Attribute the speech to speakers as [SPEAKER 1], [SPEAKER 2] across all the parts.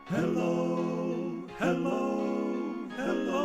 [SPEAKER 1] Hello, hello, hello.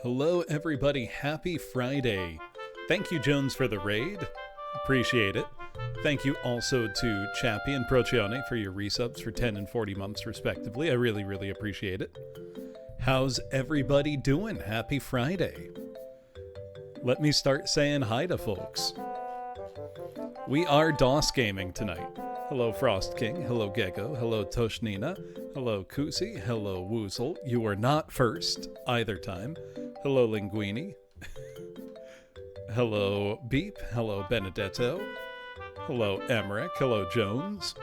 [SPEAKER 1] Hello, everybody. Happy Friday. Thank you, Jones, for the raid. Appreciate it. Thank you also to Chappie and Procione for your resubs for 10 and 40 months, respectively. I really, really appreciate it. How's everybody doing? Happy Friday. Let me start saying hi to folks. We are DOS gaming tonight. Hello, Frost King. Hello, Gecko. Hello, Toshnina. Hello, Kusi. Hello, Woozle. You are not first either time. Hello, Linguini. Hello, Beep. Hello, Benedetto. Hello, Emmerich. Hello, Jones.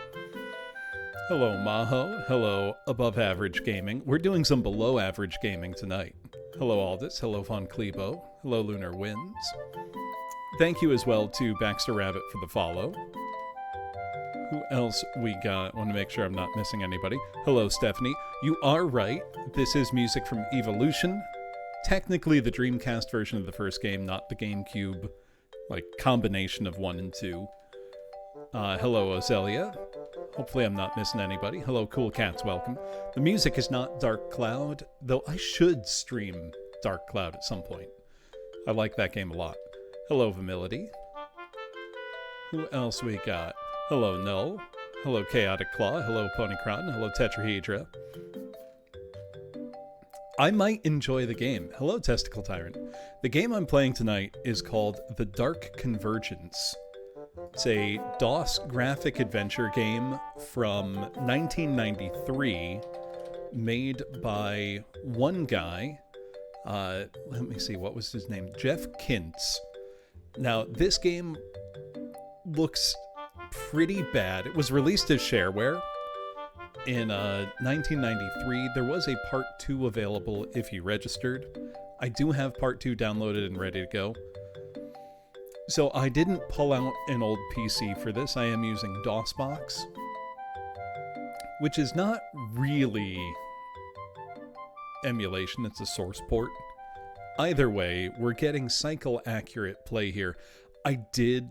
[SPEAKER 1] Hello, Maho. Hello, Above Average Gaming. We're doing some below average gaming tonight. Hello, Aldous. Hello, Von Klebo. Hello, Lunar Winds. Thank you as well to Baxter Rabbit for the follow. Who else we got? Want to make sure I'm not missing anybody. Hello, Stephanie. You are right. This is music from Evolution. Technically the Dreamcast version of the first game, not the GameCube, like, combination of 1 and 2. Hello, Ozelia. Hopefully I'm not missing anybody. Hello, Cool Cats, welcome. The music is not Dark Cloud, though I should stream Dark Cloud at some point. I like that game a lot. Hello, Vamility. Who else we got? Hello, Null. Hello, Chaotic Claw. Hello, Ponycron. Hello, Tetrahedra. I might enjoy the game. Hello, Testicle Tyrant. The game I'm playing tonight is called The Dark Convergence. It's a DOS graphic adventure game from 1993, made by one guy. Let me see, what was his name? Jeff Kintz. Now, this game looks pretty bad. It was released as shareware in 1993. There was a part 2 available if you registered. I do have part 2 downloaded and ready to go. So I didn't pull out an old PC for this. I am using DOSBox, which is not really emulation, it's a source port. Either way, we're getting cycle accurate play here. I did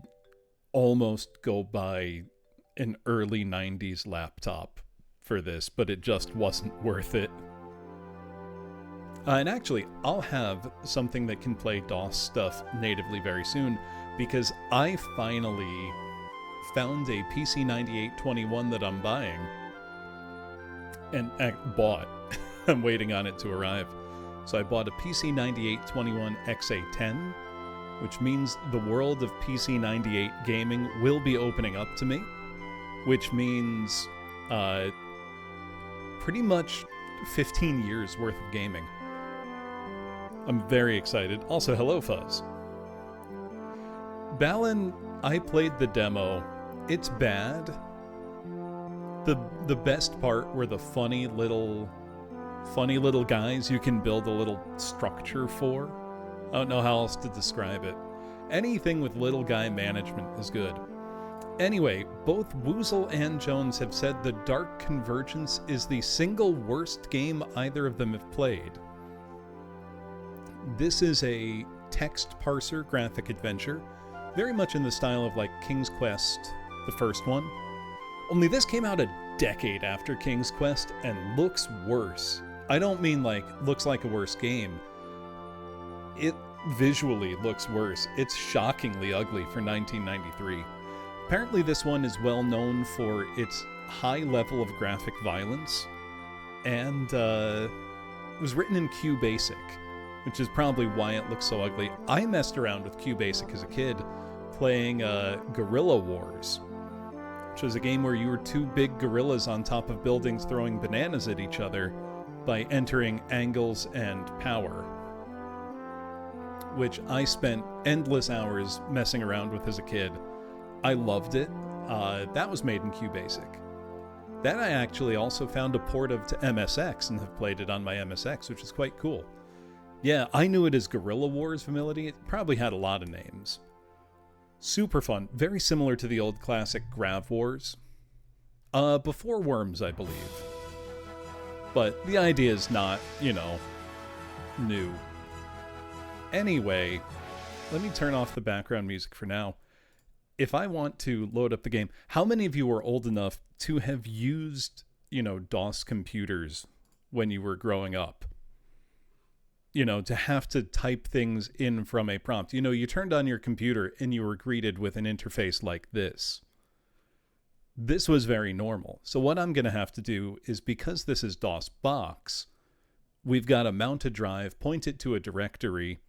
[SPEAKER 1] almost go buy an early 90s laptop for this, but it just wasn't worth it. And actually, I'll have something that can play DOS stuff natively very soon, because I finally found a PC 9821 that I'm buying and bought. I'm waiting on it to arrive. So I bought a PC 9821 XA10, which means the world of PC 98 gaming will be opening up to me, which means pretty much 15 years worth of gaming. I'm very excited. Also, hello, Fuzz. Balin, I played the demo. It's bad. The best part were the funny little guys you can build a little structure for. I don't know how else to describe it. Anything with little guy management is good. Anyway, both Woozle and Jones have said The Dark Convergence is the single worst game either of them have played. This is a text parser graphic adventure, very much in the style of like King's Quest, the first one. Only this came out a decade after King's Quest and looks worse. I don't mean like looks like a worse game. It visually looks worse. It's shockingly ugly for 1993. Apparently this one is well known for its high level of graphic violence, and it was written in QBasic, which is probably why it looks so ugly. I messed around with QBasic as a kid, playing Guerrilla Wars, which was a game where you were two big gorillas on top of buildings throwing bananas at each other by entering angles and power, which I spent endless hours messing around with as a kid. I loved it. That was made in QBasic. That I actually also found a port of to MSX and have played it on my MSX, which is quite cool. Yeah, I knew it as Guerrilla Wars Familiarity. It probably had a lot of names. Super fun. Very similar to the old classic Grav Wars. Before Worms, I believe. But the idea is not, new. Anyway, let me turn off the background music for now. if I want to load up the game, how many of you are old enough to have used, DOS computers when you were growing up? To have to type things in from a prompt. You turned on your computer and you were greeted with an interface like this. This was very normal. So what I'm going to have to do is, because this is DOS box, we've got to mount a drive, point it to a directory,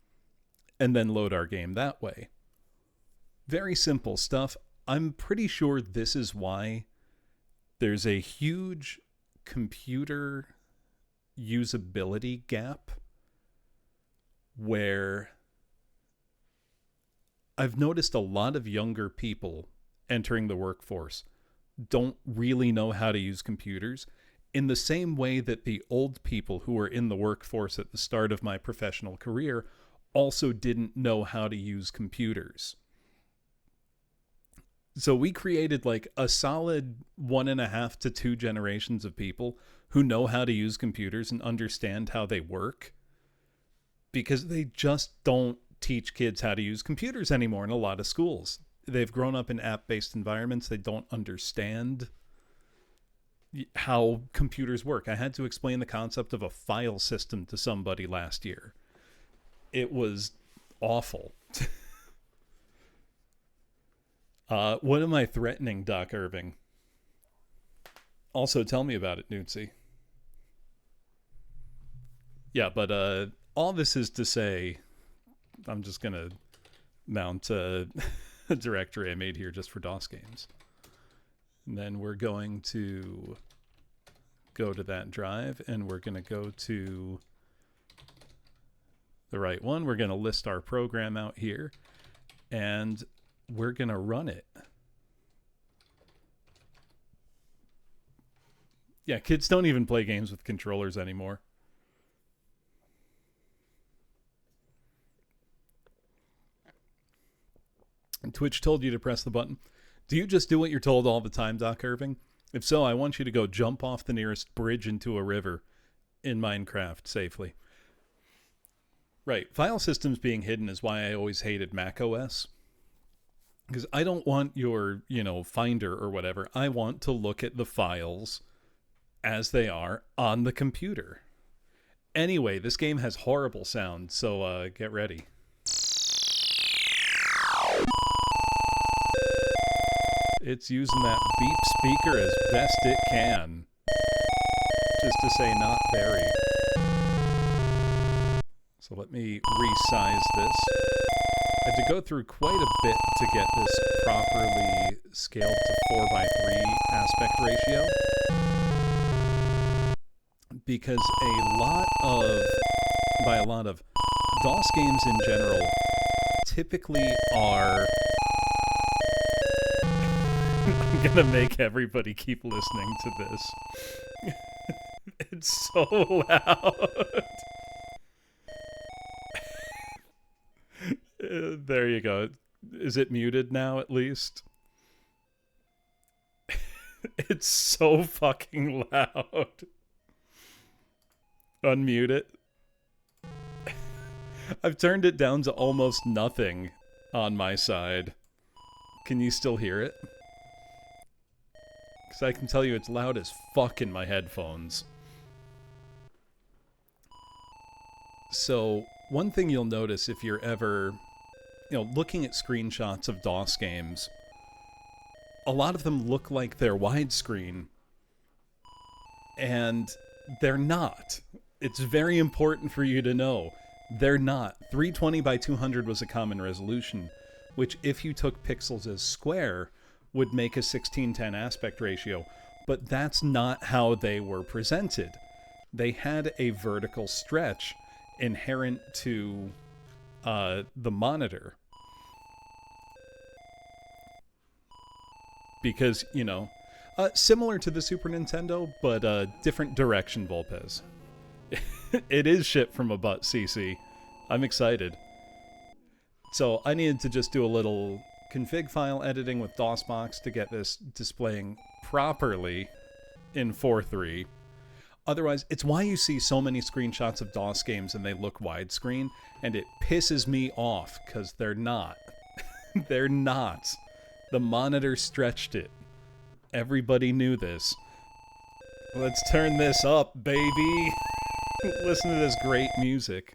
[SPEAKER 1] and then load our game that way. Very simple stuff. I'm pretty sure this is why there's a huge computer usability gap, where I've noticed a lot of younger people entering the workforce don't really know how to use computers, in the same way that the old people who were in the workforce at the start of my professional career also didn't know how to use computers. So we created like a solid 1.5 to 2 generations of people who know how to use computers and understand how they work, because they just don't teach kids how to use computers anymore in a lot of schools. They've grown up in app-based environments. They don't understand how computers work. I had to explain the concept of a file system to somebody last year. It was awful. What am I threatening, Doc Irving? Also, tell me about it, Newtsy. Yeah, but all this is to say, I'm just going to mount a directory I made here just for DOS games. And then we're going to go to that drive, and we're going to go to the right one. We're going to list our program out here, and we're going to run it. Yeah, kids don't even play games with controllers anymore. And Twitch told you to press the button. Do you just do what you're told all the time, Doc Irving? If so, I want you to go jump off the nearest bridge into a river in Minecraft safely. Right, file systems being hidden is why I always hated macOS. Because I don't want your, Finder or whatever. I want to look at the files as they are on the computer. Anyway, this game has horrible sound, so get ready. It's using that beep speaker as best it can. Just to say not very. So let me resize this. I had to go through quite a bit to get this properly scaled to 4:3 aspect ratio. Because by a lot of, DOS games in general typically are... I'm gonna make everybody keep listening to this. It's so loud. There you go. Is it muted now, at least? It's so fucking loud. Unmute it. I've turned it down to almost nothing on my side. Can you still hear it? Because I can tell you it's loud as fuck in my headphones. So, one thing you'll notice if you're ever, looking at screenshots of DOS games, a lot of them look like they're widescreen, and they're not. It's very important for you to know. They're not. 320 by 200 was a common resolution, which if you took pixels as square, would make a 16:10 aspect ratio, but that's not how they were presented. They had a vertical stretch inherent to the monitor. Because, similar to the Super Nintendo, but different direction, Volpez. It is shit from a butt, CC. I'm excited. So I needed to just do a little config file editing with DOSBox to get this displaying properly in 4.3. Otherwise, it's why you see so many screenshots of DOS games and they look widescreen, and it pisses me off, because they're not. They're not. The monitor stretched it. Everybody knew this. Let's turn this up, baby. Listen to this great music.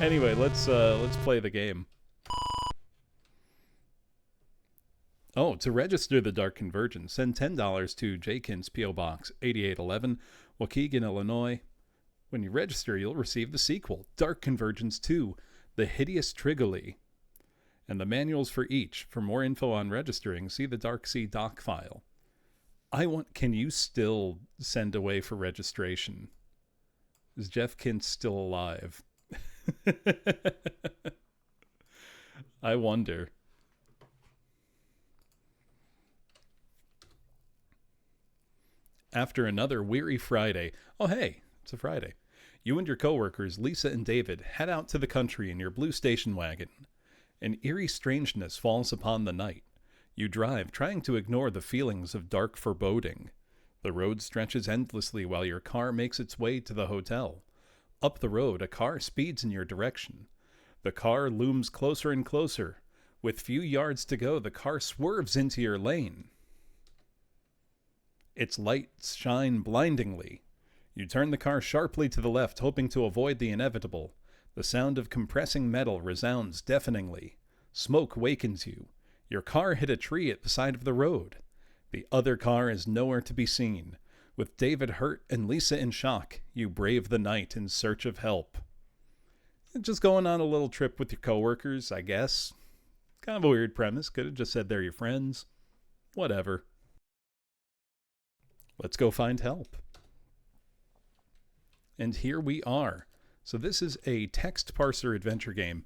[SPEAKER 1] Anyway, let's play the game. Oh, to register the Dark Convergence, send $10 to Jenkins, P.O. Box 8811, Waukegan, Illinois. When you register, you'll receive the sequel, Dark Convergence 2, The Hideous Trigoly, and the manuals for each. For more info on registering, see the Dark Sea doc file. Can you still send away for registration? Is Jeff Kintz still alive? I wonder. After another weary Friday, oh hey, it's a Friday, you and your coworkers, Lisa and David, head out to the country in your blue station wagon. An eerie strangeness falls upon the night. You drive, trying to ignore the feelings of dark foreboding. The road stretches endlessly while your car makes its way to the hotel. Up the road, a car speeds in your direction. The car looms closer and closer. With few yards to go, the car swerves into your lane. Its lights shine blindingly. You turn the car sharply to the left, hoping to avoid the inevitable. The sound of compressing metal resounds deafeningly. Smoke wakens you. Your car hit a tree at the side of the road. The other car is nowhere to be seen. With David hurt and Lisa in shock, you brave the night in search of help. Just going on a little trip with your coworkers, I guess. Kind of a weird premise. Could have just said they're your friends. Whatever. Let's go find help. And here we are. So this is a text parser adventure game.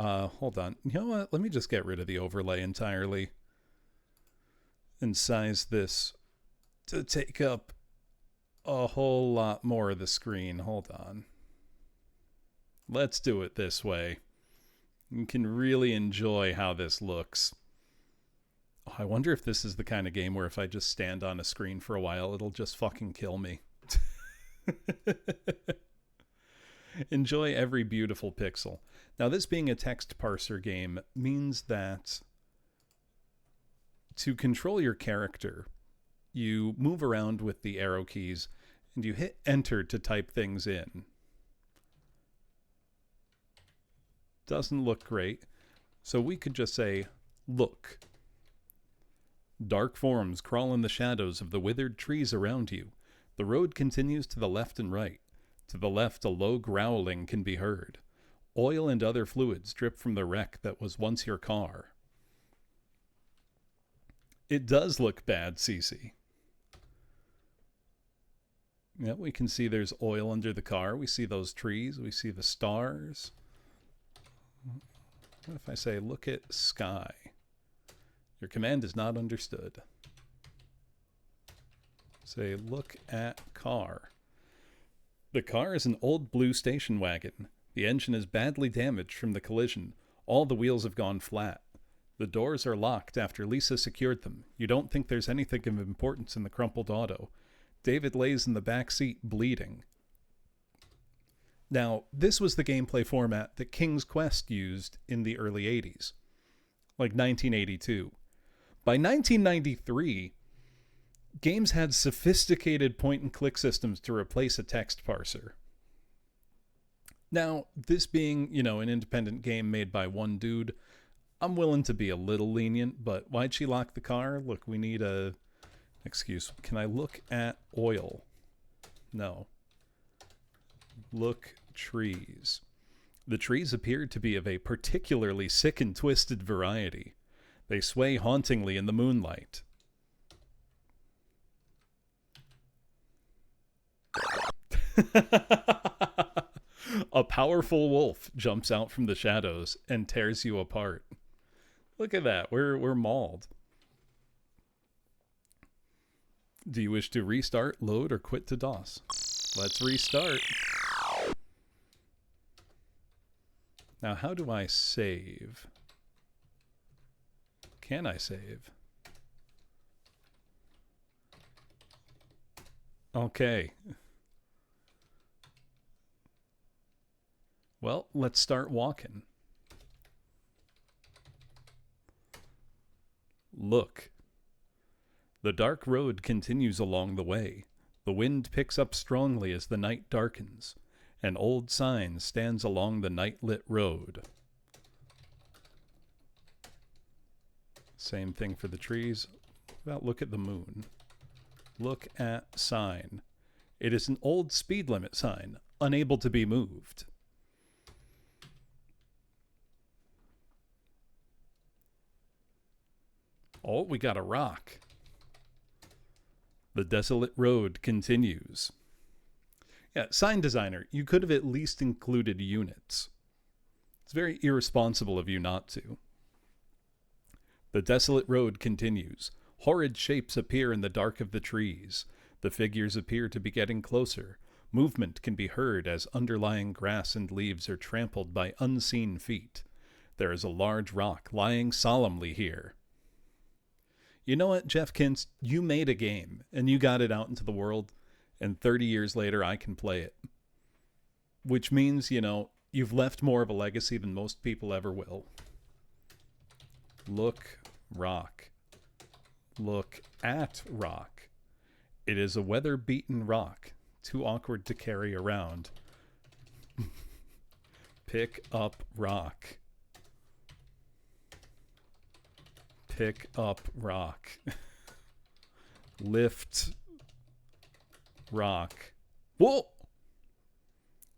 [SPEAKER 1] Hold on. You know what? Let me just get rid of the overlay entirely. And size this to take up a whole lot more of the screen. Hold on. Let's do it this way. You can really enjoy how this looks. Oh, I wonder if this is the kind of game where if I just stand on a screen for a while, it'll just fucking kill me. Enjoy every beautiful pixel. Now, this being a text parser game means that to control your character, you move around with the arrow keys and you hit enter to type things in. Doesn't look great. So we could just say, look. Dark forms crawl in the shadows of the withered trees around you. The road continues to the left and right. To the left, a low growling can be heard. Oil and other fluids drip from the wreck that was once your car. It does look bad, Cece. Yeah, we can see there's oil under the car. We see those trees. We see the stars. What if I say, look at sky? Your command is not understood. Say, look at car. The car is an old blue station wagon. The engine is badly damaged from the collision. All the wheels have gone flat. The doors are locked after Lisa secured them. You don't think there's anything of importance in the crumpled auto. David lays in the back seat, bleeding. Now, this was the gameplay format that King's Quest used in the early 80s. Like 1982. By 1993, games had sophisticated point-and-click systems to replace a text parser. Now, this being, an independent game made by one dude, I'm willing to be a little lenient, but why'd she lock the car? Look, we need a excuse. Can I look at oil? No. Look trees. The trees appeared to be of a particularly sick and twisted variety. They sway hauntingly in the moonlight. A powerful wolf jumps out from the shadows and tears you apart. Look at that. We're mauled. Do you wish to restart, load, or quit to DOS? Let's restart. Now, how do I save? Can I save? Okay. Well, let's start walking. Look. The dark road continues along the way. The wind picks up strongly as the night darkens. An old sign stands along the night-lit road. Same thing for the trees. About look at the moon. Look at sign. It is an old speed limit sign, unable to be moved. Oh, we got a rock. The desolate road continues. Yeah, sign designer, you could have at least included units. It's very irresponsible of you not to. The desolate road continues. Horrid shapes appear in the dark of the trees. The figures appear to be getting closer. Movement can be heard as underlying grass and leaves are trampled by unseen feet. There is a large rock lying solemnly here. You know what, Jeff Kintz? You made a game, and you got it out into the world, and 30 years later, I can play it. Which means, you know, you've left more of a legacy than most people ever will. Look, rock. Look at rock. It is a weather-beaten rock, too awkward to carry around. Pick up rock. Pick up rock. Lift rock. Whoa!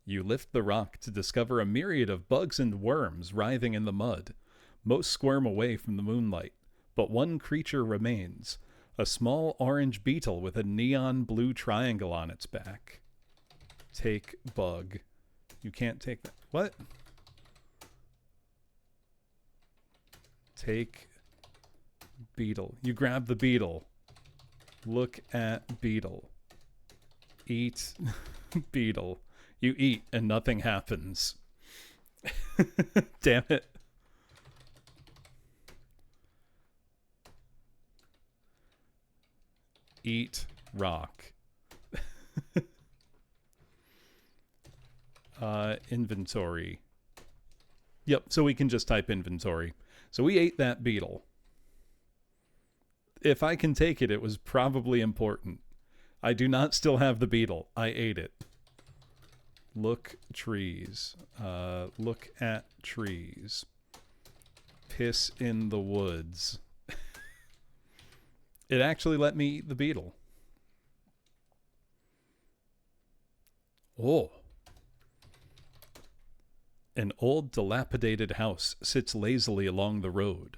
[SPEAKER 1] You lift the rock to discover a myriad of bugs and worms writhing in the mud. Most squirm away from the moonlight, but one creature remains. A small orange beetle with a neon blue triangle on its back. Take bug. You can't take that. What? Take beetle. You grab the beetle. Look at beetle. Eat beetle. You eat and nothing happens. Damn it. Eat rock. Inventory. Yep, so we can just type inventory. So we ate that beetle. If I can take it, it was probably important. I do not still have the beetle. I ate it. Look trees. Look at trees. Piss in the woods. It actually let me eat the beetle. Oh. An old dilapidated house sits lazily along the road.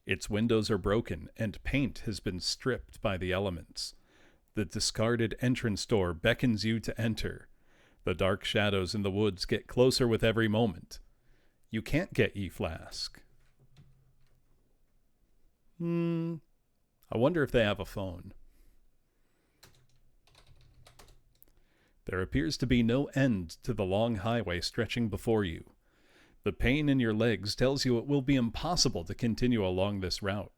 [SPEAKER 1] Its windows are broken and paint has been stripped by the elements. The discarded entrance door beckons you to enter. The dark shadows in the woods get closer with every moment. You can't get E-Flask. I wonder if they have a phone. There appears to be no end to the long highway stretching before you. The pain in your legs tells you it will be impossible to continue along this route.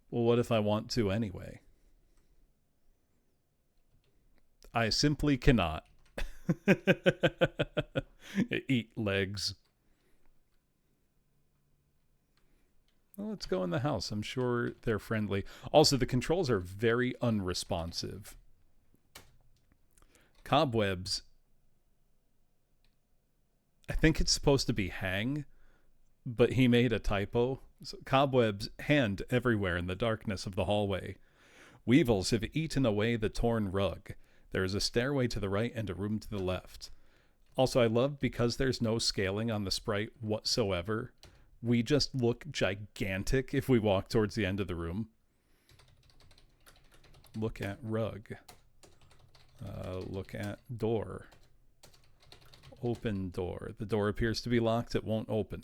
[SPEAKER 1] Well, what if I want to anyway? I simply cannot. Eat legs. Well, let's go in the house. I'm sure they're friendly. Also, the controls are very unresponsive. Cobwebs. I think it's supposed to be hang, but he made a typo. So cobwebs hand everywhere in the darkness of the hallway. Weevils have eaten away the torn rug. There is a stairway to the right and a room to the left. Also, I love because there's no scaling on the sprite whatsoever. We just look gigantic if we walk towards the end of the room. Look at rug. Look at door. Open door. The door appears to be locked. It won't open.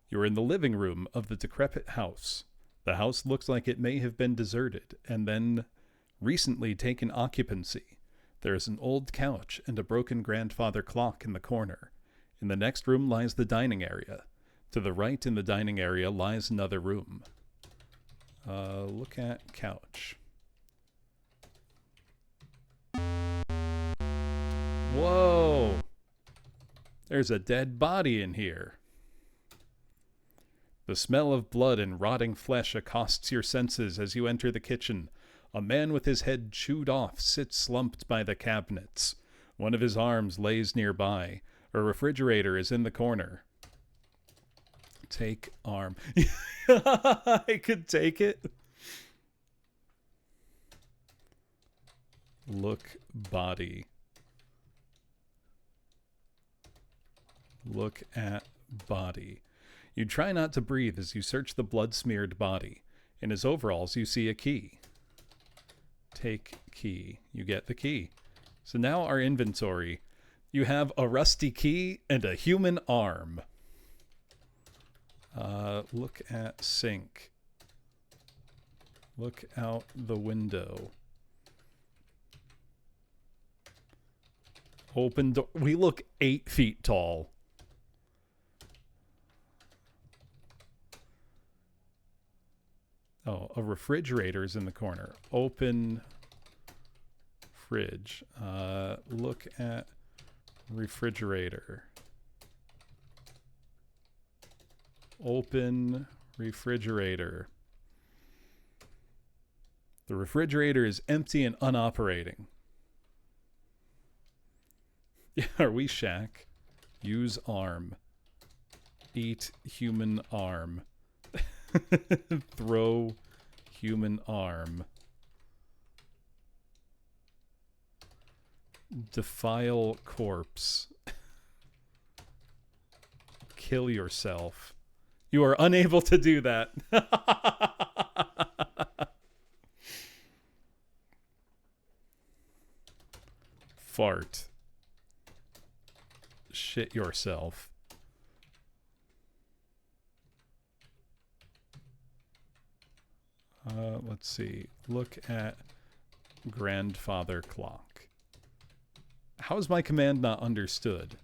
[SPEAKER 1] You're in the living room of the decrepit house. The house looks like it may have been deserted and then recently taken occupancy. There is an old couch and a broken grandfather clock in the corner. In the next room lies the dining area. To the right in the dining area lies another room. Look at couch. Whoa! There's a dead body in here. The smell of blood and rotting flesh accosts your senses as you enter the kitchen. A man with his head chewed off sits slumped by the cabinets. One of his arms lays nearby. A refrigerator is in the corner. Take arm. I could take it. Look body. Look at body. You try not to breathe as you search the blood-smeared body. In his overalls, you see a key. Take key. You get the key. So now our inventory. You have a rusty key and a human arm. Look at sink. Look out the window. Open door. We look 8 feet tall. Oh, a refrigerator is in the corner. Open fridge. Look at refrigerator. Open refrigerator. The refrigerator is empty and unoperating. Are we Shaq? Use arm. Eat human arm. Throw human arm. Defile corpse. Kill yourself. You are unable to do that. Fart. Shit yourself. Let's see. Look at grandfather clock. How is my command not understood?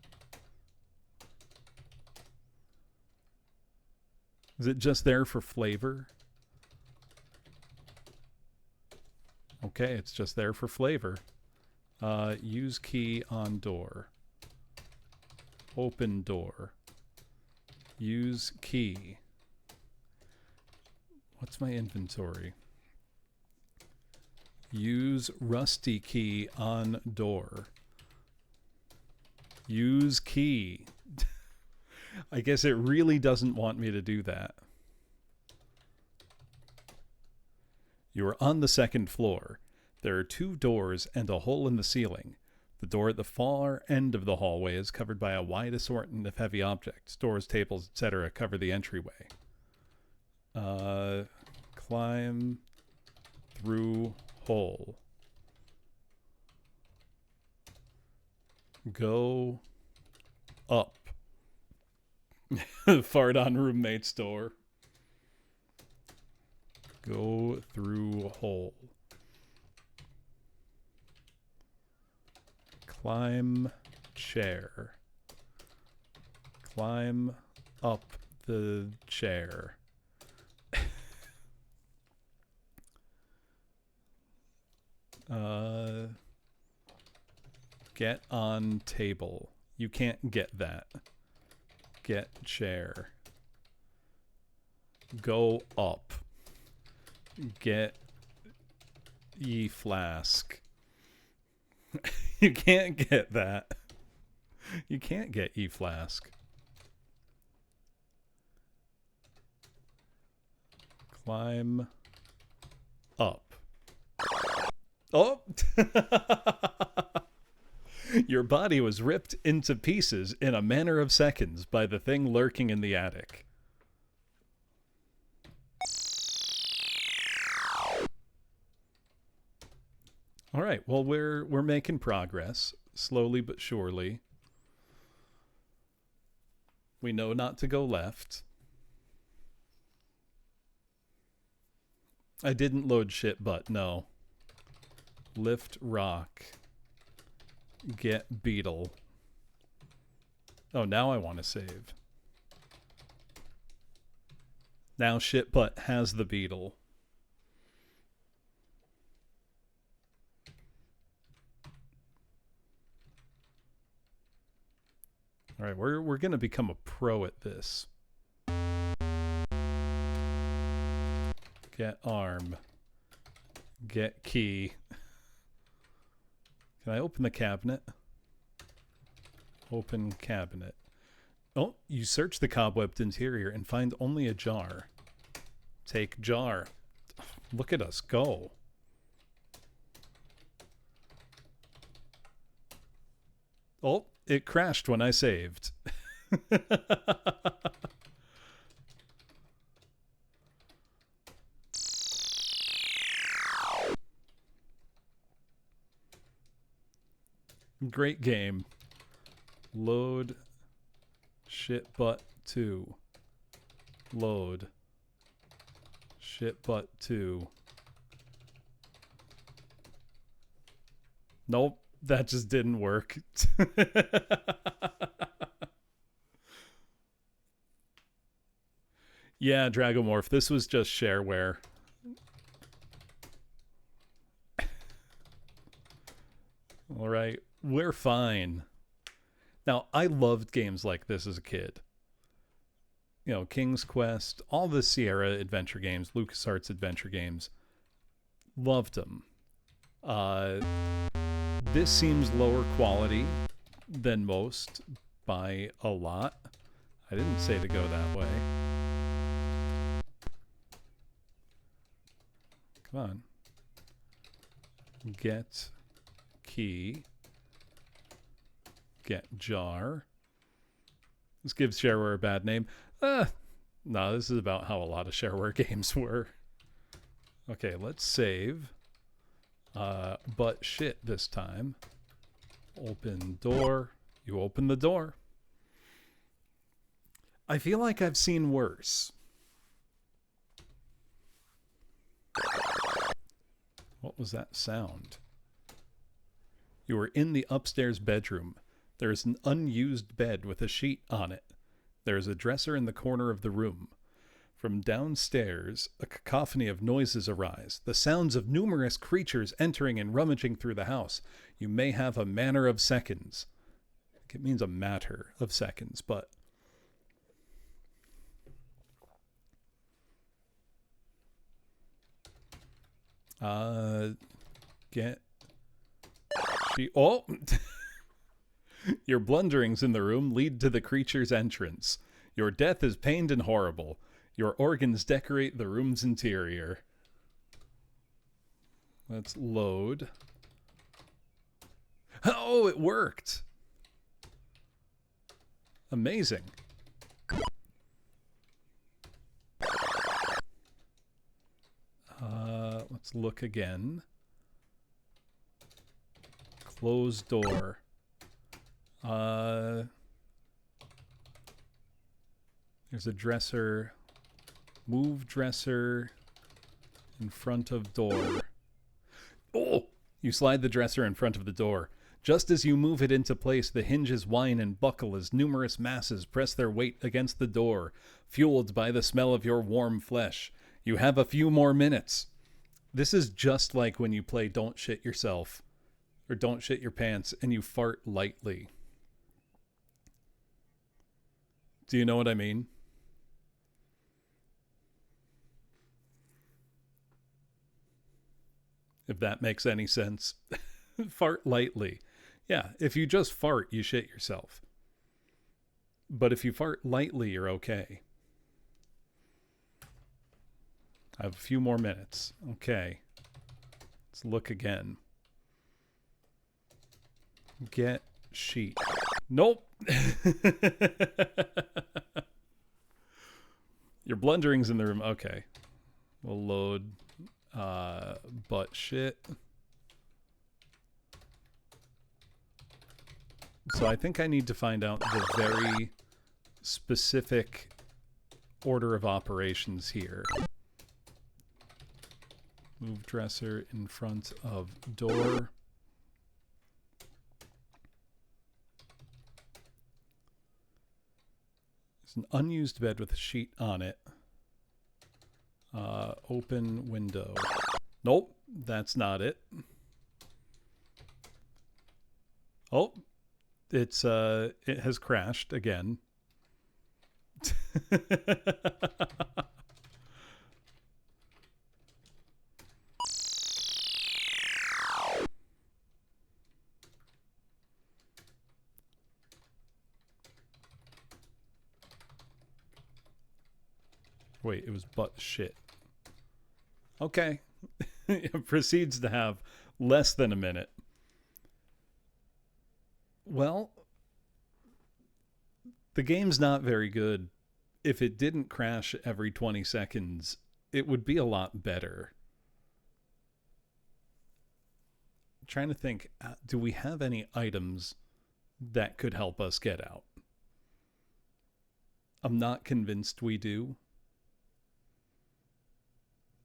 [SPEAKER 1] Is it just there for flavor? Okay, it's just there for flavor. Use key on door. Open door. Use key. What's my inventory? Use rusty key on door. Use key. I guess it really doesn't want me to do that. You are on the second floor. There are 2 doors and a hole in the ceiling. The door at the far end of the hallway is covered by a wide assortment of heavy objects. Doors, tables, etc. cover the entryway. Climb through hole. Go up. Fart on roommate's door. Go through hole. Climb chair. Climb up the chair. Get on table. You can't get that. Get chair. Go up. Get ye flask. You can't get that. You can't get ye flask. Climb up. Oh! Your body was ripped into pieces in a matter of seconds by the thing lurking in the attic. All right, well, we're making progress, slowly but surely. We know not to go left. I didn't load shit, but no. Lift rock. Get beetle. Oh, now I want to save. Now shit butt has the beetle. All right, we're gonna become a pro at this. Get arm. Get key. Can I open the cabinet? Open cabinet. Oh, you search the cobwebbed interior and find only a jar. Take jar. Look at us go. Oh, it crashed when I saved. Great game. Load shit butt 2. Load shit butt 2. Nope, that just didn't work. Yeah, Dragomorph, this was just shareware. All right, we're fine. Now, I loved games like this as a kid. You know, King's Quest, all the Sierra adventure games, LucasArts adventure games. Loved them. This seems lower quality than most by a lot. I didn't say to go that way. Come on. Get key. Get jar. This gives shareware a bad name. No, this is about how a lot of shareware games were. Okay, let's save. But shit this time. Open door. You open the door. I feel like I've seen worse. What was that sound? You are in the upstairs bedroom. There is an unused bed with a sheet on it. There is a dresser in the corner of the room. From downstairs, a cacophony of noises arise, the sounds of numerous creatures entering and rummaging through the house. You may have a manner of seconds. It means a matter of seconds, but... Get... Oh! Your blunderings in the room lead to the creature's entrance. Your death is pained and horrible. Your organs decorate the room's interior. Let's load. Oh, it worked! Amazing. Let's look again. Close door. There's a dresser. Move dresser in front of door. Oh! You slide the dresser in front of the door. Just as you move it into place, the hinges whine and buckle as numerous masses press their weight against the door, fueled by the smell of your warm flesh. You have a few more minutes. This is just like when you play Don't Shit Yourself, or Don't Shit Your Pants, and you fart lightly. Do you know what I mean? If that makes any sense. Fart lightly. Yeah, if you just fart, you shit yourself. But if you fart lightly, you're okay. I have a few more minutes. Okay. Let's look again. Get sheet. Nope. Your blundering's in the room. Okay. We'll load butt shit. So I think I need to find out the very specific order of operations here. Move dresser in front of door. There's an unused bed with a sheet on it. Open window. Nope, that's not it. Oh, it has crashed again. Wait, it was butt shit. Okay. It proceeds to have less than a minute. Well, the game's not very good. If it didn't crash every 20 seconds, it would be a lot better. I'm trying to think, do we have any items that could help us get out? I'm not convinced we do.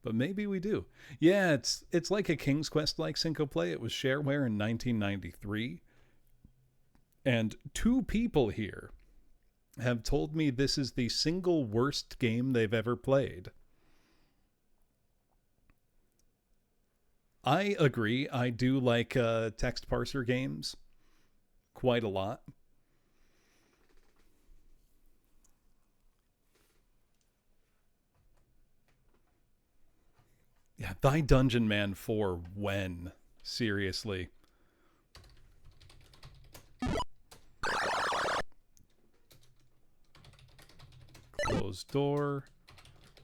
[SPEAKER 1] But maybe we do. Yeah, it's like a King's Quest like Synco Play. It was shareware in 1993. And 2 people here have told me this is the single worst game they've ever played. I agree. I do like text parser games quite a lot. Yeah, Thy Dungeon Man 4 when? Seriously. Close door.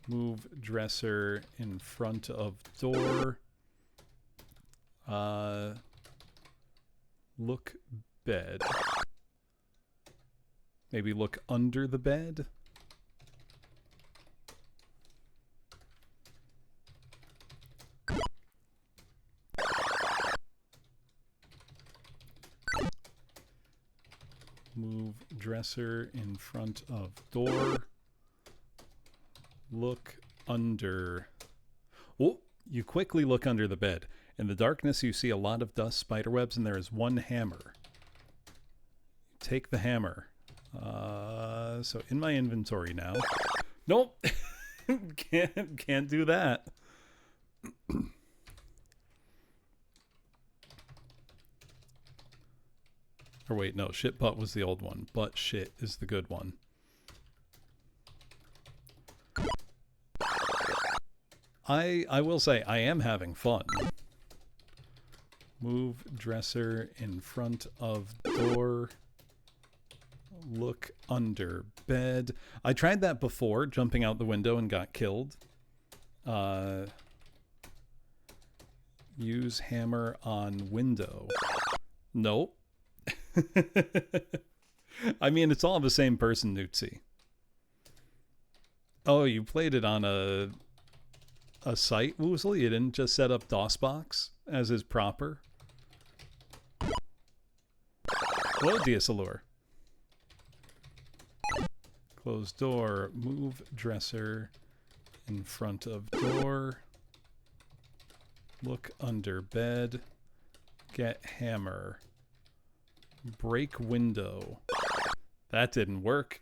[SPEAKER 1] Move dresser in front of door. Look bed. Maybe look under the bed? Move dresser in front of door. Look under. Oh, you quickly look under the bed. In the darkness, you see a lot of dust, spiderwebs, and there is one hammer. Take the hammer. So in my inventory now. Nope. Can't do that. Or wait, no, shit butt was the old one. Butt shit is the good one. I will say I am having fun. Move dresser in front of door. Look under bed. I tried that before, jumping out the window and got killed. Use hammer on window. Nope. I mean, it's all the same person, Newtsy. Oh, you played it on a site, Woozle? You didn't just set up DOSBox as is proper? Hello, Diasalur. Close door. Move dresser in front of door. Look under bed. Get hammer. Break window. That didn't work.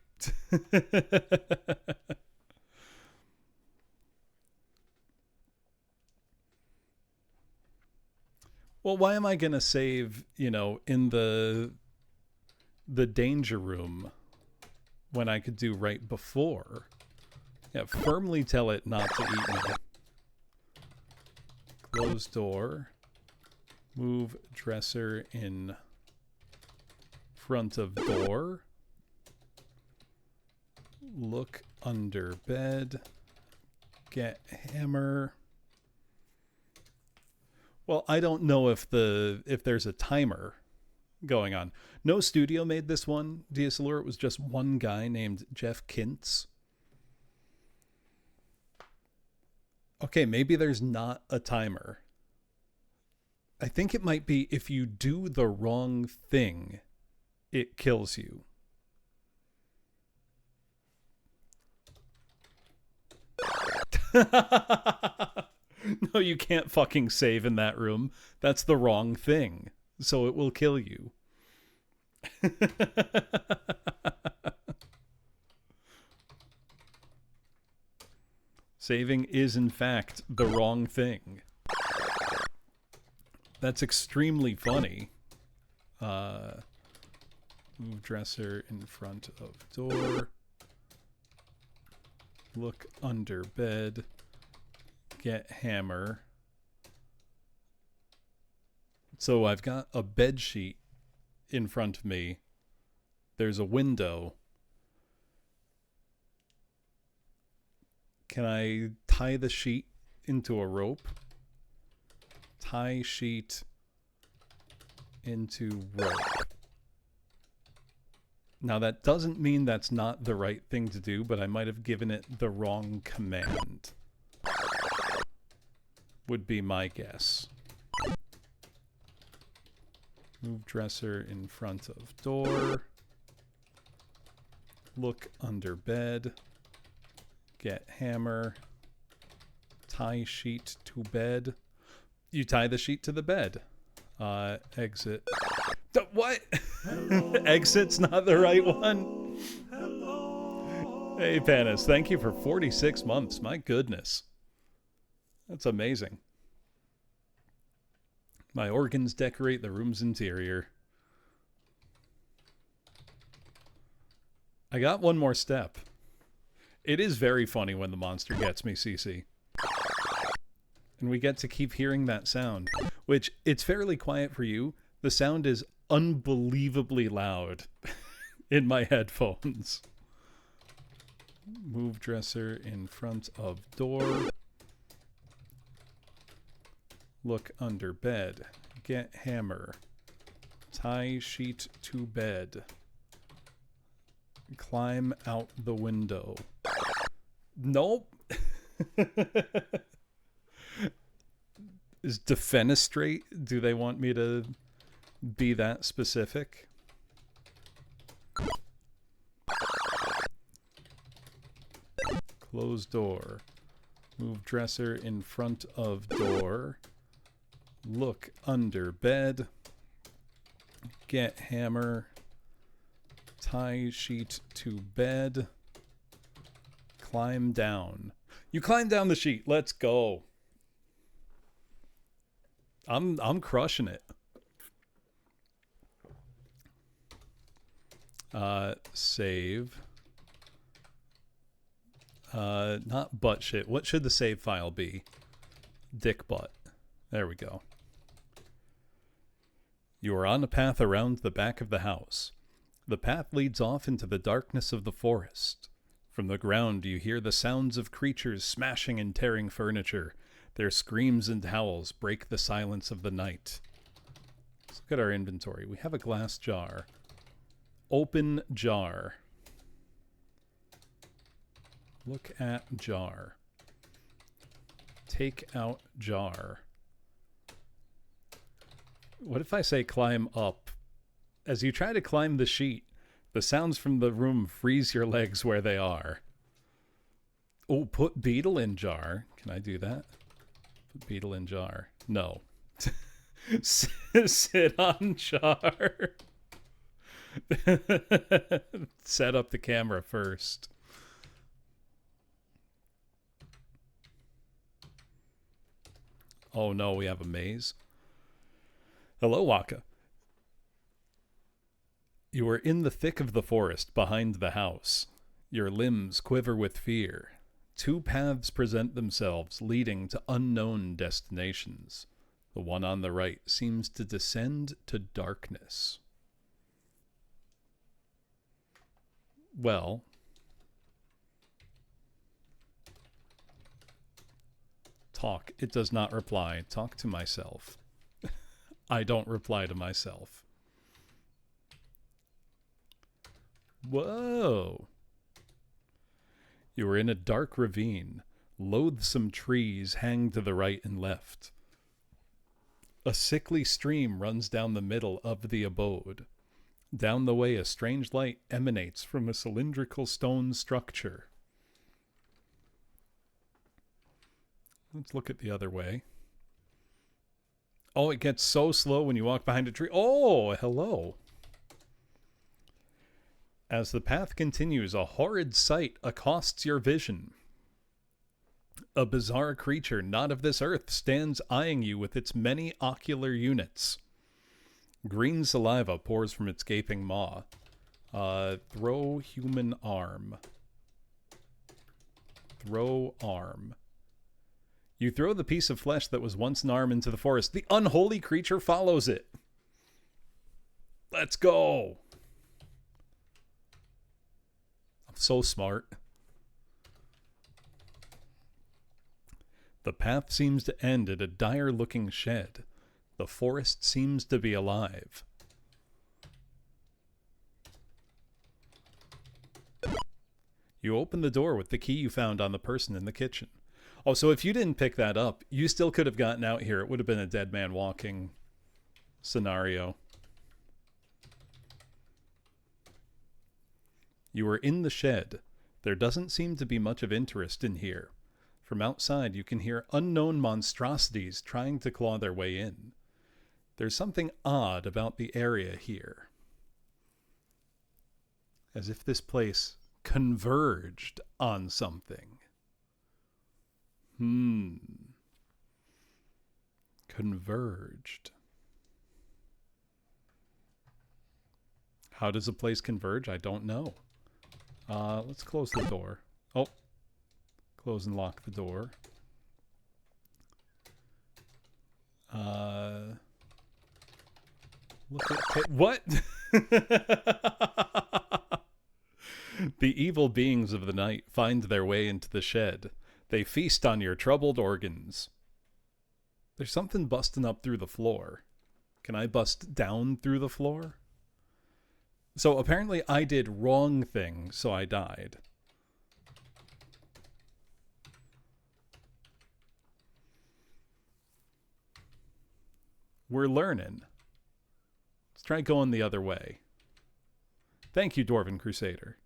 [SPEAKER 1] Well, why am I going to save, you know, in the danger room when I could do right before? Yeah, firmly tell it not to eat me. Close door. Move dresser in front of door. Look under bed. Get hammer. Well, I don't know if there's a timer going on. No studio made this one, DSLR. It was just one guy named Jeff Kintz. Okay, maybe there's not a timer. I think it might be if you do the wrong thing, it kills you. No, you can't fucking save in that room. That's the wrong thing. So it will kill you. Saving is, in fact, the wrong thing. That's extremely funny. Move dresser in front of door. Look under bed. Get hammer. So I've got a bed sheet in front of me. There's a window. Can I tie the sheet into a rope? Tie sheet into rope. Now that doesn't mean that's not the right thing to do, but I might have given it the wrong command. Would be my guess. Move dresser in front of door. Look under bed. Get hammer. Tie sheet to bed. You tie the sheet to the bed. Exit. What? Exit's not the right one. Hello. Hey, Panis, thank you for 46 months. My goodness. That's amazing. My organs decorate the room's interior. I got one more step. It is very funny when the monster gets me, CC. And we get to keep hearing that sound, which it's fairly quiet for you. The sound is unbelievably loud in my headphones. Move dresser in front of door. Look under bed. Get hammer. Tie sheet to bed. Climb out the window. Nope. Is defenestrate? Do they want me to be that specific? Close door. Move dresser in front of door. Look under bed. Get hammer. Tie sheet to bed. Climb down. You climb down the sheet. Let's go. I'm crushing it. Save. Not butt shit. What should the save file be? Dick butt. There we go. You are on a path around the back of the house. The path leads off into the darkness of the forest. From the ground you hear the sounds of creatures smashing and tearing furniture. Their screams and howls break the silence of the night. Let's look at our inventory. We have a glass jar. Open jar. Look at jar. Take out jar. What if I say climb up? As you try to climb the sheet, the sounds from the room freeze your legs where they are. Oh, put beetle in jar. Can I do that? Put beetle in jar. No. Sit on jar. Set up the camera first. Oh no, we have a maze. Hello, Waka. You are in the thick of the forest behind the house. Your limbs quiver with fear. Two paths present themselves, leading to unknown destinations. The one on the right seems to descend to darkness. Well, talk. It does not reply. Talk to myself. I don't reply to myself. Whoa. You are in a dark ravine. Loathsome trees hang to the right and left. A sickly stream runs down the middle of the abode. Down the way, a strange light emanates from a cylindrical stone structure. Let's look at the other way. Oh, it gets so slow when you walk behind a tree. Oh, hello. As the path continues, a horrid sight accosts your vision. A bizarre creature not of this earth stands eyeing you with its many ocular units. Green saliva pours from its gaping maw. Throw human arm. Throw arm. You throw the piece of flesh that was once an arm into the forest. The unholy creature follows it. Let's go. I'm so smart. The path seems to end at a dire-looking shed. The forest seems to be alive. You open the door with the key you found on the person in the kitchen. Oh, so if you didn't pick that up, you still could have gotten out here. It would have been a dead man walking scenario. You are in the shed. There doesn't seem to be much of interest in here. From outside, you can hear unknown monstrosities trying to claw their way in. There's something odd about the area here. As if this place converged on something. Converged. How does a place converge? I don't know. Let's close the door. Oh. Close and lock the door. Look at what? The evil beings of the night find their way into the shed. They feast on your troubled organs. There's something busting up through the floor. Can I bust down through the floor? So apparently I did wrong thing, so I died. We're learning. Let's try going the other way. Thank you, Dwarven Crusader.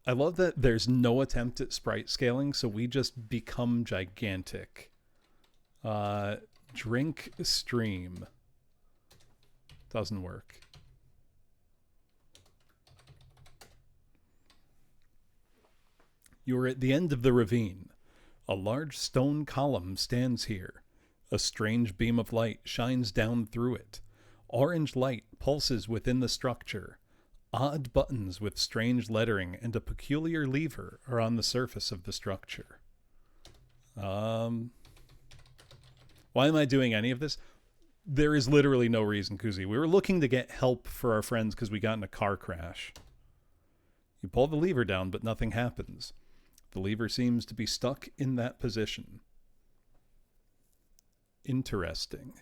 [SPEAKER 1] I love that there's no attempt at sprite scaling, so we just become gigantic. Drink stream. Doesn't work. You are at the end of the ravine. A large stone column stands here. A strange beam of light shines down through it. Orange light pulses within the structure. Odd buttons with strange lettering and a peculiar lever are on the surface of the structure. Why am I doing any of this? There is literally no reason, Kuzi. We were looking to get help for our friends because we got in a car crash. You pull the lever down, but nothing happens. The lever seems to be stuck in that position. Interesting.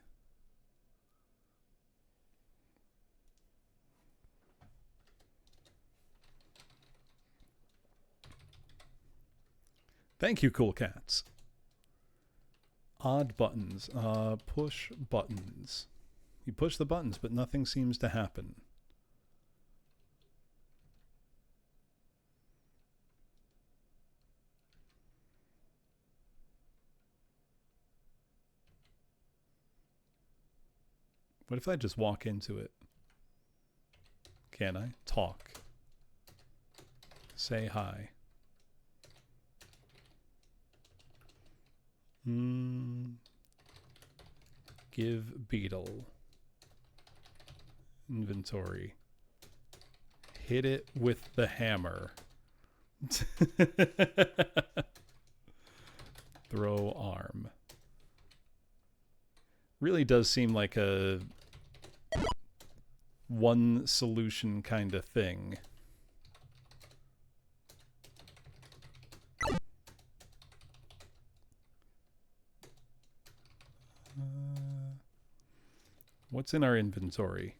[SPEAKER 1] Thank you, cool cats. Odd buttons. Push buttons. You push the buttons, but nothing seems to happen. What if I just walk into it? Can I? Talk. Say hi. Give beetle. Inventory. Hit it with the hammer. Throw arm. Really does seem like a one solution kind of thing. What's in our inventory?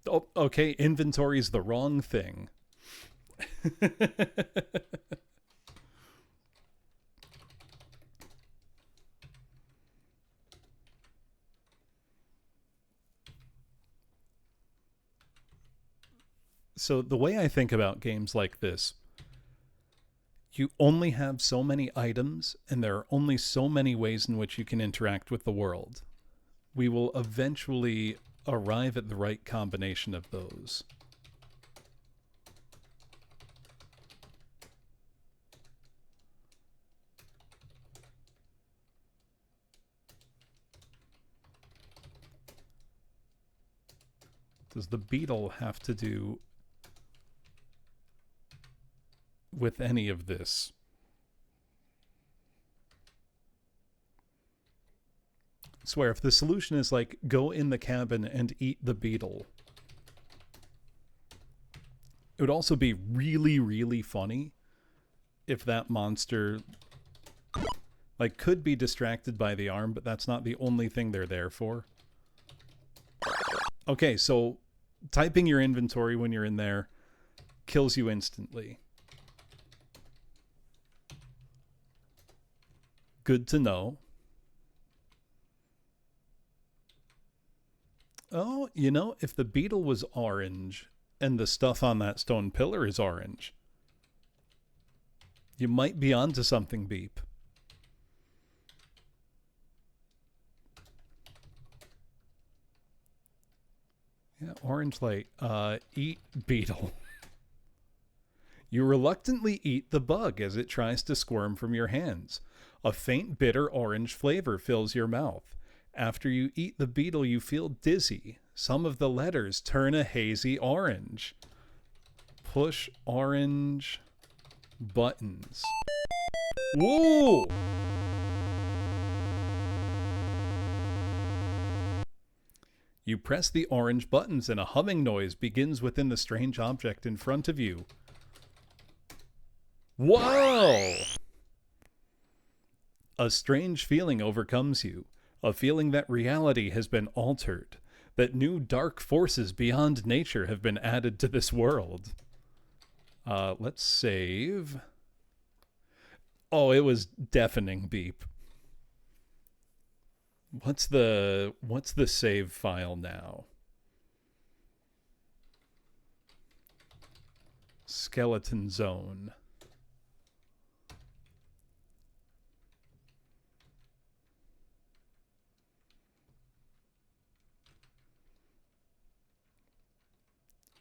[SPEAKER 1] Oh, okay, inventory's the wrong thing. So the way I think about games like this, you only have so many items, and there are only so many ways in which you can interact with the world. We will eventually arrive at the right combination of those. Does the beetle have to do with any of this? I swear, if the solution is like, go in the cabin and eat the beetle, it would also be really, really funny if that monster like could be distracted by the arm, but that's not the only thing they're there for. Okay, so typing your inventory when you're in there kills you instantly. Good to know. Oh, you know, if the beetle was orange and the stuff on that stone pillar is orange, you might be onto something, Beep. Yeah, orange light. Eat beetle. You reluctantly eat the bug as it tries to squirm from your hands. A faint bitter orange flavor fills your mouth. After you eat the beetle, you feel dizzy. Some of the letters turn a hazy orange. Push orange buttons. Whoa! You press the orange buttons and a humming noise begins within the strange object in front of you. Whoa! A strange feeling overcomes you. A feeling that reality has been altered. That new dark forces beyond nature have been added to this world. Let's save. Oh, it was deafening beep. What's the save file now? Skeleton Zone.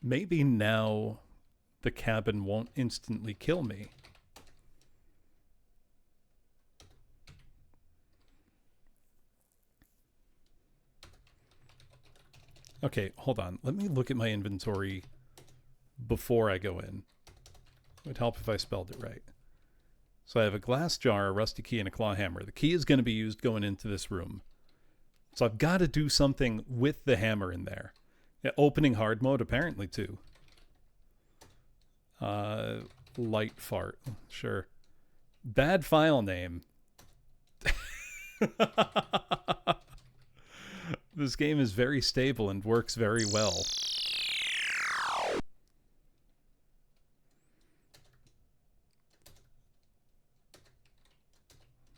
[SPEAKER 1] Maybe now the cabin won't instantly kill me. Okay, hold on. Let me look at my inventory before I go in. It would help if I spelled it right. So I have a glass jar, a rusty key, and a claw hammer. The key is going to be used going into this room. So I've got to do something with the hammer in there. Yeah, opening hard mode, apparently, too. Light fart. Sure. Bad file name. This game is very stable and works very well.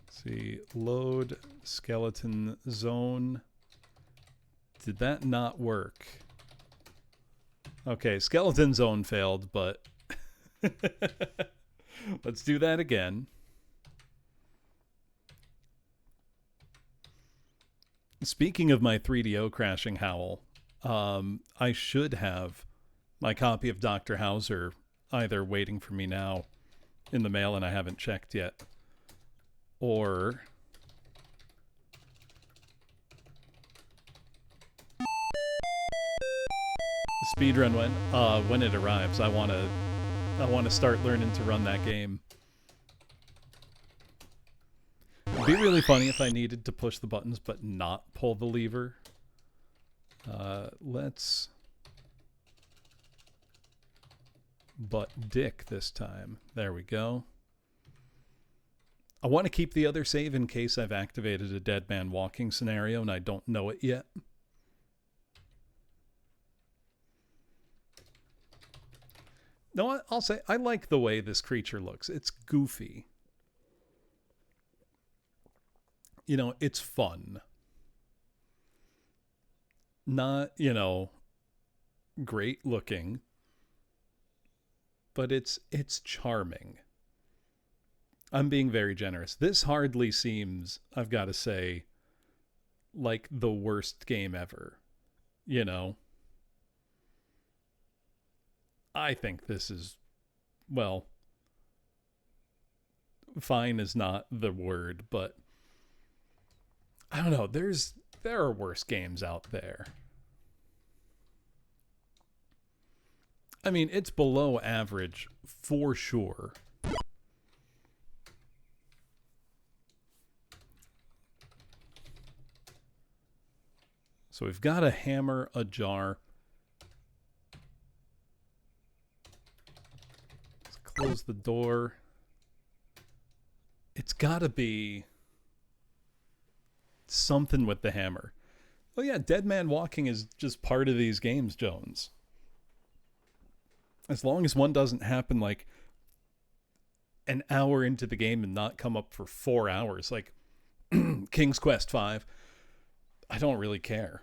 [SPEAKER 1] Let's see. Load skeleton zone. Did that not work? Okay, skeleton zone failed, but let's do that again. Speaking of my 3DO crashing howl, I should have my copy of Dr. Hauser either waiting for me now in the mail and I haven't checked yet, or speedrun when it arrives. I want to start learning to run that game. It'd be really funny if I needed to push the buttons but not pull the lever. Let's butt dick this time. There we go. I want to keep the other save in case I've activated a dead man walking scenario and I don't know it yet. No, I'll say I like the way this creature looks. It's goofy. You know, it's fun. Not, you know, great looking, but it's charming. I'm being very generous. This hardly seems, I've got to say, like the worst game ever. You know? I think this is, well, fine is not the word, but I don't know. There are worse games out there. I mean, it's below average for sure. So we've got a hammer, a jar. Let's close the door. It's got to be something with the hammer. Oh yeah, Dead Man Walking is just part of these games, Jones. As long as one doesn't happen like an hour into the game and not come up for 4 hours, like King's Quest V, I don't really care.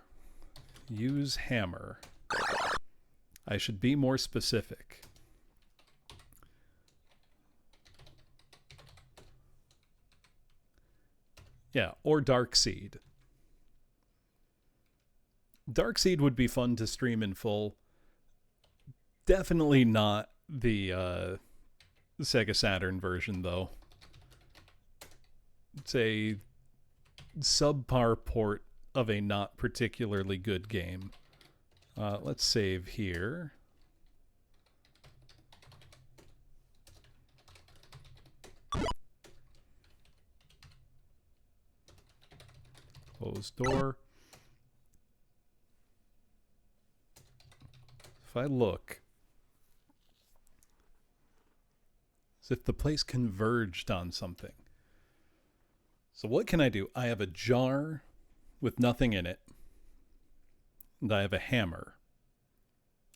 [SPEAKER 1] Use hammer. I should be more specific. Yeah, or Darkseed. Darkseed would be fun to stream in full. Definitely not the Sega Saturn version, though. It's a subpar port of a not particularly good game. Let's save here. Close door. If I look, as if the place converged on something. So what can I do? I have a jar with nothing in it, and I have a hammer.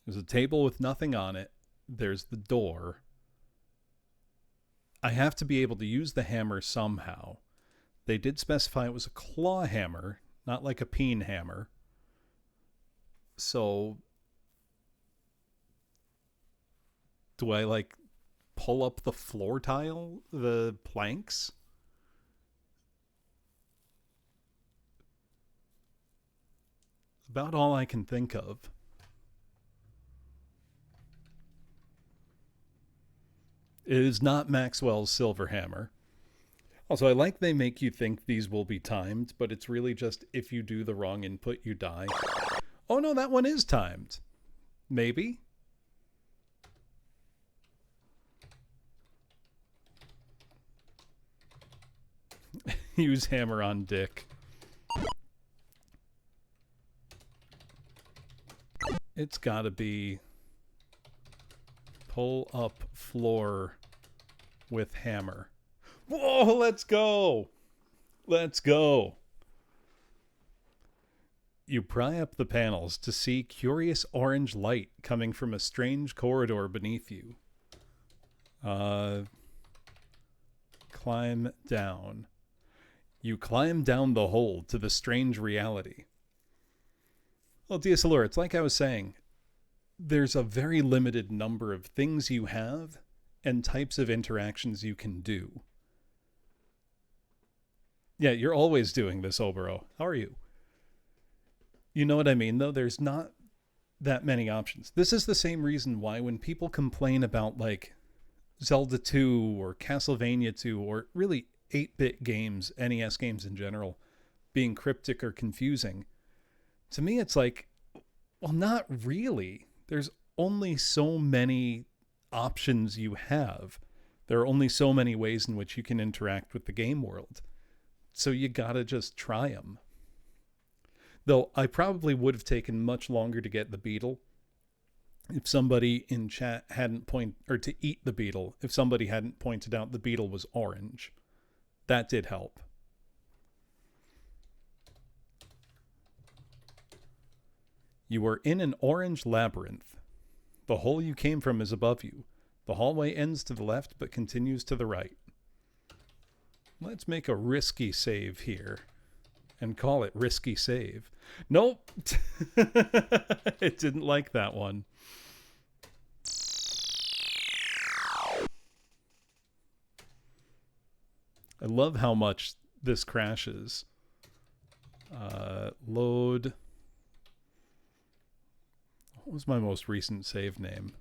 [SPEAKER 1] There's a table with nothing on it. There's the door. I have to be able to use the hammer somehow. They did specify it was a claw hammer, not like a peen hammer. So do I like pull up the floor tile, the planks? About all I can think of. It is not Maxwell's silver hammer. Also, I like they make you think these will be timed, but it's really just if you do the wrong input, you die. Oh no, that one is timed. Maybe. Use hammer on dick. It's gotta be pull up floor with hammer. Whoa, let's go. Let's go. You pry up the panels to see curious orange light coming from a strange corridor beneath you. Climb down. You climb down the hole to the strange reality. Well, DSLR, it's like I was saying. There's a very limited number of things you have and types of interactions you can do. Yeah, you're always doing this, Obero. How are you? You know what I mean, though? There's not that many options. This is the same reason why when people complain about, like, Zelda 2 or Castlevania 2 or really 8-bit games, NES games in general, being cryptic or confusing, to me it's like, well, not really. There's only so many options you have. There are only so many ways in which you can interact with the game world. So you gotta just try them. Though I probably would have taken much longer to get the beetle if somebody in chat hadn't or to eat the beetle, if somebody hadn't pointed out the beetle was orange. That did help. You are in an orange labyrinth. The hole you came from is above you. The hallway ends to the left but continues to the right. Let's make a risky save here and call it risky save. Nope. It didn't like that one. I love how much this crashes. Load. What was my most recent save name?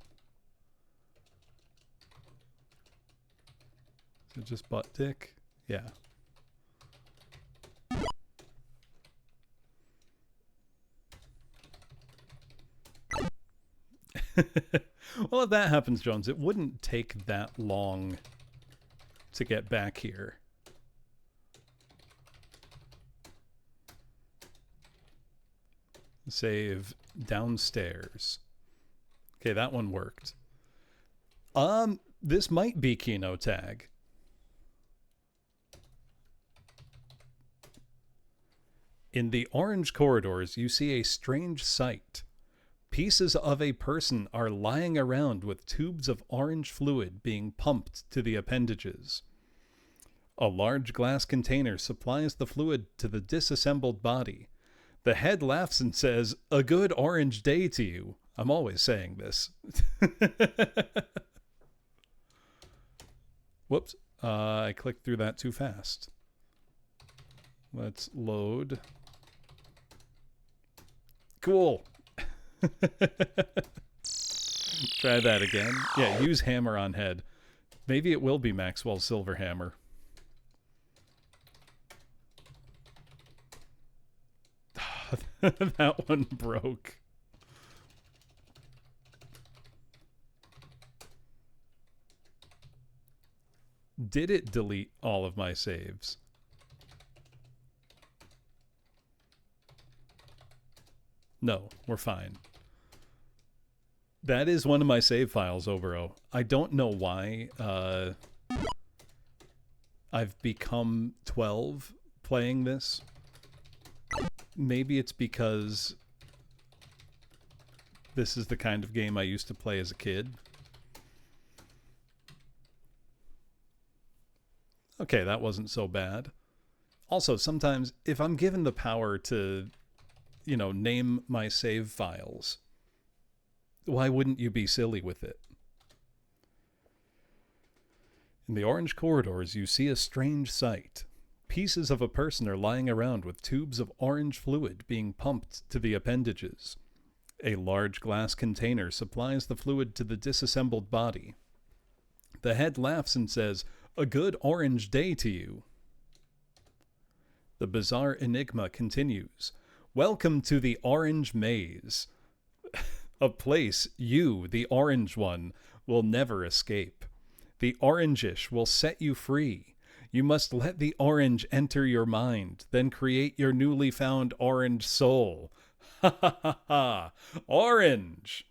[SPEAKER 1] Is it just butt dick? Yeah. Well, if that happens, Jones, it wouldn't take that long to get back here. Save downstairs. Okay, that one worked. This might be Kino Tag. In the orange corridors, you see a strange sight. Pieces of a person are lying around with tubes of orange fluid being pumped to the appendages. A large glass container supplies the fluid to the disassembled body. The head laughs and says, "A good orange day to you." I'm always saying this. Whoops. I clicked through that too fast. Let's load. Cool. Try that again. Yeah, use hammer on head. Maybe it will be Maxwell's silver hammer. That one broke. Did it delete all of my saves? No, we're fine. That is one of my save files, Obero. I don't know why I've become 12 playing this. Maybe it's because this is the kind of game I used to play as a kid. Okay, that wasn't so bad. Also, sometimes if I'm given the power to, you know, name my save files, why wouldn't you be silly with it? In the orange corridors, you see a strange sight. Pieces of a person are lying around with tubes of orange fluid being pumped to the appendages. A large glass container supplies the fluid to the disassembled body. The head laughs and says, "A good orange day to you." The bizarre enigma continues. Welcome to the Orange Maze. A place you, the orange one, will never escape. The orangish will set you free. You must let the orange enter your mind, then create your newly found orange soul. Ha ha ha ha! Orange!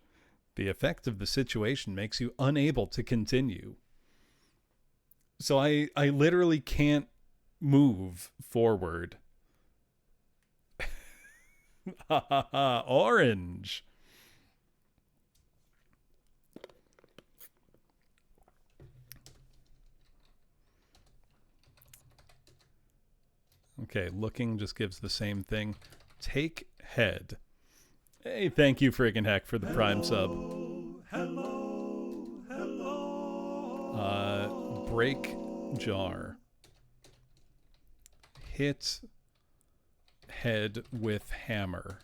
[SPEAKER 1] The effect of the situation makes you unable to continue. So I literally can't move forward. Ha ha ha! Orange! Okay, looking just gives the same thing. Take head. Hey, thank you, friggin' heck, for the prime sub. Hello. Break jar. Hit head with hammer.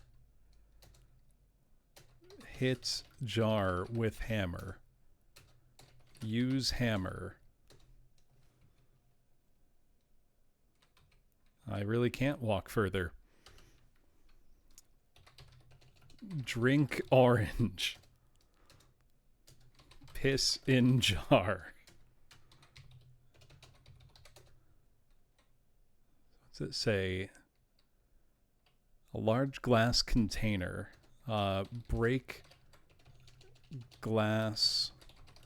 [SPEAKER 1] Hit jar with hammer. Use hammer. I really can't walk further. Drink orange. Piss in jar. What's it say? A large glass container. Break glass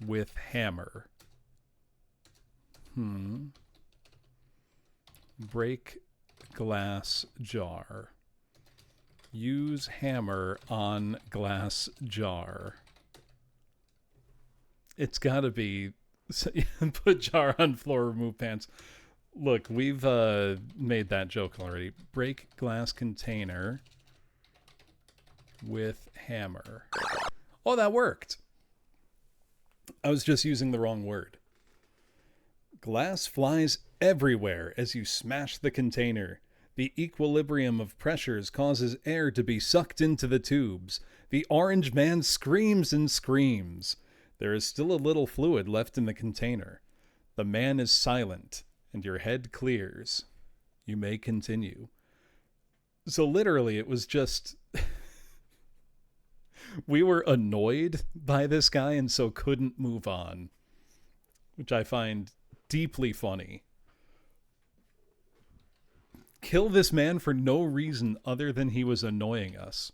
[SPEAKER 1] with hammer. Break glass jar. Use hammer on glass jar. It's gotta be put jar on floor, remove pants. Look, we've made that joke already. Break glass container with hammer. Oh, that worked. I was just using the wrong word. Glass flies everywhere as you smash the container. The equilibrium of pressures causes air to be sucked into the tubes. The orange man screams and screams. There is still a little fluid left in the container. The man is silent, and your head clears. You may continue. So literally, it was just We were annoyed by this guy and so couldn't move on, which I find deeply funny. Kill this man for no reason other than he was annoying us.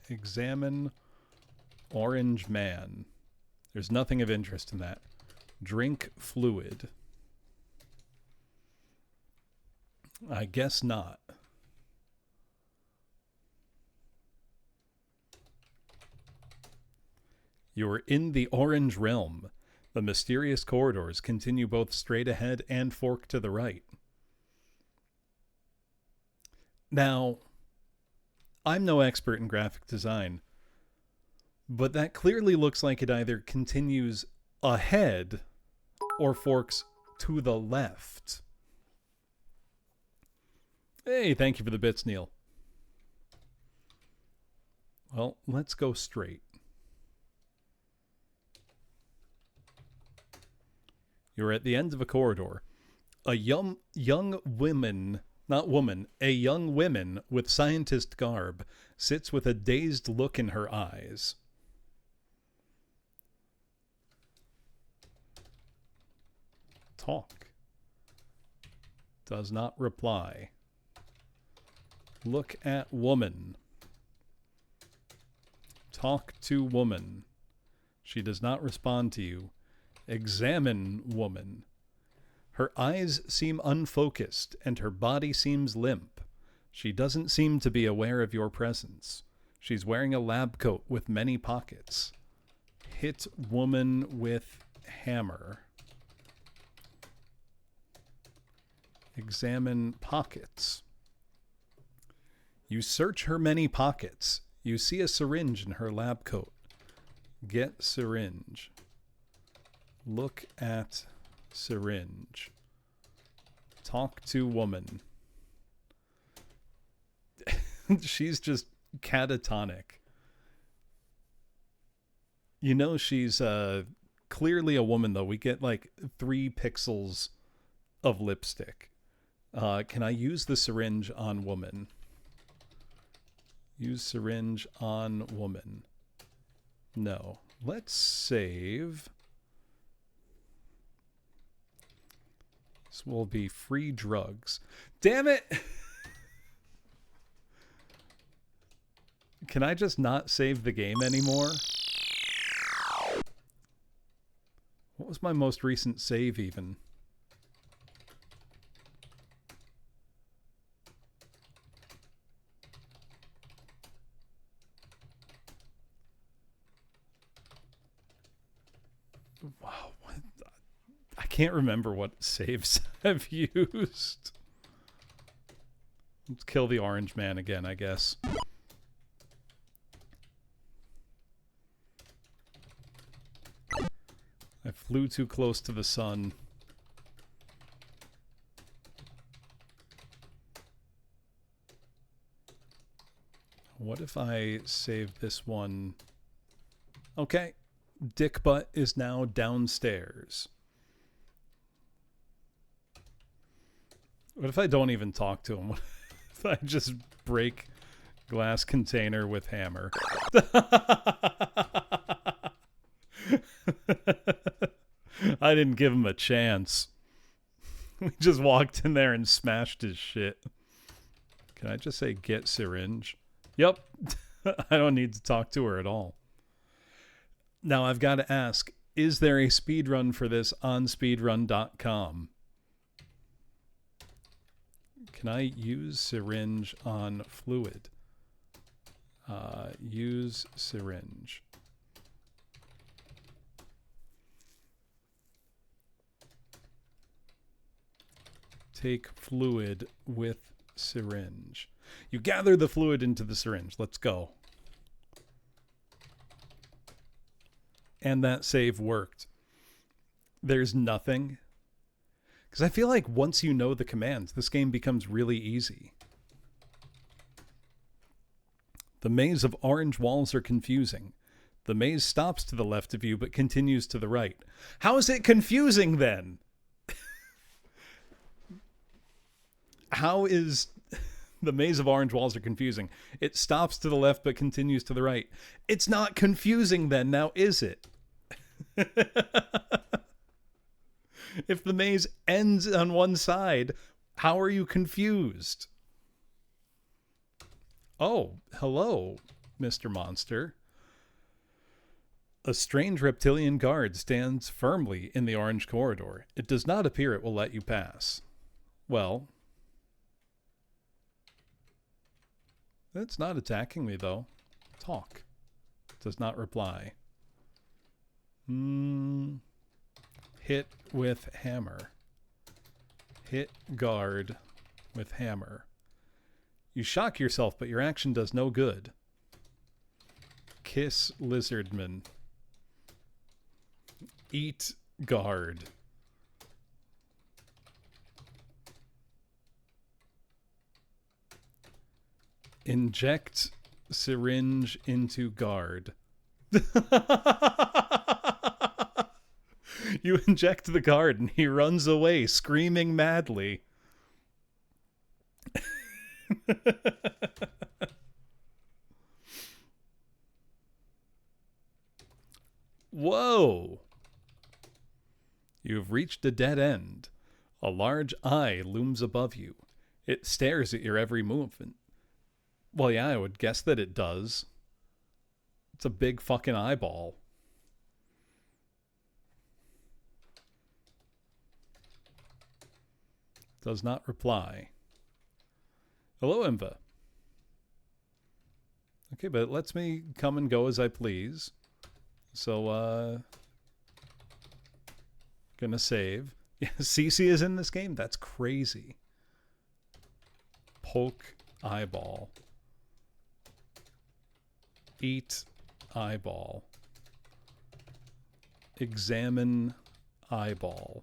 [SPEAKER 1] Examine orange man. There's nothing of interest in that. Drink fluid. I guess not. You're in the orange realm. The mysterious corridors continue both straight ahead and fork to the right. Now, I'm no expert in graphic design, but that clearly looks like it either continues ahead or forks to the left. Hey, thank you for the bits, Neil. Well, let's go straight. You're at the end of a corridor. A young woman, not woman, a young woman with scientist garb sits with a dazed look in her eyes. Talk. Does not reply. Look at woman. Talk to woman. She does not respond to you. Examine woman. Her eyes seem unfocused and her body seems limp. She doesn't seem to be aware of your presence. She's wearing a lab coat with many pockets. Hit woman with hammer. Examine pockets. You search her many pockets. You see a syringe in her lab coat. Get syringe. Look at syringe. Talk to woman. She's just catatonic. You know she's clearly a woman, though. We get like 3 pixels of lipstick. Can I use the syringe on woman? Use syringe on woman. No. Let's save. This will be free drugs. Damn it! Can I just not save the game anymore? What was my most recent save even? Wow, what? I can't remember what saves I've used. Let's kill the orange man again, I guess. I flew too close to the sun. What if I save this one? Okay. Dick Butt is now downstairs. What if I don't even talk to him? What if I just break glass container with hammer? I didn't give him a chance. We just walked in there and smashed his shit. Can I just say get syringe? Yep. I don't need to talk to her at all. Now I've got to ask, is there a speedrun for this on speedrun.com? Can I use syringe on fluid? Use syringe. Take fluid with syringe. You gather the fluid into the syringe. Let's go. And that save worked. There's nothing. Because I feel like once you know the commands, this game becomes really easy. The maze of orange walls are confusing. The maze stops to the left of you, but continues to the right. How is it confusing then? How is the maze of orange walls are confusing? It stops to the left but continues to the right. It's not confusing then, now is it? If the maze ends on one side, how are you confused? Oh, hello, Mr. Monster. A strange reptilian guard stands firmly in the orange corridor. It does not appear it will let you pass. Well, it's not attacking me, though. Talk. Does not reply. Hit with hammer. Hit guard with hammer. You shock yourself, but your action does no good. Kiss lizardman. Eat guard. Inject syringe into guard. You inject the guard and he runs away screaming madly. Whoa! You have reached a dead end. A large eye looms above you. It stares at your every movement. Well, yeah, I would guess that it does. It's a big fucking eyeball. Does not reply. Hello, Imva. Okay, but it lets me come and go as I please. So, gonna save. Yeah, Cece is in this game? That's crazy. Poke eyeball. Eat eyeball. Examine eyeball.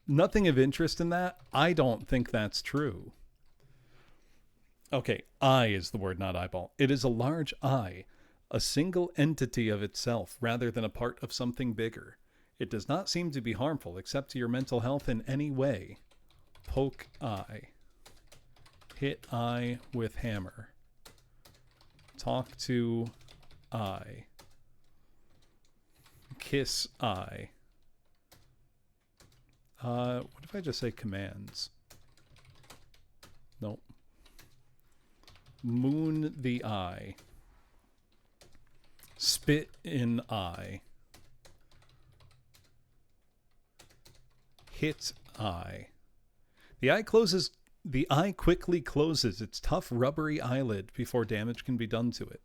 [SPEAKER 1] Nothing of interest in that. I don't think that's true. Okay, eye is the word, not eyeball. It is a large eye, a single entity of itself rather than a part of something bigger. It does not seem to be harmful except to your mental health in any way. Poke eye. Hit eye with hammer. Talk to eye. Kiss eye. What if I just say commands? Nope. Moon the eye. Spit in eye. Hit eye. The eye quickly closes its tough rubbery eyelid before damage can be done to it.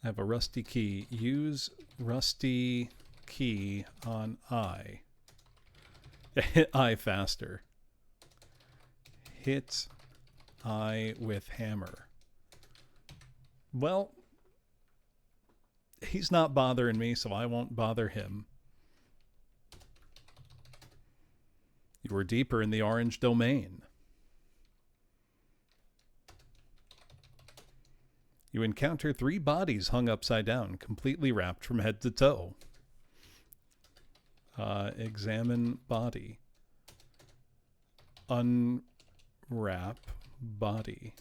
[SPEAKER 1] I have a rusty key. Use rusty key on eye. Hit eye faster. Hit eye with hammer. Well, he's not bothering me, so I won't bother him. You were deeper in the orange domain. You encounter 3 bodies hung upside down, completely wrapped from head to toe. Examine body. Unwrap body.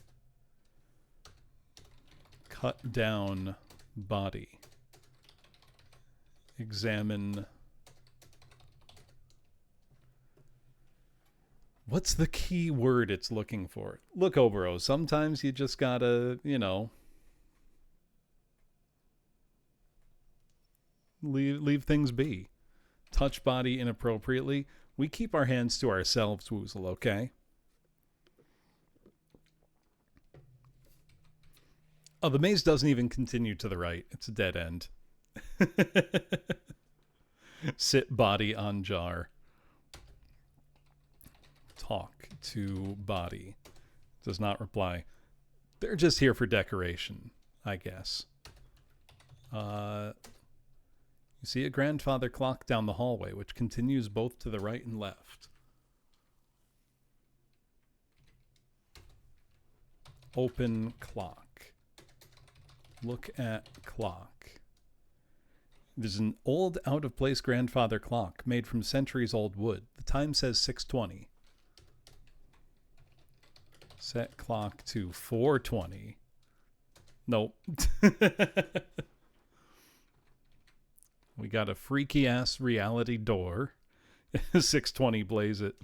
[SPEAKER 1] Cut down body. Examine. What's the key word it's looking for? Look, Obero, sometimes you just gotta, leave things be. Touch body inappropriately. We keep our hands to ourselves, Woozle, okay? Oh, the maze doesn't even continue to the right. It's a dead end. Sit body on jar. Talk to body. Does not reply. They're just here for decoration, I guess. You see a grandfather clock down the hallway, which continues both to the right and left. Open clock. Look at clock. There's an old, out-of-place grandfather clock made from centuries-old wood. The time says 6:20. Set clock to 4:20. Nope. We got a freaky-ass reality door. 6:20 blaze it.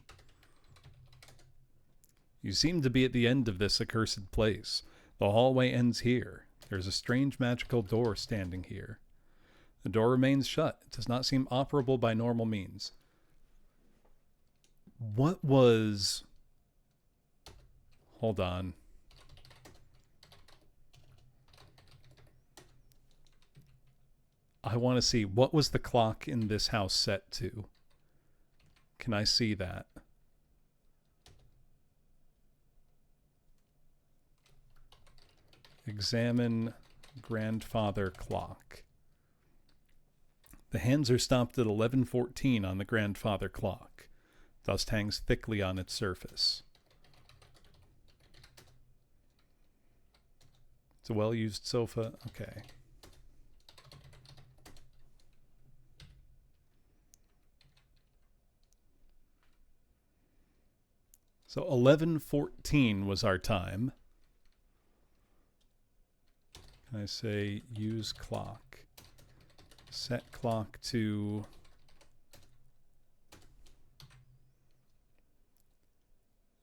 [SPEAKER 1] You seem to be at the end of this accursed place. The hallway ends here. There's a strange magical door standing here. The door remains shut. It does not seem operable by normal means. What was... Hold on. I want to see, what was the clock in this house set to? Can I see that? Examine grandfather clock. The hands are stopped at 11:14 on the grandfather clock. Dust hangs thickly on its surface. It's a well-used sofa. Okay. So 11:14 was our time. Can I say use clock? Set clock to...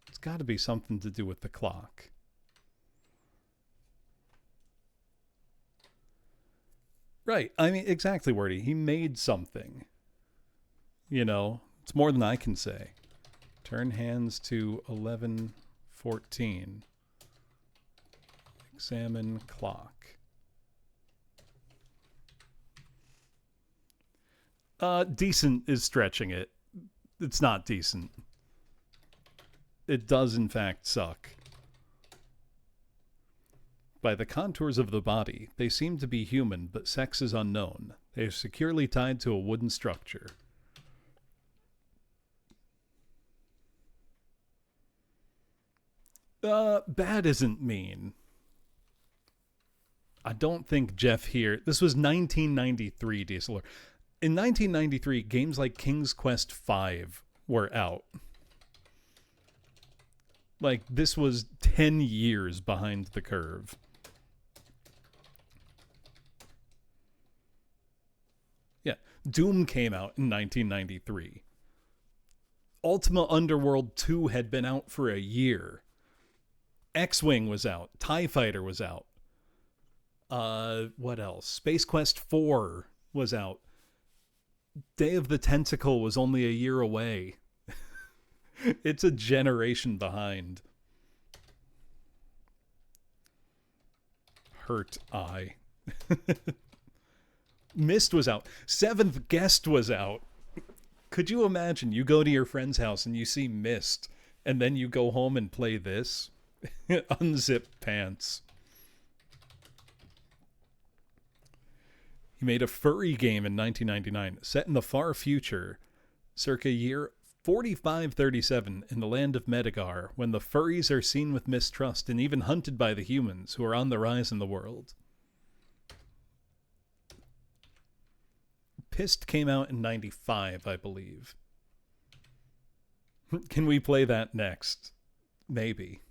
[SPEAKER 1] It's got to be something to do with the clock. Right. I mean, exactly, Wordy. He made something. You know, it's more than I can say. Turn hands to 11:14. Examine clock. Decent is stretching it. It's not decent. It does, in fact, suck. By the contours of the body, they seem to be human, but sex is unknown. They are securely tied to a wooden structure. Bad isn't mean. I don't think Jeff here... This was 1993, Dieseler. In 1993, games like King's Quest V were out. Like, this was 10 years behind the curve. Yeah, Doom came out in 1993. Ultima Underworld 2 had been out for a year. X-Wing was out. TIE Fighter was out. What else? Space Quest 4 was out. Day of the Tentacle was only a year away. It's a generation behind. Hurt eye. Myst was out. Seventh Guest was out. Could you imagine? You go to your friend's house and you see Myst, and then you go home and play this? Unzip pants. He made a furry game in 1999, set in the far future, circa year 4537 in the land of Medegar, when the furries are seen with mistrust and even hunted by the humans who are on the rise in the world. Pissed came out in 95, I believe. Can we play that next? Maybe.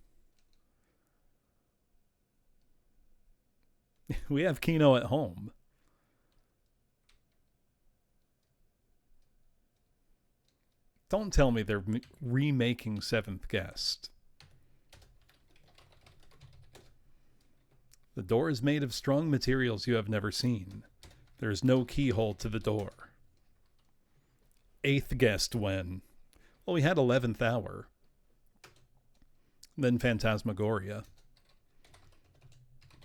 [SPEAKER 1] We have Kino at home. Don't tell me they're remaking Seventh Guest. The door is made of strong materials you have never seen. There is no keyhole to the door. Eighth Guest when? Well, we had 11th Hour. Then Phantasmagoria.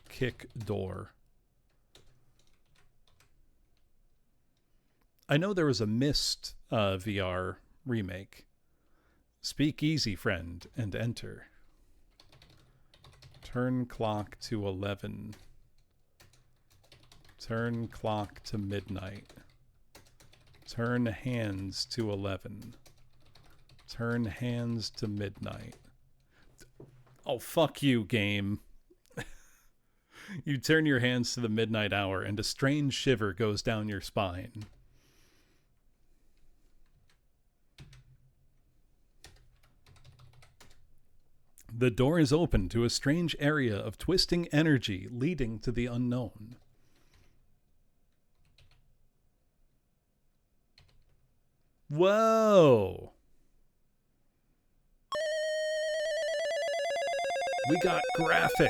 [SPEAKER 1] Kick door. I know there was a Myst VR remake. Speak easy, friend, and enter. Turn clock to 11. Turn clock to midnight. Turn hands to 11. Turn hands to midnight. Oh, fuck you, game. You turn your hands to the midnight hour, and a strange shiver goes down your spine. The door is open to a strange area of twisting energy leading to the unknown. Whoa! We got graphics.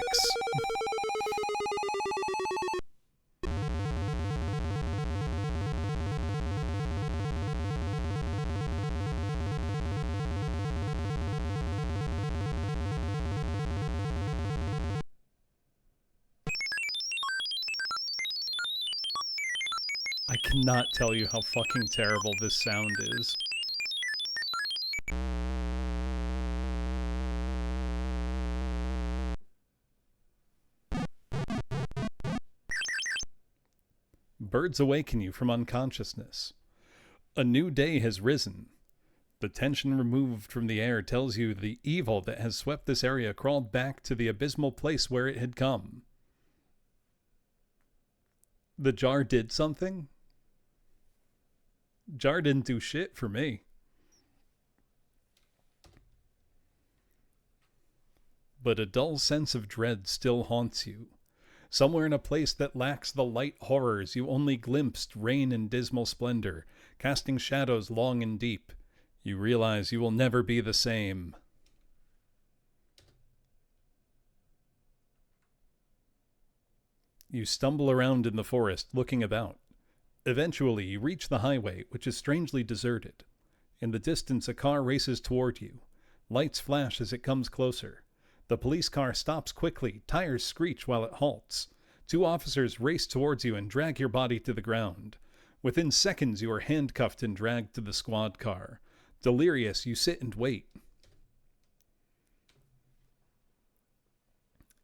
[SPEAKER 1] I cannot tell you how fucking terrible this sound is. Birds awaken you from unconsciousness. A new day has risen. The tension removed from the air tells you the evil that has swept this area crawled back to the abysmal place where it had come. The jar did something? Jar didn't do shit for me. But a dull sense of dread still haunts you. Somewhere in a place that lacks the light horrors you only glimpsed reign in dismal splendor, casting shadows long and deep. You realize you will never be the same. You stumble around in the forest, looking about. Eventually, you reach the highway, which is strangely deserted. In the distance, a car races toward you. Lights flash as it comes closer. The police car stops quickly, tires screech while it halts. Two officers race towards you and drag your body to the ground. Within seconds, you are handcuffed and dragged to the squad car. Delirious, you sit and wait.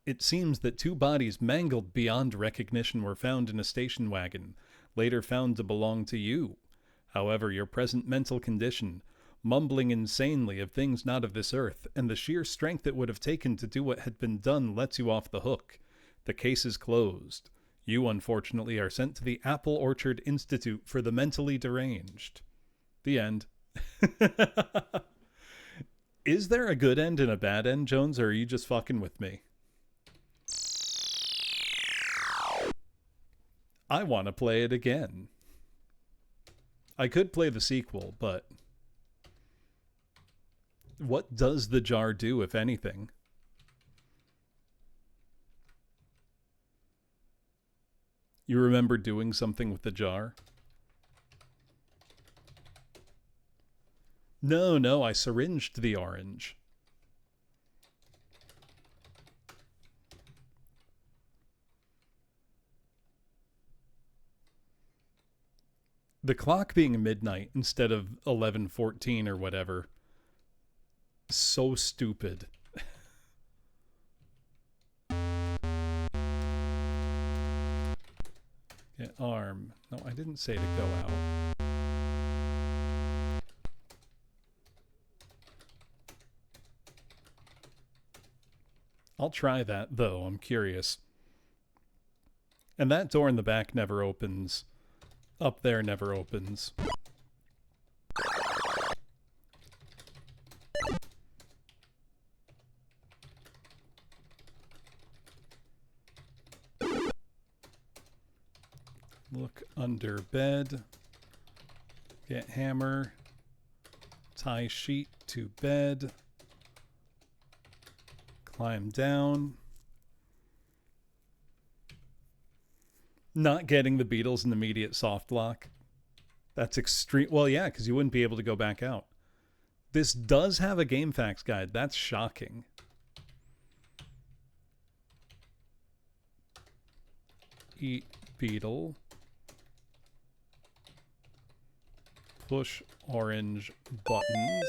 [SPEAKER 1] It seems that two bodies mangled beyond recognition were found in a station wagon, later found to belong to you. However, your present mental condition, mumbling insanely of things not of this earth, and the sheer strength it would have taken to do what had been done lets you off the hook. The case is closed. You, unfortunately, are sent to the Apple Orchard Institute for the Mentally Deranged. The end. Is there a good end and a bad end, Jones, or are you just fucking with me? I want to play it again. I could play the sequel, but what does the jar do, if anything? You remember doing something with the jar? No, I syringed the orange. The clock being midnight instead of 11:14 or whatever. So stupid. Get arm. No, I didn't say to go out. I'll try that, though. I'm curious. And that door in the back never opens. Up there never opens. Look under bed. Get hammer. Tie sheet to bed. Climb down. Not getting the Beatles an immediate soft lock. That's extreme. Well, yeah, because you wouldn't be able to go back out. This does have a game facts guide. That's shocking. Eat beetle. Push orange buttons.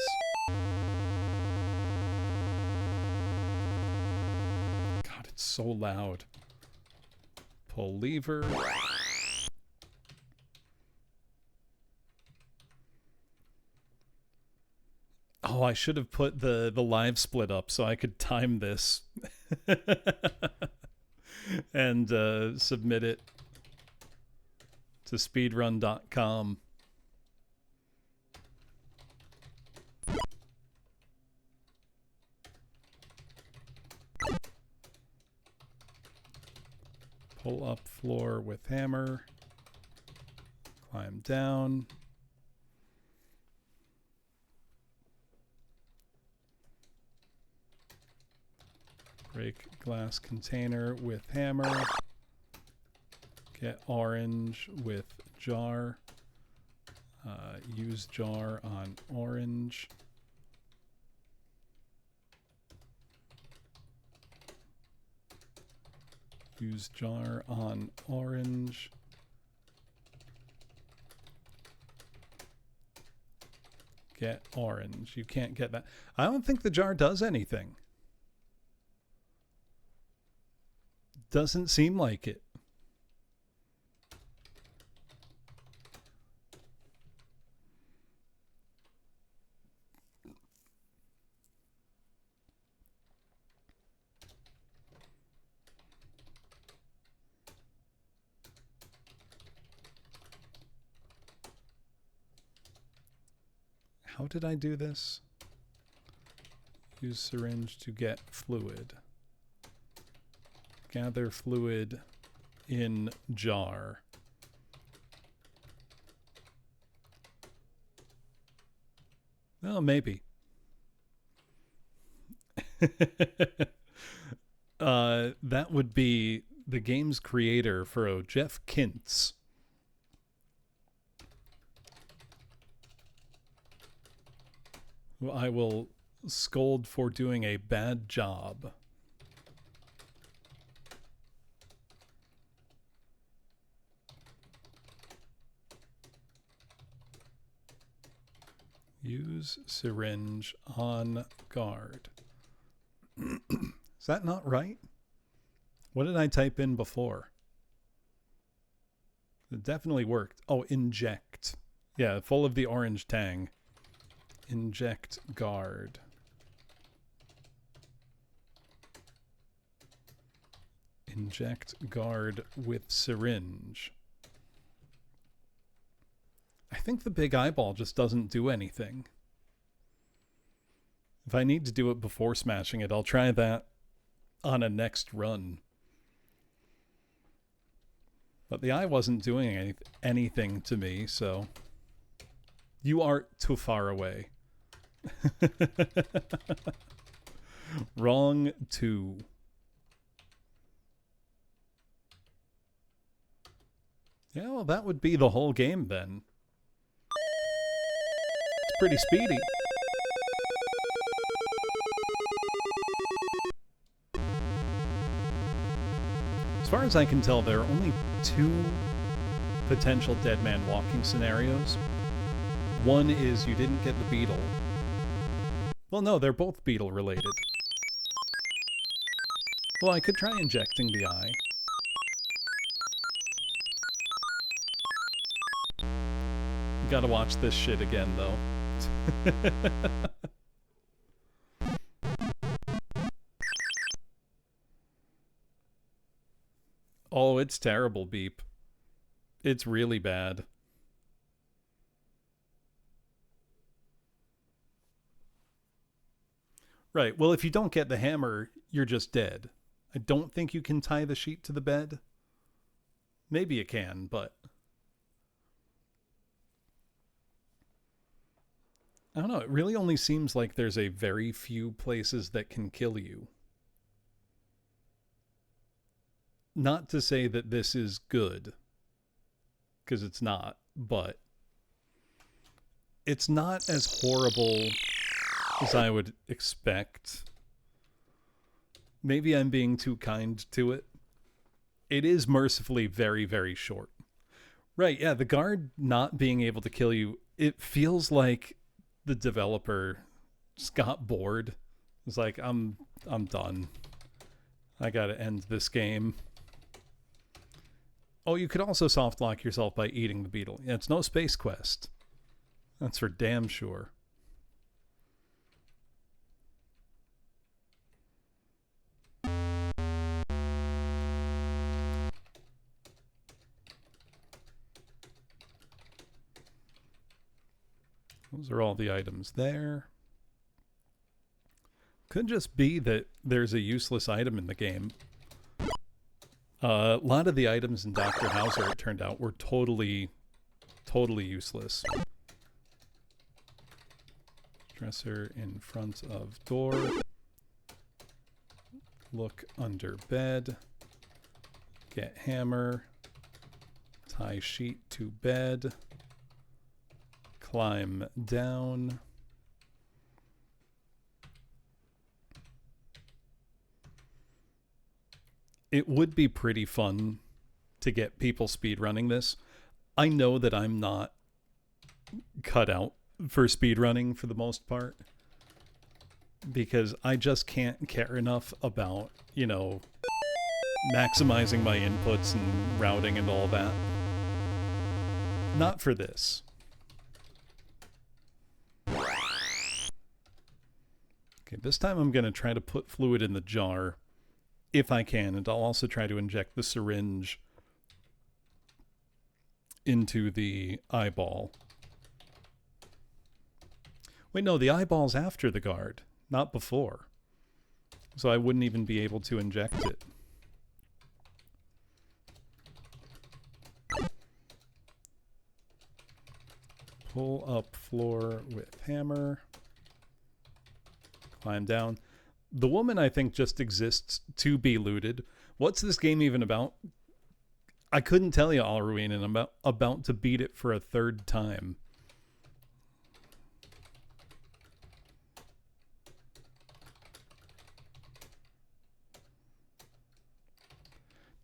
[SPEAKER 1] God, it's so loud. Pull lever. Oh, I should have put the live split up so I could time this. and submit it to speedrun.com. Pull up floor with hammer. Climb down. Break glass container with hammer. Get orange with jar. Use jar on orange. Use jar on orange. Get orange. You can't get that. I don't think the jar does anything. Doesn't seem like it. How did I do this? Use syringe to get fluid. Gather fluid in jar. Oh, maybe. That would be the game's creator, for Jeff Kintz. Who I will scold for doing a bad job. Use syringe on guard. Is that not right? What did I type in before? It definitely worked. Oh, inject. Yeah, full of the orange tang. Inject guard. Inject guard with syringe. I think the big eyeball just doesn't do anything. If I need to do it before smashing it, I'll try that on a next run. But the eye wasn't doing anything to me, so... You are too far away. Wrong 2. Yeah, well, that would be the whole game then. It's pretty speedy. As far as I can tell, there are only 2 potential dead man walking scenarios. One is you didn't get the beetle. Well, no, they're both beetle related. Well, I could try injecting the eye. Gotta watch this shit again, though. Oh, it's terrible, Beep. It's really bad. Right, well, if you don't get the hammer, you're just dead. I don't think you can tie the sheet to the bed. Maybe you can, but... I don't know, it really only seems like there's a very few places that can kill you. Not to say that this is good, because it's not, but it's not as horrible as I would expect. Maybe I'm being too kind to it. It is mercifully very, very short. Right, yeah, the guard not being able to kill you, it feels like the developer just got bored. It's like, I'm done. I gotta end this game. Oh, you could also soft lock yourself by eating the beetle. Yeah, it's no space quest. That's for damn sure. Those are all the items there. Could just be that there's a useless item in the game. A lot of the items in Dr. Hauser, it turned out, were totally useless. Dresser in front of door. Look under bed. Get hammer. Tie sheet to bed. Climb down. It would be pretty fun to get people speedrunning this. I know that I'm not cut out for speedrunning for the most part, because I just can't care enough about, you know, maximizing my inputs and routing and all that. Not for this. Okay, this time I'm going to try to put fluid in the jar if I can, and I'll also try to inject the syringe into the eyeball. Wait, no, the eyeball's after the guard, not before. So I wouldn't even be able to inject it. Pull up floor with hammer. Climb down. The woman, I think, just exists to be looted. What's this game even about? I couldn't tell you, Alruin, and I'm about to beat it for a third time.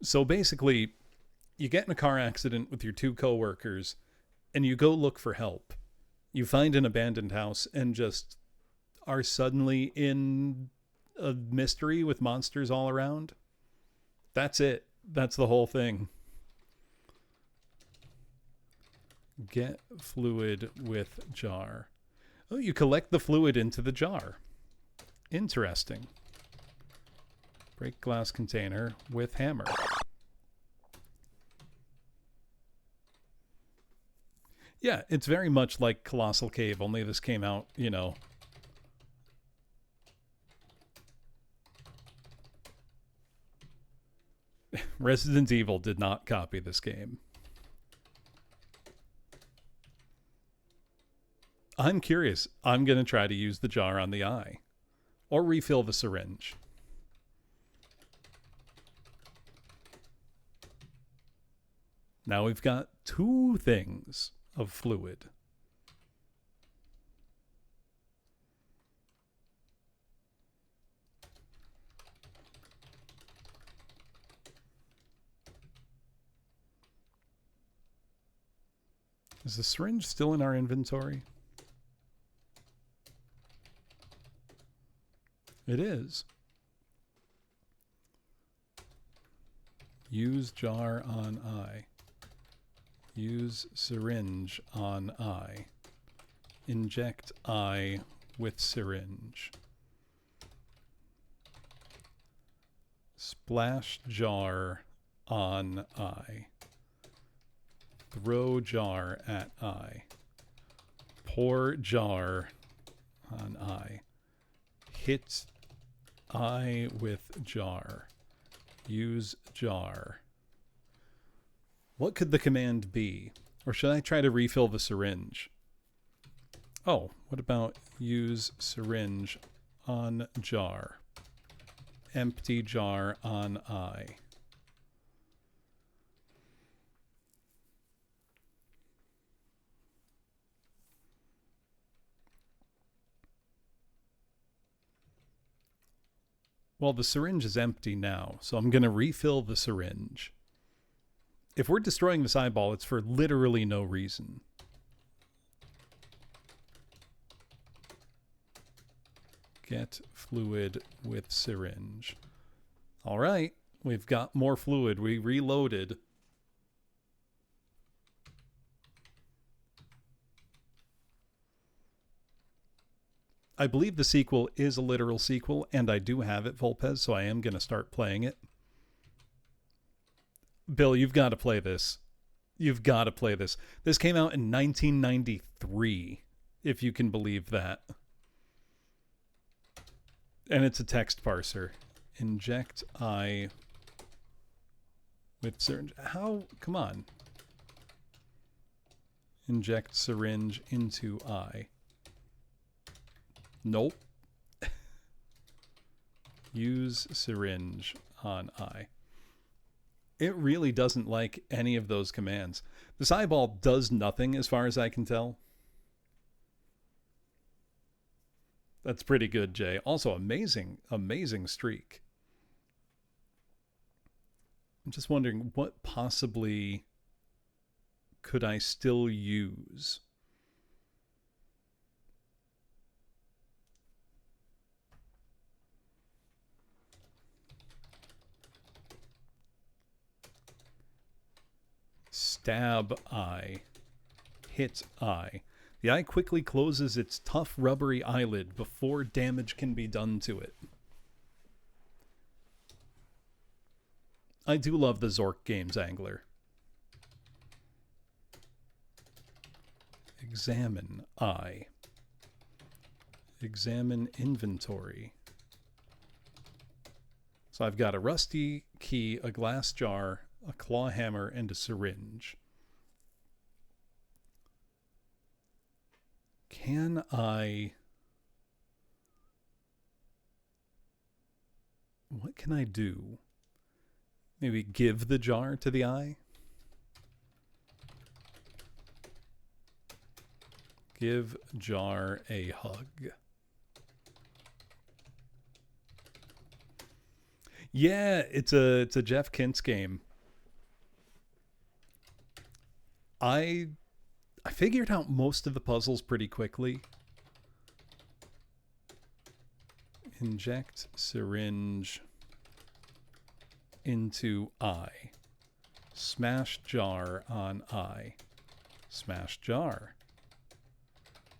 [SPEAKER 1] So basically, you get in a car accident with your two coworkers, and you go look for help. You find an abandoned house and just are suddenly in a mystery with monsters all around. That's it. That's the whole thing. Get fluid with jar. Oh, you collect the fluid into the jar. Interesting. Break glass container with hammer. Yeah, it's very much like Colossal Cave, only this came out, you know. Resident Evil did not copy this game. I'm curious. I'm going to try to use the jar on the eye. Or refill the syringe. Now we've got two things of fluid. Is the syringe still in our inventory? It is. Use jar on eye. Use syringe on eye. Inject eye with syringe. Splash jar on eye. Throw jar at eye. Pour jar on eye. Hit eye with jar. Use jar. What could the command be? Or should I try to refill the syringe? Oh, what about use syringe on jar? Empty jar on eye. Well, the syringe is empty now, so I'm going to refill the syringe. If we're destroying this eyeball, it's for literally no reason. Get fluid with syringe. All right, we've got more fluid. We reloaded. I believe the sequel is a literal sequel, and I do have it, Volpez, so I am going to start playing it. Bill, you've got to play this. You've got to play this. This came out in 1993. if you can believe that. And it's a text parser. Inject I with syringe. How? Come on. Inject syringe into I. Nope. Use syringe on I. It really doesn't like any of those commands. This eyeball does nothing as far as I can tell. That's pretty good, Jay. Also, amazing streak. I'm just wondering, what possibly could I still use? Stab eye. Hit eye. The eye quickly closes its tough, rubbery eyelid before damage can be done to it. I do love the Zork Games Angler. Examine eye. Examine inventory. So I've got a rusty key, a glass jar, a claw hammer, and a syringe. Can I... What can I do? Maybe give the jar to the eye? Give jar a hug. Yeah, it's a Jeff Kintz game. I figured out most of the puzzles pretty quickly. Inject syringe into eye. Smash jar on eye. Smash jar.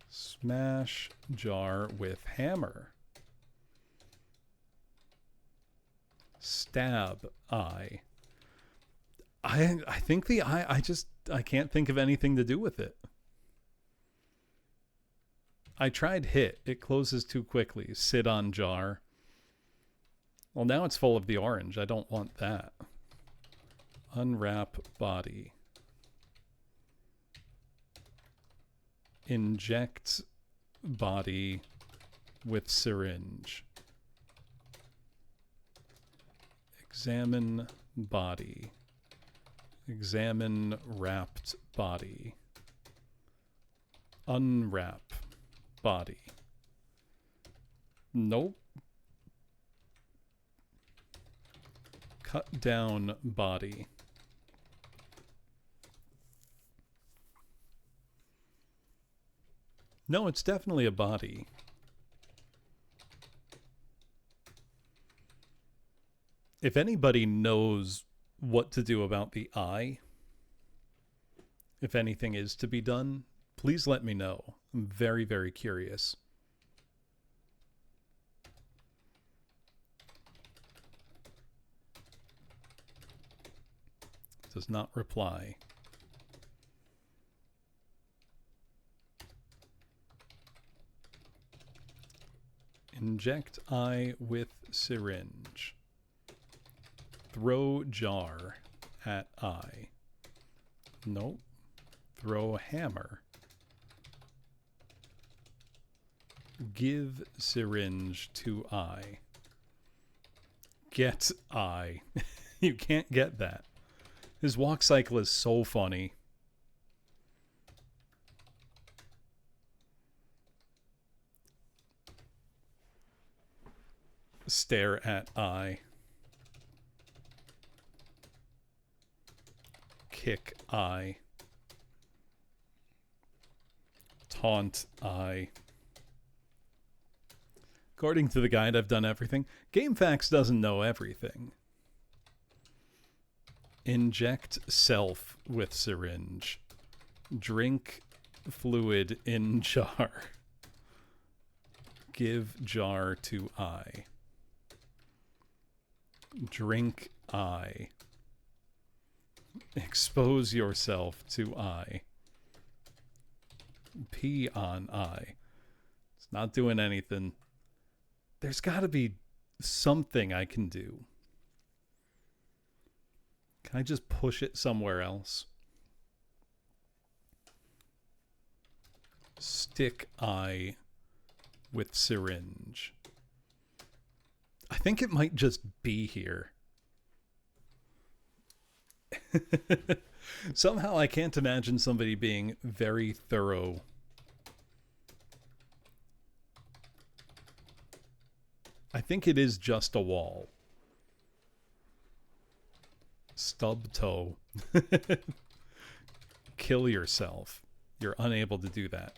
[SPEAKER 1] Smash jar with hammer. Stab eye. I think the eye, I can't think of anything to do with it. I tried hit. It closes too quickly. Sit on jar. Well, now it's full of the orange. I don't want that. Unwrap body. Inject body with syringe. Examine body. Examine wrapped body. Unwrap body. Nope. Cut down body. No, it's definitely a body. If anybody knows what to do about the eye, if anything is to be done, please let me know. I'm very, very curious. Does not reply. Inject eye with syringe. Throw jar at eye. Nope. Throw hammer. Give syringe to eye. Get eye. You can't get that. His walk cycle is so funny. Stare at eye. Kick eye. Taunt eye. According to the guide, I've done everything. GameFAQs doesn't know everything. Inject self with syringe. Drink fluid in jar. Give jar to eye. Drink eye. Expose yourself to eye. P on I. It's not doing anything. There's got to be something I can do. Can I just push it somewhere else? Stick I with syringe. I think it might just be here. Somehow I can't imagine somebody being very thorough. I think it is just a wall. Stub toe. Kill yourself. You're unable to do that.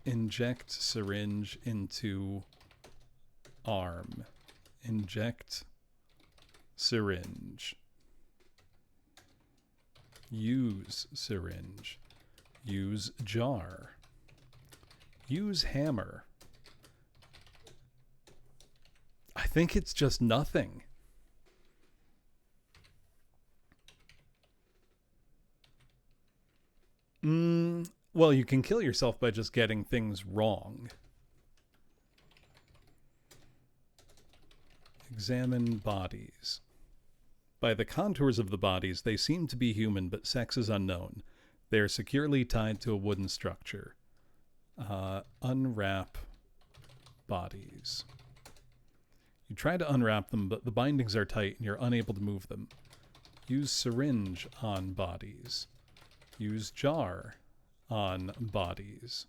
[SPEAKER 1] Inject syringe into arm. Inject syringe. Use syringe. Use jar. Use hammer. I think it's just nothing. Well, you can kill yourself by just getting things wrong. Examine bodies. By the contours of the bodies, they seem to be human, but sex is unknown. They are securely tied to a wooden structure. Unwrap bodies. You try to unwrap them, but the bindings are tight and you're unable to move them. Use syringe on bodies. Use jar on bodies.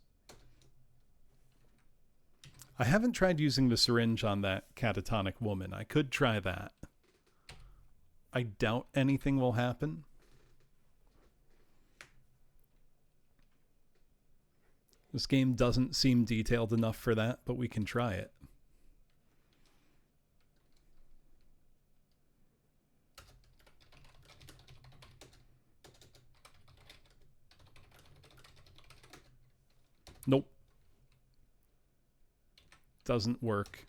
[SPEAKER 1] I haven't tried using the syringe on that catatonic woman. I could try that. I doubt anything will happen. This game doesn't seem detailed enough for that, but we can try it. Nope. Doesn't work.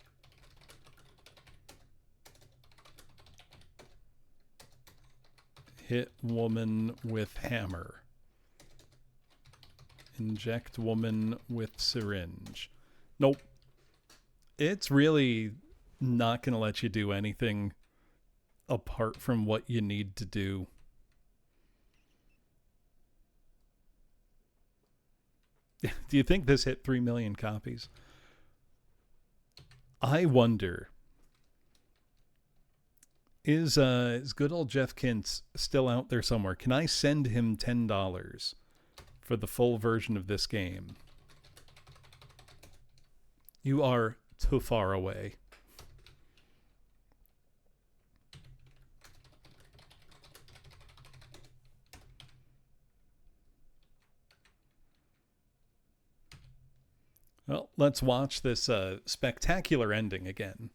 [SPEAKER 1] Hit woman with hammer. Inject woman with syringe. Nope. It's really not going to let you do anything apart from what you need to do. Do you think this hit 3 million copies? I wonder, is good old Jeff Kintz still out there somewhere? Can I send him $10 for the full version of this game? You are too far away. Well, let's watch this spectacular ending again.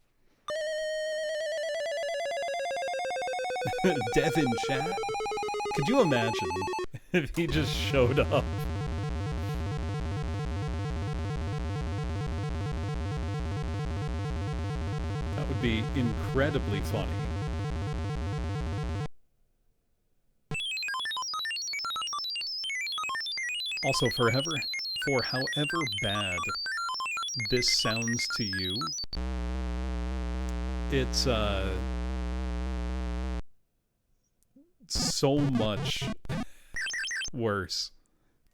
[SPEAKER 1] Dev in chat? Could you imagine if he just showed up? That would be incredibly funny. Also, for however bad this sounds to you, it's so much worse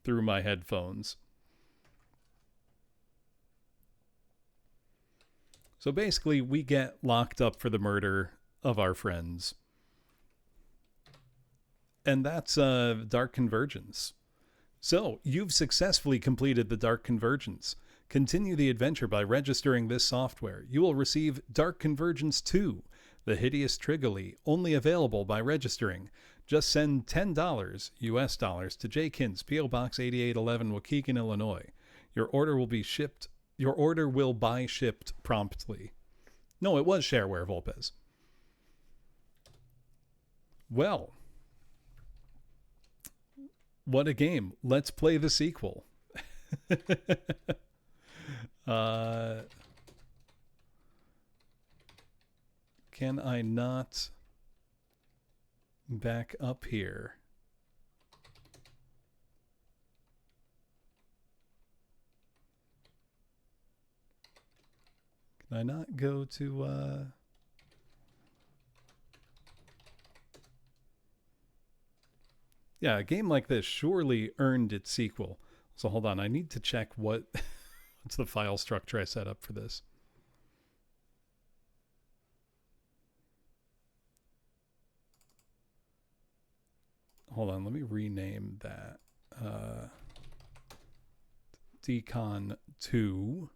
[SPEAKER 1] through my headphones. So basically, we get locked up for the murder of our friends. And that's Dark Convergence. So, you've successfully completed the Dark Convergence. Continue the adventure by registering this software. You will receive Dark Convergence 2, The Hideous Trigoli, only available by registering. Just send $10 US dollars to J. Kintz, P.O. Box 8811, Waukegan, Illinois. Your order will be shipped. Your order will buy shipped promptly. No, it was shareware, Volpez. Well, what a game. Let's play the sequel. Can I not back up here? Did I not go to... Yeah, a game like this surely earned its sequel. So hold on, I need to check what's the file structure I set up for this. Hold on, let me rename that. Decon 2.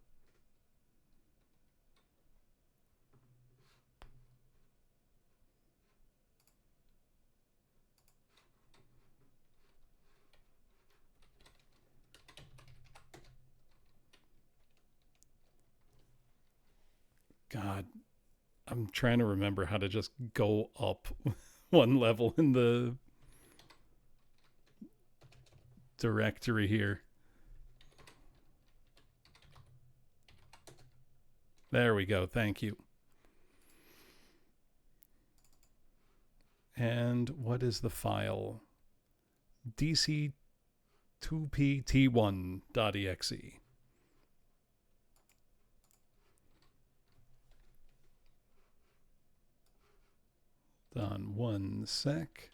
[SPEAKER 1] God, I'm trying to remember how to just go up one level in the directory here. There we go. Thank you. And what is the file? dc2pt1.exe. On one sec.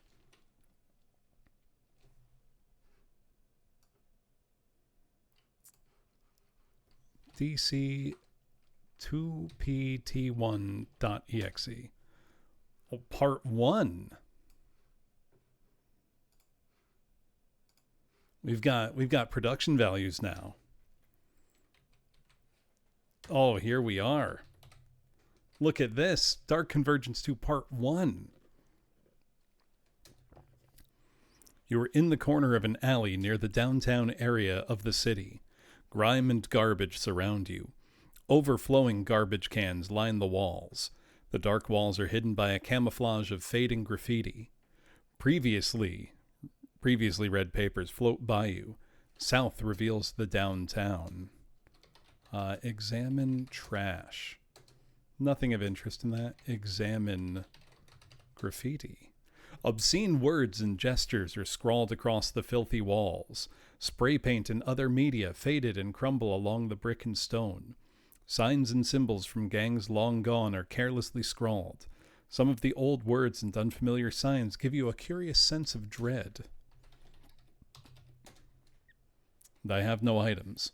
[SPEAKER 1] dc2pt1.exe. Oh, part 1. We've got production values now. Oh, here we are. Look at this. Dark Convergence 2 Part 1. You are in the corner of an alley near the downtown area of the city. Grime and garbage surround you. Overflowing garbage cans line the walls. The dark walls are hidden by a camouflage of fading graffiti. Previously read papers float by you. South reveals the downtown. Examine trash. Nothing of interest in that. Examine graffiti. Obscene words and gestures are scrawled across the filthy walls. Spray paint and other media faded and crumble along the brick and stone. Signs and symbols from gangs long gone are carelessly scrawled. Some of the old words and unfamiliar signs give you a curious sense of dread. And I have no items.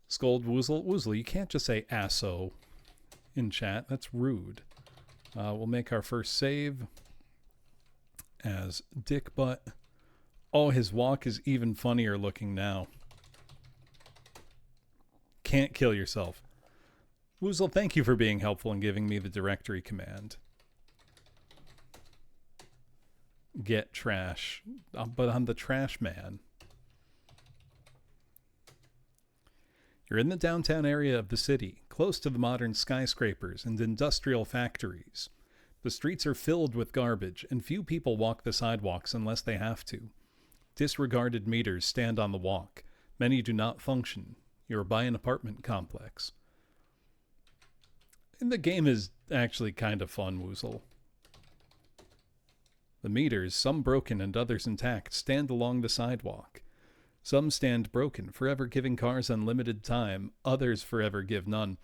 [SPEAKER 1] Scold Woozle. Woozle, you can't just say asso in chat. That's rude. We'll make our first save as Dick Butt. Oh, his walk is even funnier looking now. Can't kill yourself. Woozle, thank you for being helpful and giving me the directory command. Get trash. But I'm the trash man. You're in the downtown area of the city, close to the modern skyscrapers and industrial factories. The streets are filled with garbage, and few people walk the sidewalks unless they have to. Disregarded meters stand on the walk. Many do not function. You're by an apartment complex. And the game is actually kind of fun, Woozle. The meters, some broken and others intact, stand along the sidewalk. Some stand broken, forever giving cars unlimited time. Others forever give none.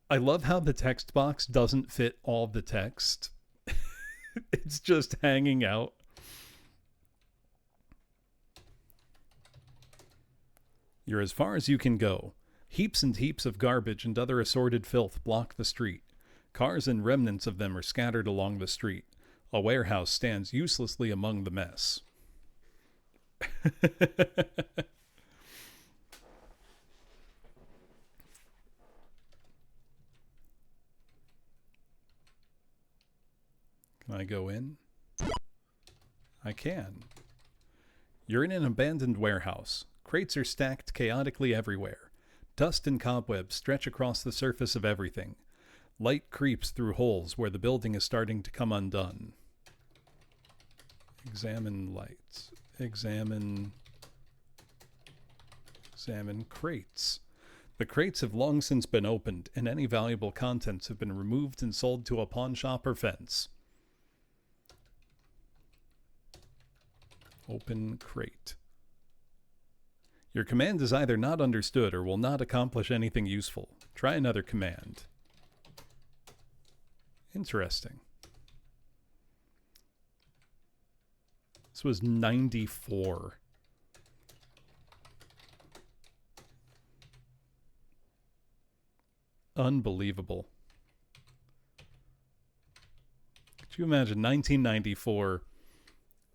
[SPEAKER 1] I love how the text box doesn't fit all the text. It's just hanging out. You're as far as you can go. Heaps and heaps of garbage and other assorted filth block the street. Cars and remnants of them are scattered along the street. A warehouse stands uselessly among the mess. Can I go in? I can. You're in an abandoned warehouse. Crates are stacked chaotically everywhere. Dust and cobwebs stretch across the surface of everything. Light creeps through holes where the building is starting to come undone. Examine lights. Examine crates. The crates have long since been opened, and any valuable contents have been removed and sold to a pawn shop or fence. Open crate. Your command is either not understood or will not accomplish anything useful. Try another command. Interesting. This was 94. Unbelievable. Could you imagine 1994?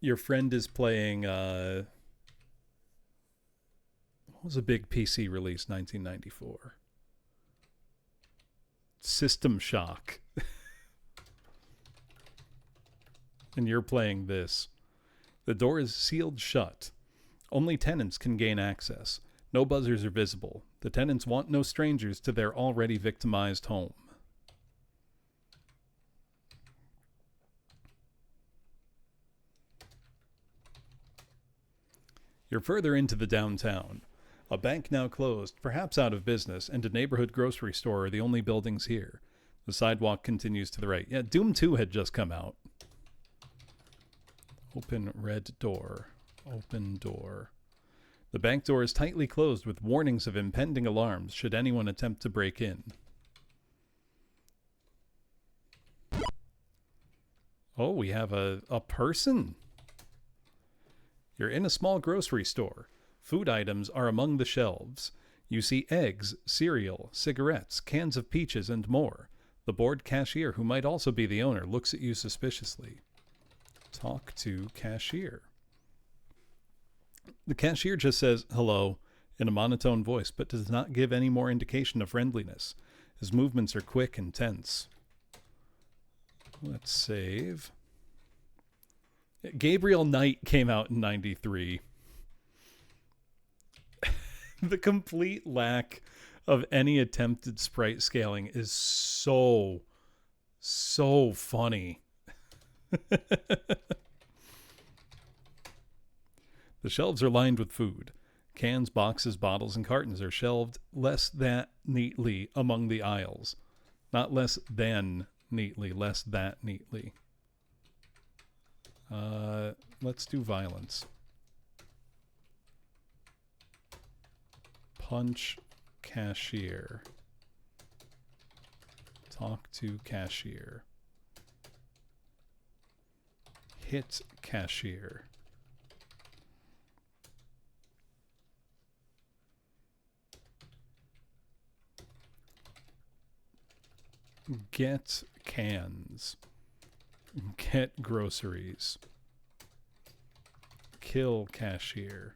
[SPEAKER 1] Your friend is playing, what was a big PC release 1994? System Shock. And you're playing this. The door is sealed shut. Only tenants can gain access. No buzzers are visible. The tenants want no strangers to their already victimized home. You're further into the downtown. A bank now closed, perhaps out of business, and a neighborhood grocery store are the only buildings here. The sidewalk continues to the right. Yeah, Doom 2 had just come out. Open red door. Open door. The bank door is tightly closed with warnings of impending alarms should anyone attempt to break in. Oh, we have a person. You're in a small grocery store. Food items are among the shelves. You see eggs, cereal, cigarettes, cans of peaches, and more. The bored cashier, who might also be the owner, looks at you suspiciously. Talk to cashier. The cashier just says hello in a monotone voice, but does not give any more indication of friendliness. His movements are quick and tense. Let's save. Gabriel Knight came out in 93. The complete lack of any attempted sprite scaling is so funny. The shelves are lined with food. Cans, boxes, bottles, and cartons are shelved less that neatly among the aisles. Not less than neatly, less that neatly. Let's do violence. Punch cashier. Talk to cashier. Hit cashier. Get cans. Get groceries. Kill cashier.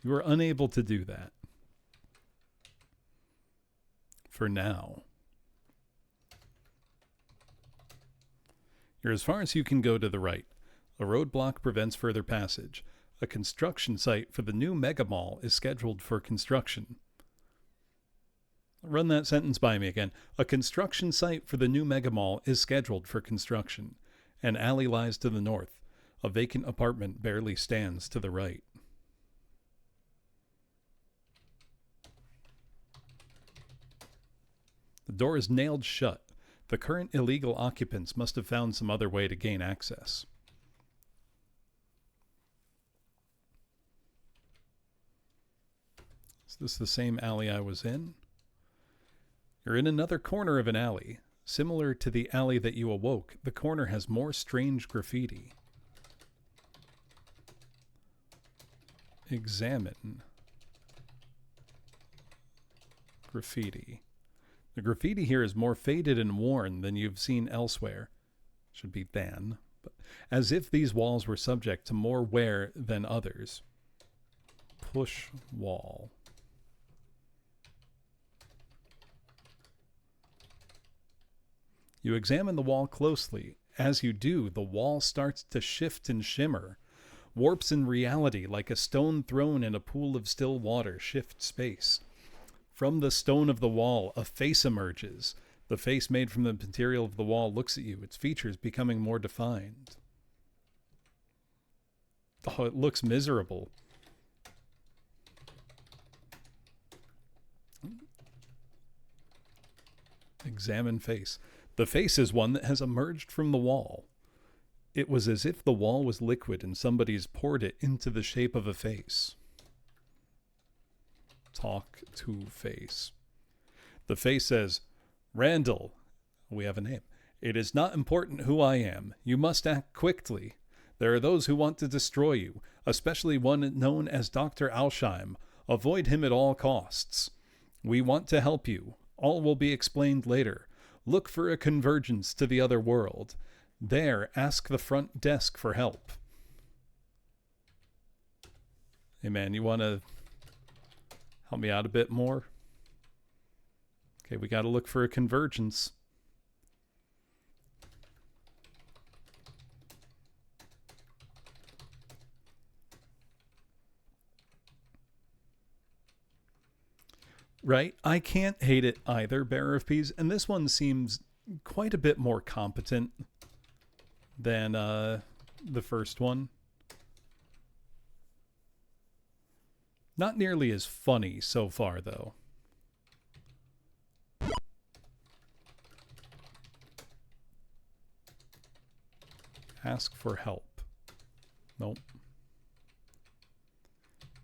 [SPEAKER 1] You are unable to do that. For now. You're as far as you can go to the right. A roadblock prevents further passage. A construction site for the new mega mall is scheduled for construction. Run that sentence by me again. A construction site for the new mega mall is scheduled for construction. An alley lies to the north. A vacant apartment barely stands to the right. The door is nailed shut. The current illegal occupants must have found some other way to gain access. Is this the same alley I was in? You're in another corner of an alley. Similar to the alley that you awoke, the corner has more strange graffiti. Examine. Graffiti. The graffiti here is more faded and worn than you've seen elsewhere. Should be than. But as if these walls were subject to more wear than others. Push wall. You examine the wall closely. As you do, the wall starts to shift and shimmer. Warps in reality like a stone thrown in a pool of still water shift space. From the stone of the wall, a face emerges. The face made from the material of the wall looks at you, its features becoming more defined. Oh, it looks miserable. Examine face. The face is one that has emerged from the wall. It was as if the wall was liquid and somebody's poured it into the shape of a face. Talk to face. The face says, Randall, we have a name. It is not important who I am. You must act quickly. There are those who want to destroy you, especially one known as Dr. Alsheim. Avoid him at all costs. We want to help you. All will be explained later. Look for a convergence to the other world. There, ask the front desk for help. Hey man, you want to help me out a bit more? Okay, we got to look for a convergence. Right? I can't hate it either, Bearer of Peas, and this one seems quite a bit more competent than the first one. Not nearly as funny so far, though. Ask for help. Nope.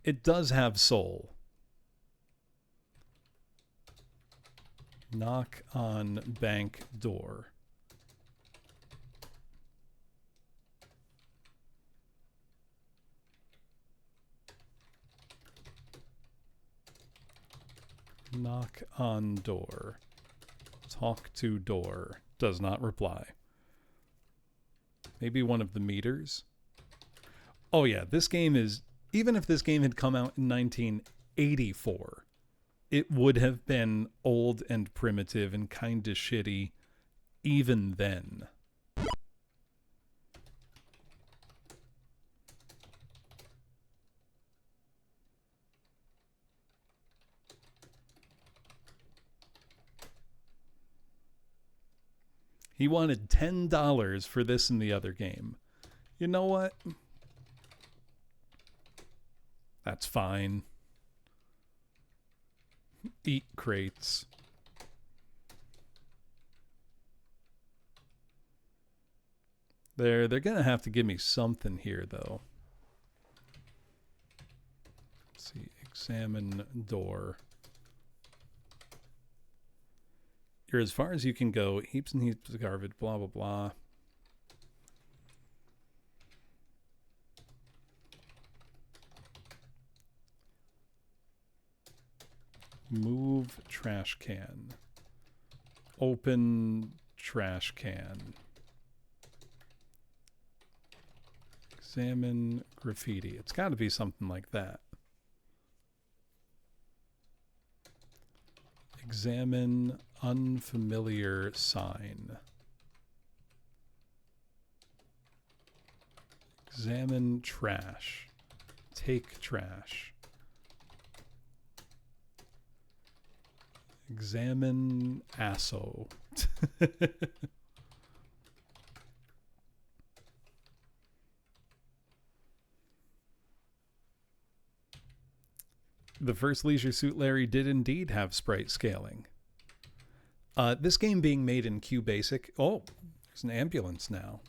[SPEAKER 1] It does have soul. Knock on bank door. Knock on door. Talk to door. Does not reply. Maybe one of the meters? Oh yeah, this game is... Even if this game had come out in 1984, it would have been old and primitive and kind of shitty even then. He wanted $10 for this and the other game. You know what? That's fine. Eat crates. They're gonna have to give me something here, though. Let's see. Examine door. You're as far as you can go. Heaps and heaps of garbage. Blah, blah, blah. Move trash can. Open trash can. Examine graffiti. It's got to be something like that. Examine unfamiliar sign. Examine trash. Take trash. Examine asso. The first Leisure Suit Larry did indeed have sprite scaling. This game being made in QBasic... Oh, there's an ambulance now.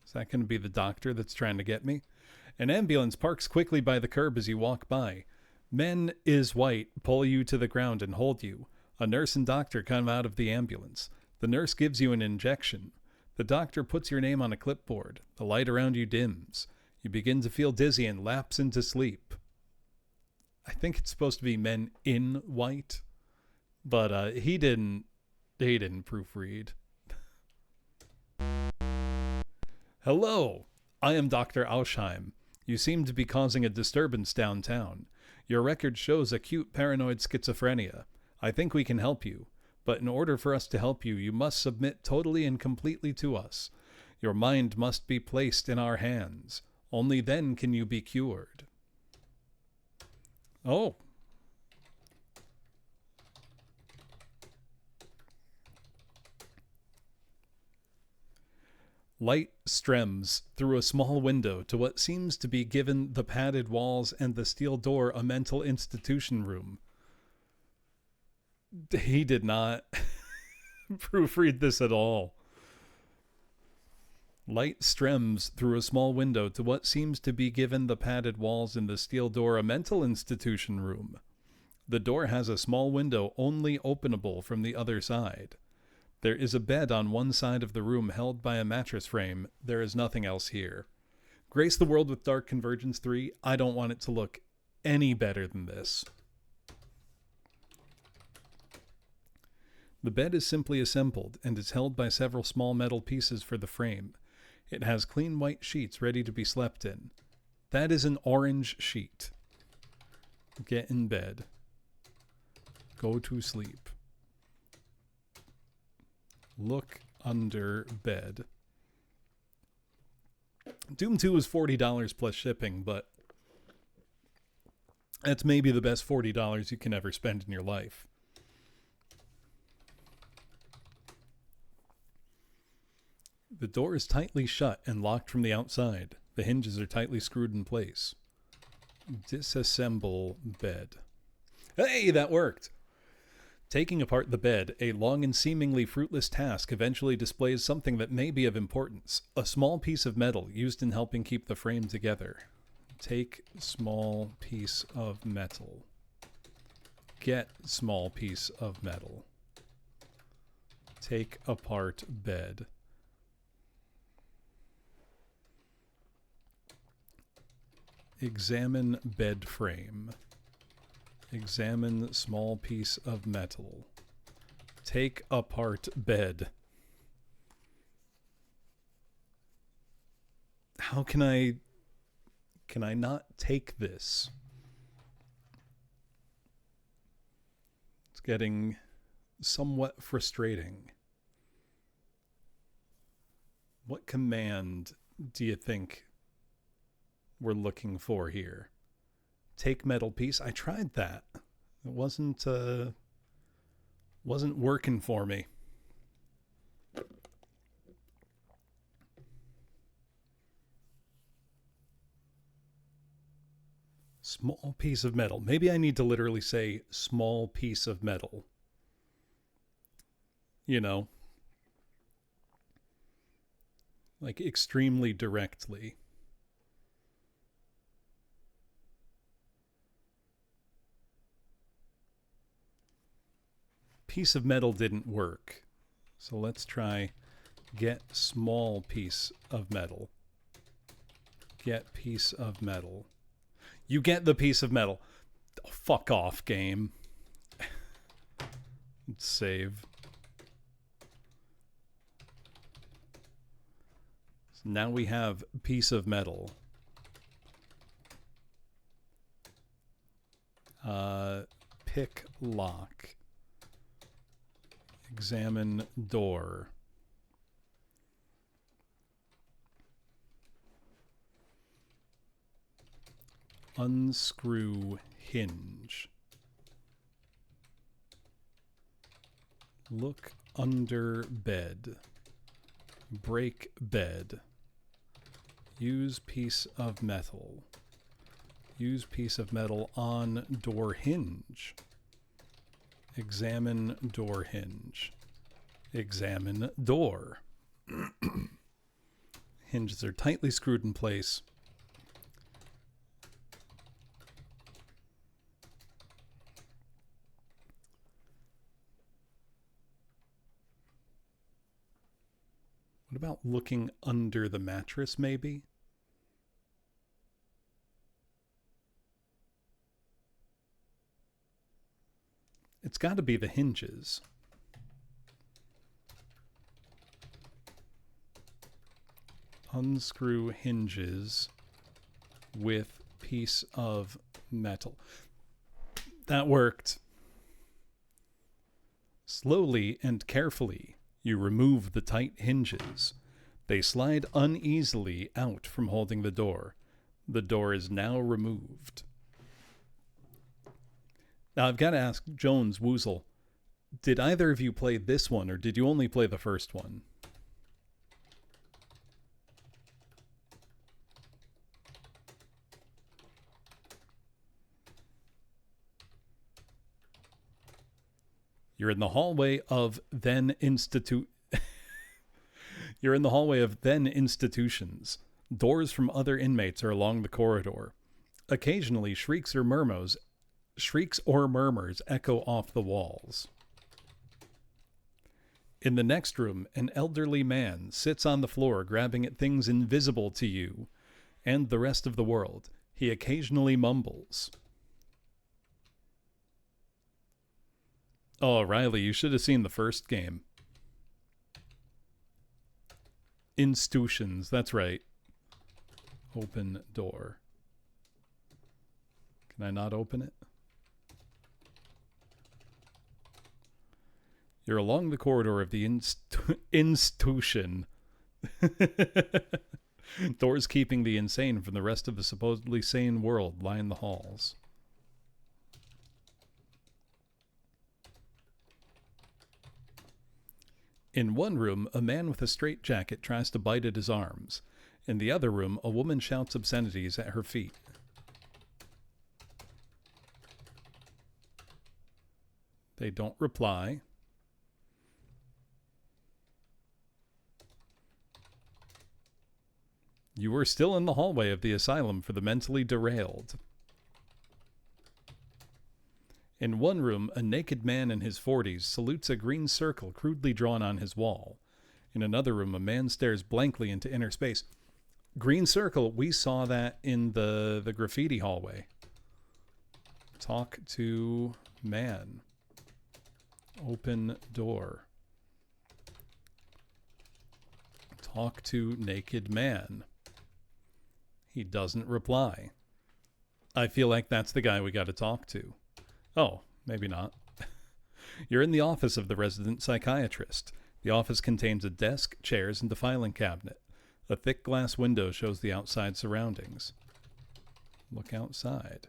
[SPEAKER 1] Is that going to be the doctor that's trying to get me? An ambulance parks quickly by the curb as you walk by. Men is white pull you to the ground and hold you. A nurse and doctor come out of the ambulance. The nurse gives you an injection. The doctor puts your name on a clipboard. The light around you dims. You begin to feel dizzy and lapse into sleep. I think it's supposed to be men in white, but he didn't proofread. Hello, I am Dr. Alsheim. You seem to be causing a disturbance downtown. Your record shows acute paranoid schizophrenia. I think we can help you. But in order for us to help you, you must submit totally and completely to us. Your mind must be placed in our hands. Only then can you be cured. Oh. Light streams through a small window to what seems to be, given the padded walls and the steel door, a mental institution room. He did not proofread this at all. Light streams through a small window to what seems to be, given the padded walls in the steel door, a mental institution room. The door has a small window only openable from the other side. There is a bed on one side of the room held by a mattress frame. There is nothing else here. Grace the world with Dark Convergence 3. I don't want it to look any better than this. The bed is simply assembled and is held by several small metal pieces for the frame. It has clean white sheets ready to be slept in. That is an orange sheet. Get in bed. Go to sleep. Look under bed. Doom 2 is $40 plus shipping, but that's maybe the best $40 you can ever spend in your life. The door is tightly shut and locked from the outside. The hinges are tightly screwed in place. Disassemble bed. Hey, that worked! Taking apart the bed, a long and seemingly fruitless task, eventually displays something that may be of importance. A small piece of metal used in helping keep the frame together. Take small piece of metal. Get small piece of metal. Take apart bed. Examine bed frame. Examine small piece of metal. Take apart bed. How can I not take this? It's getting somewhat frustrating. What command do you think we're looking for here? Take metal piece. I tried that. It wasn't working for me. Small piece of metal. Maybe I need to literally say small piece of metal. You know, like extremely directly. Piece of metal didn't work. So let's try get small piece of metal. Get piece of metal. You get the piece of metal. Oh, fuck off, game. Save. So now we have piece of metal. Pick lock. Examine door. Unscrew hinge. Look under bed. Break bed. Use piece of metal. Use piece of metal on door hinge. Examine door hinge. Examine door. Hinges are tightly screwed in place. What about looking under the mattress, maybe? It's got to be the hinges. Unscrew hinges with piece of metal. That worked. Slowly and carefully, you remove the tight hinges. They slide uneasily out from holding the door. The door is now removed. Now, I've got to ask Jones, Woozle, did either of you play this one, or did you only play the first one? You're in the hallway of then Institute. You're in the hallway of then institutions. Doors from other inmates are along the corridor. Occasionally, shrieks or murmurs echo off the walls. In the next room, an elderly man sits on the floor grabbing at things invisible to you and the rest of the world. He occasionally mumbles. Oh, Riley, you should have seen the first game. Institutions, that's right. Open door. Can I not open it? You're along the corridor of the institution. Doors keeping the insane from the rest of the supposedly sane world line the halls. In one room, a man with a straitjacket tries to bite at his arms. In the other room, a woman shouts obscenities at her feet. They don't reply. You are still in the hallway of the asylum for the mentally derailed. In one room, a naked man in his 40s salutes a green circle crudely drawn on his wall. In another room, a man stares blankly into inner space. Green circle, we saw that in the graffiti hallway. Talk to man. Open door. Talk to naked man. He doesn't reply. I feel like that's the guy we got to talk to. Oh, maybe not. You're in the office of the resident psychiatrist. The office contains a desk, chairs, and a filing cabinet. A thick glass window shows the outside surroundings. Look outside.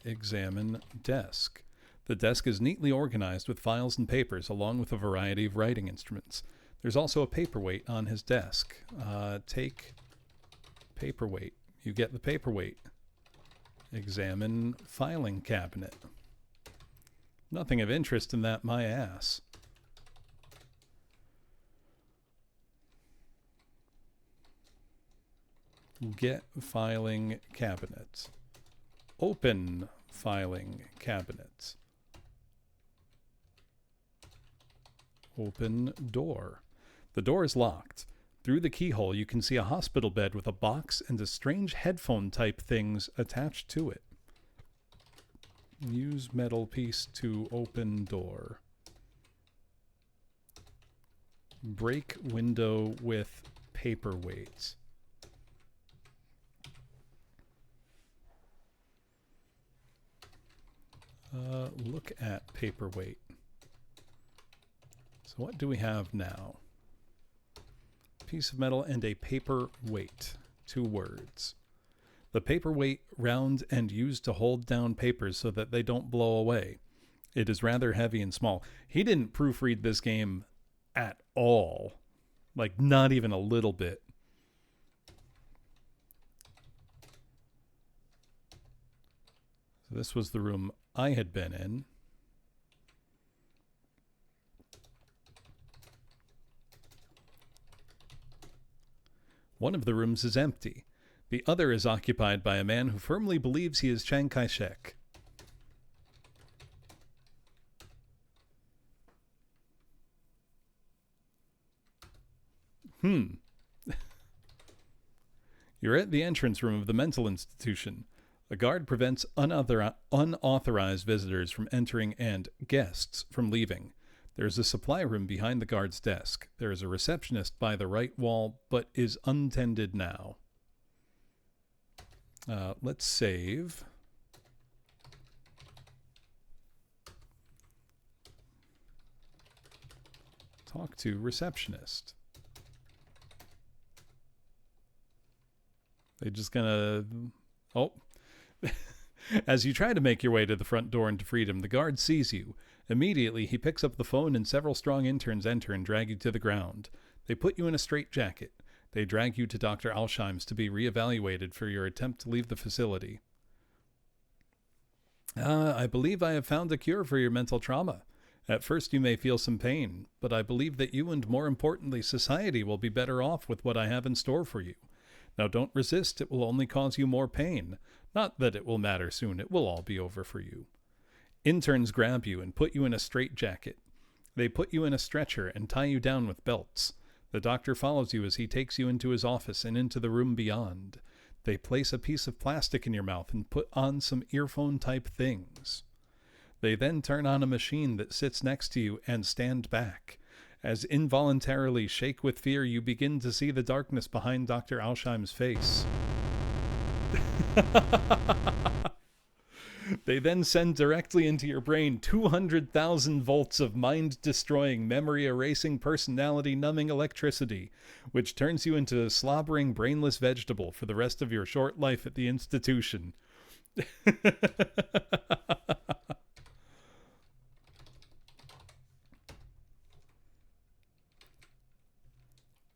[SPEAKER 1] Examine desk. The desk is neatly organized with files and papers, along with a variety of writing instruments. There's also a paperweight on his desk. Take paperweight. You get the paperweight. Examine filing cabinet. Nothing of interest in that, my ass. Get filing cabinet. Open filing cabinet. Open door. The door is locked. Through the keyhole, you can see a hospital bed with a box and a strange headphone type things attached to it. Use metal piece to open door. Break window with paperweight. Look at paperweight. So what do we have now? Piece of metal and a paperweight. 2 words. The paperweight, round and used to hold down papers so that they don't blow away. It is rather heavy and small. He didn't proofread this game at all. Like, not even a little bit. So this was the room I had been in. One of the rooms is empty. The other is occupied by a man who firmly believes he is Chiang Kai-shek. You're at the entrance room of the mental institution. A guard prevents unauthorized visitors from entering and guests from leaving. There is a supply room behind the guard's desk. There is a receptionist by the right wall, but is untended now. Let's save. Talk to receptionist. They're just gonna... Oh. As you try to make your way to the front door into freedom, the guard sees you. Immediately, he picks up the phone and several strong interns enter and drag you to the ground. They put you in a straitjacket. They drag you to Dr. Alsheim's to be reevaluated for your attempt to leave the facility. I believe I have found a cure for your mental trauma. At first you may feel some pain, but I believe that you and, more importantly, society will be better off with what I have in store for you. Now don't resist, it will only cause you more pain. Not that it will matter soon, it will all be over for you. Interns grab you and put you in a straitjacket. They put you in a stretcher and tie you down with belts. The doctor follows you as he takes you into his office and into the room beyond. They place a piece of plastic in your mouth and put on some earphone-type things. They then turn on a machine that sits next to you and stand back. As involuntarily shake with fear, you begin to see the darkness behind Dr. Alsheim's face. They then send directly into your brain 200,000 volts of mind-destroying, memory-erasing, personality-numbing electricity, which turns you into a slobbering, brainless vegetable for the rest of your short life at the institution.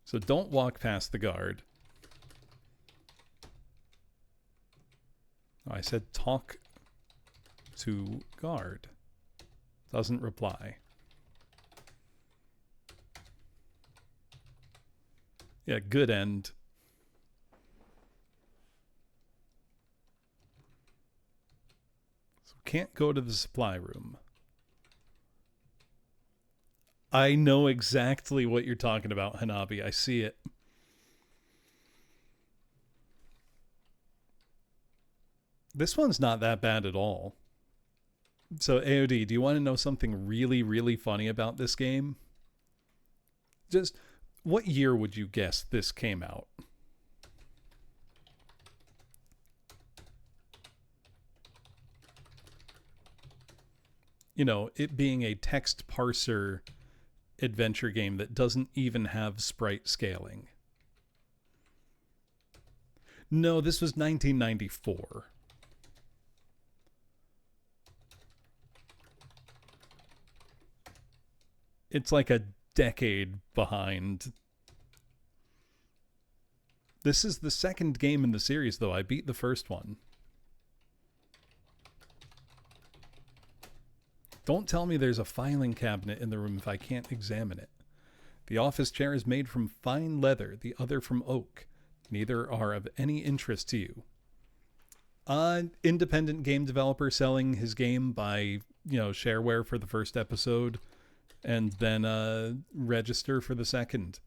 [SPEAKER 1] So don't walk past the guard. I said talk to guard. Doesn't reply. Yeah, good end. So can't go to the supply room. I know exactly what you're talking about, Hanabi. I see it. This one's not that bad at all. So, AOD, do you want to know something really, really funny about this game? Just, what year would you guess this came out? You know, it being a text parser adventure game that doesn't even have sprite scaling. No, this was 1994. It's like a decade behind. This is the second game in the series, though. I beat the first one. Don't tell me there's a filing cabinet in the room if I can't examine it. The office chair is made from fine leather, the other from oak. Neither are of any interest to you. Independent game developer selling his game by, shareware for the first episode, and then register for the second.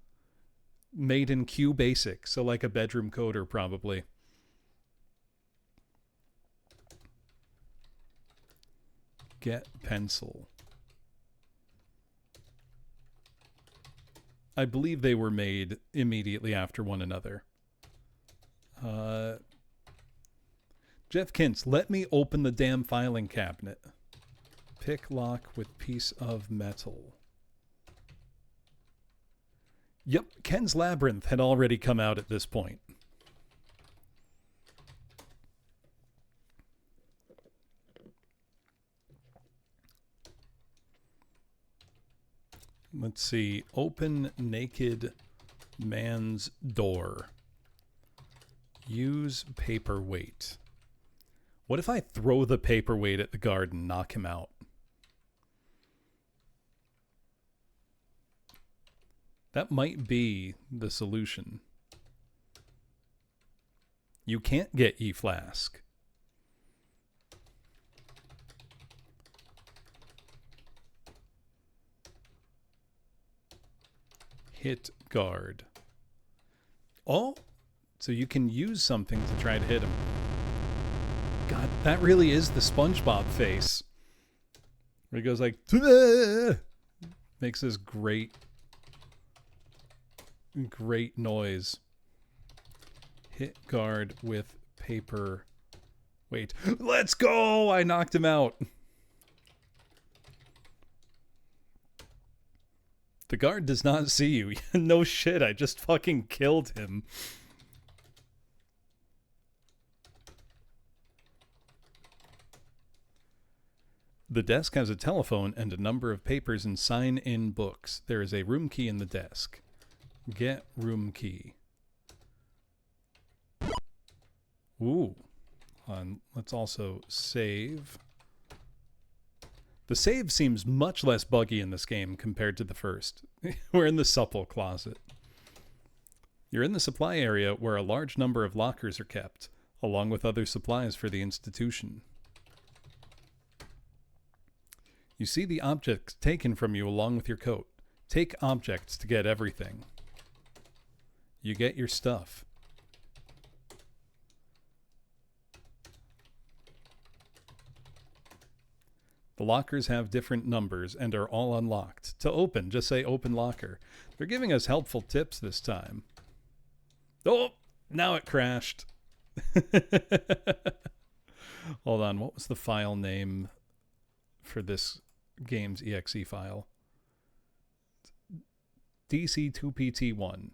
[SPEAKER 1] Made in QBasic, so like a bedroom coder probably. Get pencil. I believe they were made immediately after one another. Jeff Kintz, let me open the damn filing cabinet. Pick lock with piece of metal. Yep, Ken's Labyrinth had already come out at this point. Let's see. Open naked man's door. Use paperweight. What if I throw the paperweight at the guard and knock him out? That might be the solution. You can't get E-Flask. Hit guard. Oh, so you can use something to try to hit him. God, that really is the SpongeBob face. Where he goes like, "Tah!" Makes this great noise. Hit guard with paper. Wait, let's go! I knocked him out. The guard does not see you. No shit, I just fucking killed him. The desk has a telephone and a number of papers and sign-in books. There is a room key in the desk. Get room key. Ooh. Let's also save. The save seems much less buggy in this game compared to the first. We're in the supple closet. You're in the supply area where a large number of lockers are kept, along with other supplies for the institution. You see the objects taken from you along with your coat. Take objects to get everything. You get your stuff. The lockers have different numbers and are all unlocked. To open, just say open locker. They're giving us helpful tips this time. Oh, now it crashed. Hold on, what was the file name for this game's exe file? DC2PT1.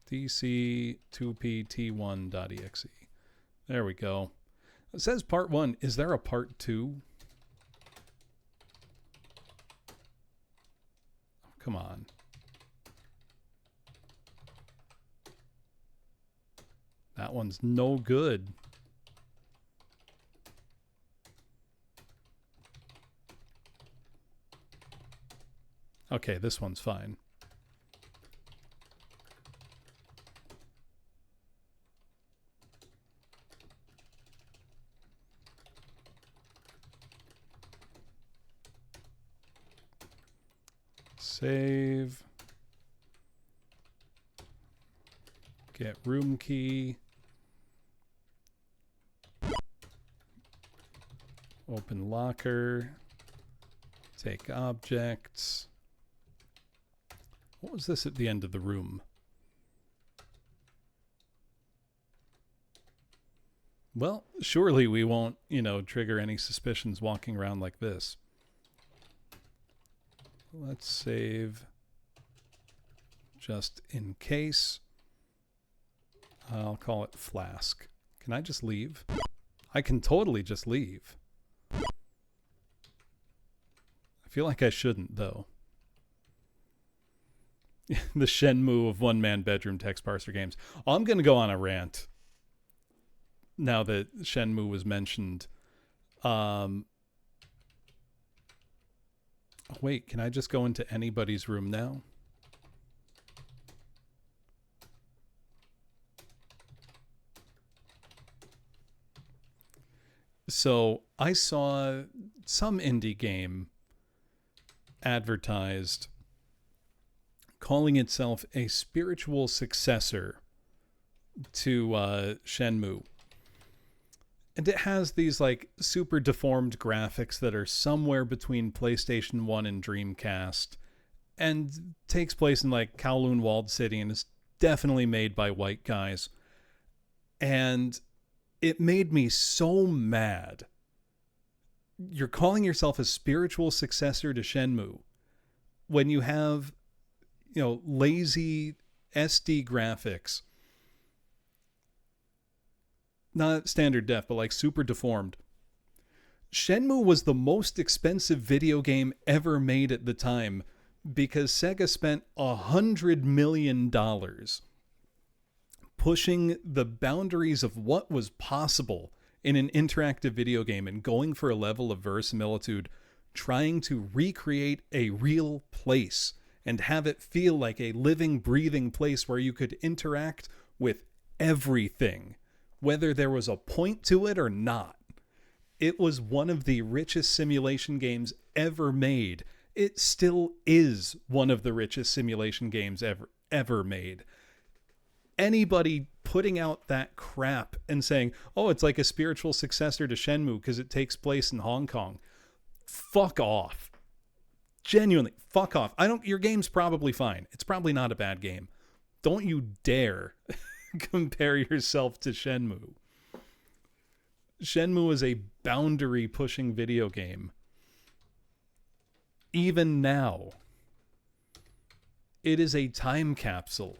[SPEAKER 1] DC2PT1.exe. There we go. It says part 1. Is there a part 2? Oh, come on. That one's no good. Okay, this one's fine. Save. Get room key. Open locker. Take objects. What was this at the end of the room? Well, surely we won't, trigger any suspicions walking around like this. Let's save just in case. I'll call it Flask. Can I just leave? I can totally just leave. I feel like I shouldn't, though. The Shenmue of one-man bedroom text parser games. I'm going to go on a rant now that Shenmue was mentioned. Wait, can I just go into anybody's room now? So I saw some indie game advertised calling itself a spiritual successor to Shenmue. And it has these like super deformed graphics that are somewhere between PlayStation 1 and Dreamcast, and takes place in like Kowloon Walled City, and is definitely made by white guys. And it made me so mad. You're calling yourself a spiritual successor to Shenmue when you have, lazy SD graphics. Not standard def, but like super deformed. Shenmue was the most expensive video game ever made at the time because Sega spent $100 million pushing the boundaries of what was possible in an interactive video game and going for a level of verisimilitude, trying to recreate a real place and have it feel like a living, breathing place where you could interact with everything, whether there was a point to it or not. It was one of the richest simulation games ever made. It still is one of the richest simulation games ever made. Anybody putting out that crap and saying, oh, it's like a spiritual successor to Shenmue because it takes place in Hong Kong, fuck off. Genuinely, fuck off. Your game's probably fine. It's probably not a bad game. Don't you dare compare yourself to Shenmue. Shenmue is a boundary-pushing video game. Even now, it is a time capsule.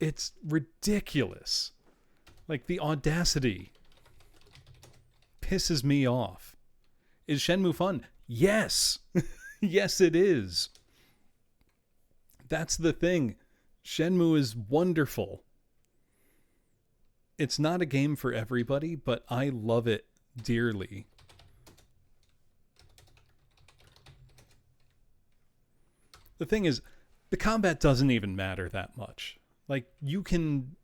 [SPEAKER 1] It's ridiculous. Like, the audacity pisses me off. Is Shenmue fun? Yes. Yes, it is. That's the thing. Shenmue is wonderful. It's not a game for everybody, but I love it dearly. The thing is, the combat doesn't even matter that much. Like you can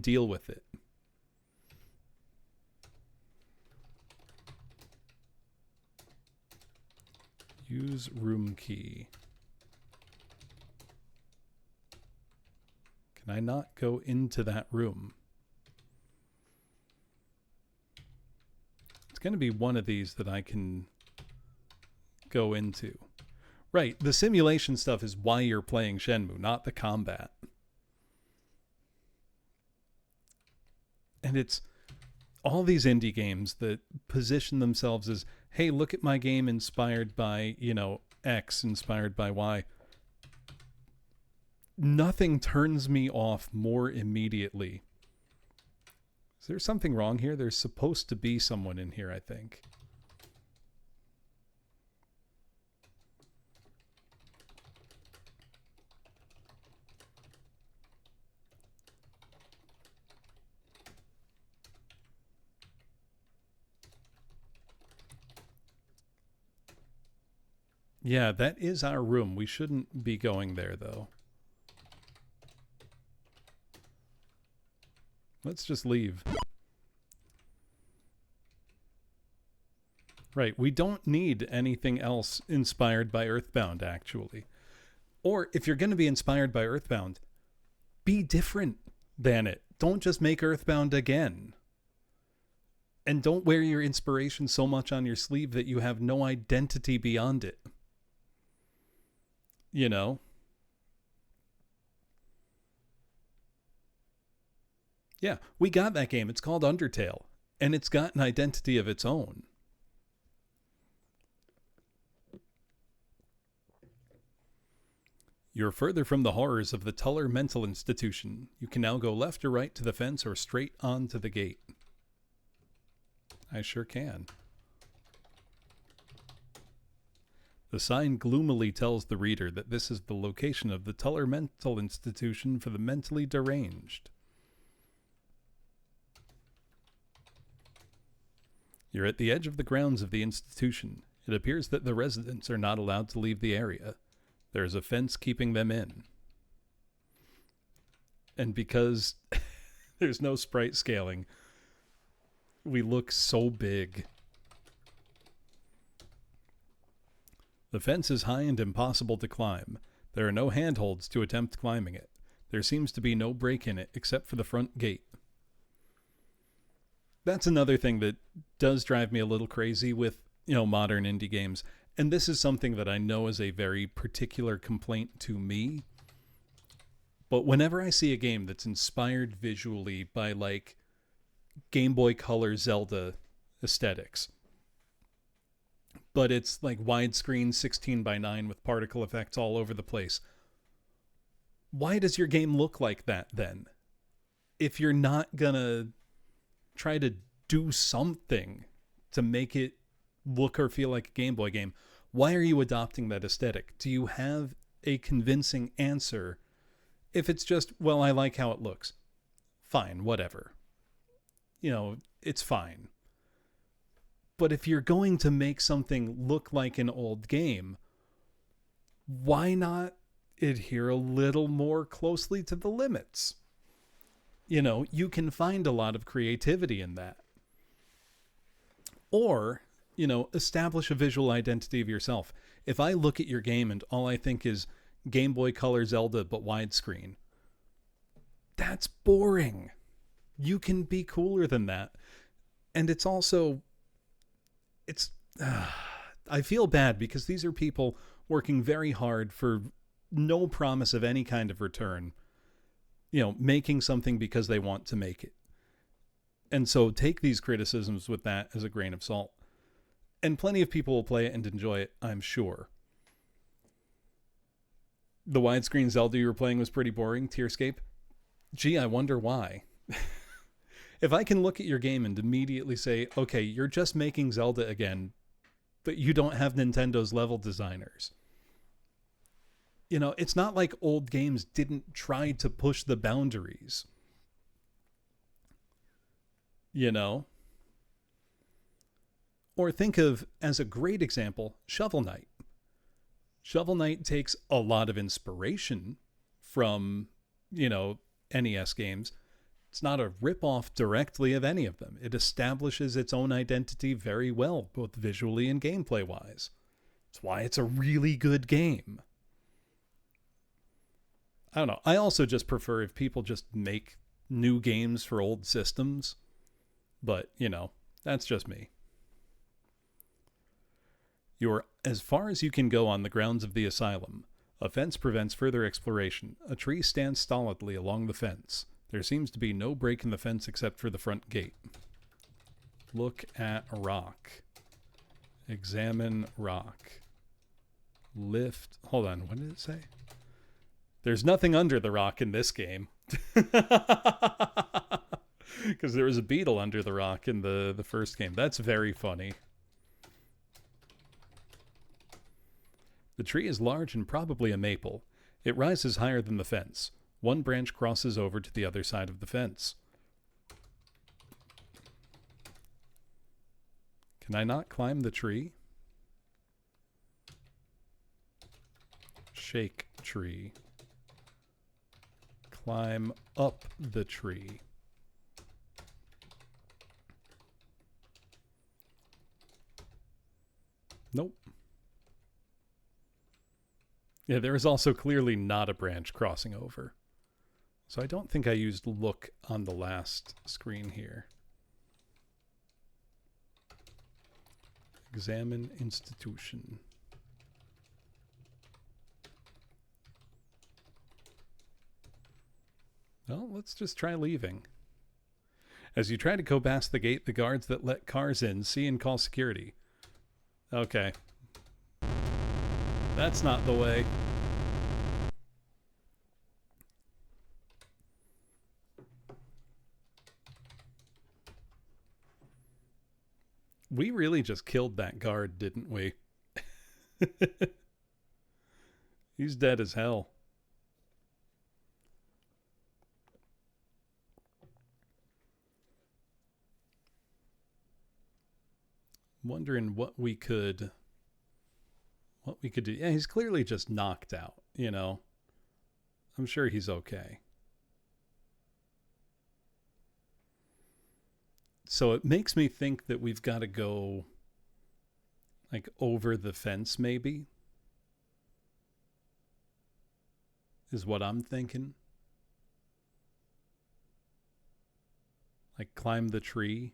[SPEAKER 1] deal with it. Use room key. Can I not go into that room? It's going to be one of these that I can go into. Right, the simulation stuff is why you're playing Shenmue, not the combat. And it's all these indie games that position themselves as, hey, look at my game inspired by, X, inspired by Y. Nothing turns me off more immediately. Is there something wrong here? There's supposed to be someone in here, I think. Yeah, that is our room. We shouldn't be going there, though. Let's just leave. Right, we don't need anything else inspired by Earthbound, actually. Or if you're going to be inspired by Earthbound, be different than it. Don't just make Earthbound again. And don't wear your inspiration so much on your sleeve that you have no identity beyond it. You know? Yeah, we got that game. It's called Undertale. And it's got an identity of its own. You're further from the horrors of the Tuller Mental Institution. You can now go left or right to the fence or straight on to the gate. I sure can. The sign gloomily tells the reader that this is the location of the Tuller Mental Institution for the mentally deranged. You're at the edge of the grounds of the institution. It appears that the residents are not allowed to leave the area. There is a fence keeping them in. And because there's no sprite scaling, we look so big. The fence is high and impossible to climb. There are no handholds to attempt climbing it. There seems to be no break in it except for the front gate. That's another thing that does drive me a little crazy with, modern indie games. And this is something that I know is a very particular complaint to me. But whenever I see a game that's inspired visually by, like, Game Boy Color Zelda aesthetics, but it's like widescreen 16:9 with particle effects all over the place, why does your game look like that then? If you're not gonna try to do something to make it look or feel like a Game Boy game, why are you adopting that aesthetic? Do you have a convincing answer? If it's just, well, I like how it looks, fine, whatever. It's fine. But if you're going to make something look like an old game, why not adhere a little more closely to the limits? You can find a lot of creativity in that. Or, establish a visual identity of yourself. If I look at your game and all I think is Game Boy Color Zelda but widescreen, that's boring. You can be cooler than that. And it's also, I feel bad because these are people working very hard for no promise of any kind of return, making something because they want to make it. And so take these criticisms with that as a grain of salt. And plenty of people will play it and enjoy it, I'm sure. The widescreen Zelda you were playing was pretty boring, Tearscape. Gee, I wonder why. If I can look at your game and immediately say, okay, you're just making Zelda again, but you don't have Nintendo's level designers. You know, it's not like old games didn't try to push the boundaries. You know? Or think of, as a great example, Shovel Knight. Shovel Knight takes a lot of inspiration from, you know, NES games. It's not a ripoff directly of any of them. It establishes its own identity very well, both visually and gameplay-wise. That's why it's a really good game. I don't know. I also just prefer if people just make new games for old systems. But, you know, that's just me. You're as far as you can go on the grounds of the asylum. A fence prevents further exploration. A tree stands stolidly along the fence. There seems to be no break in the fence except for the front gate. Look at rock. Examine rock. Lift. Hold on, what did it say? There's nothing under the rock in this game. Because there was a beetle under the rock in the first game. That's very funny. The tree is large and probably a maple. It rises higher than the fence. One branch crosses over to the other side of the fence. Can I not climb the tree? Shake tree. Climb up the tree. Nope. Yeah, there is also clearly not a branch crossing over. So I don't think I used look on the last screen here. Examine institution. Well, let's just try leaving. As you try to go past the gate, the guards that let cars in see and call security. Okay. That's not the way. We really just killed that guard, didn't we? He's dead as hell. Wondering what we could do. Yeah, he's clearly just knocked out, you know. I'm sure he's okay. So it makes me think that we've got to go like over the fence, maybe, is what I'm thinking. Like climb the tree.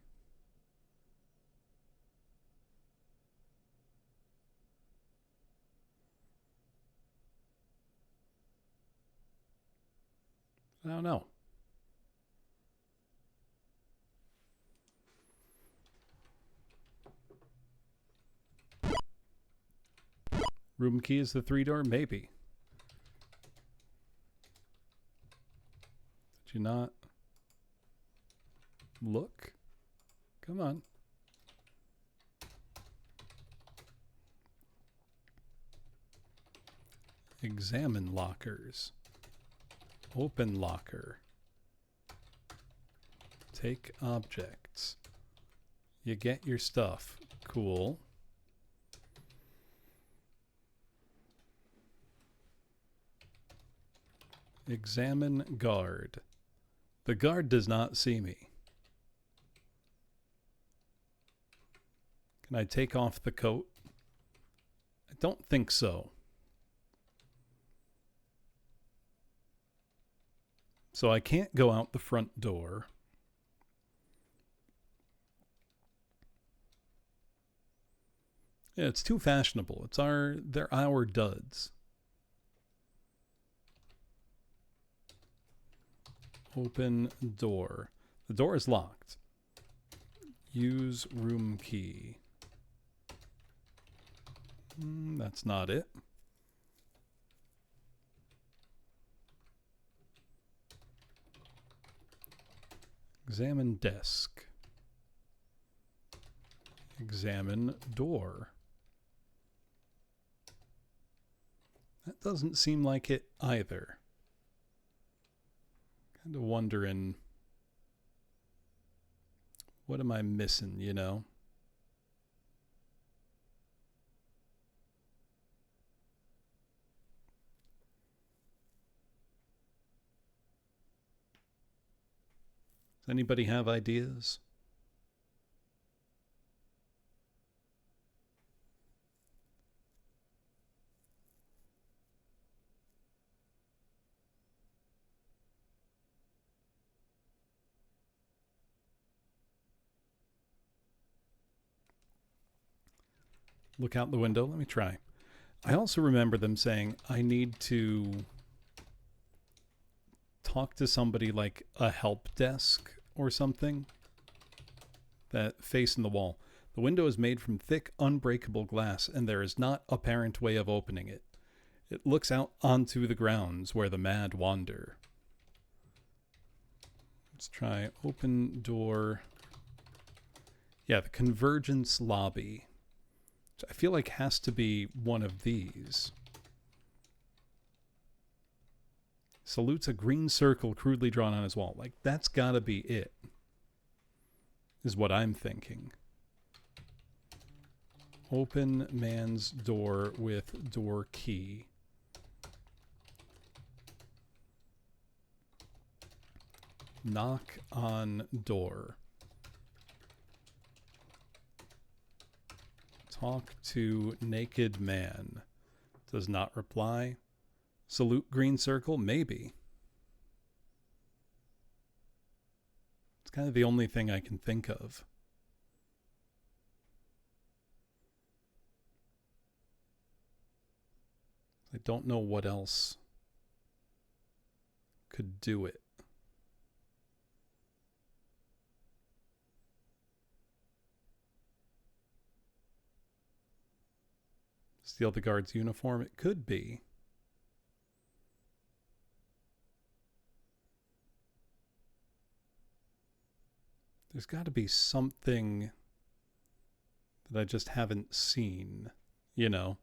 [SPEAKER 1] I don't know. Room key is the 3-door? Maybe. Did you not look? Come on. Examine lockers. Open locker. Take objects. You get your stuff. Cool. Examine guard. The guard does not see me. Can I take off the coat? I don't think so. So I can't go out the front door. Yeah, it's too fashionable. They're our duds. Open door. The door is locked. Use room key. That's not it. Examine desk. Examine door. That doesn't seem like it either. Kind of wondering, what am I missing, you know? Does anybody have ideas? Look out the window. Let me try. I also remember them saying I need to talk to somebody like a help desk or something. That face in the wall. The window is made from thick, unbreakable glass, and there is not apparent way of opening it. It looks out onto the grounds where the mad wander. Let's try open door. Yeah, the Convergence lobby. Which I feel like has to be one of these. Salutes a green circle crudely drawn on his wall. Like, that's gotta be it. Is what I'm thinking. Open man's door with door key. Knock on door. Talk to naked man. Does not reply. Salute green circle? Maybe. It's kind of the only thing I can think of. I don't know what else could do it. Steal the guard's uniform? It could be. There's got to be something that I just haven't seen, you know.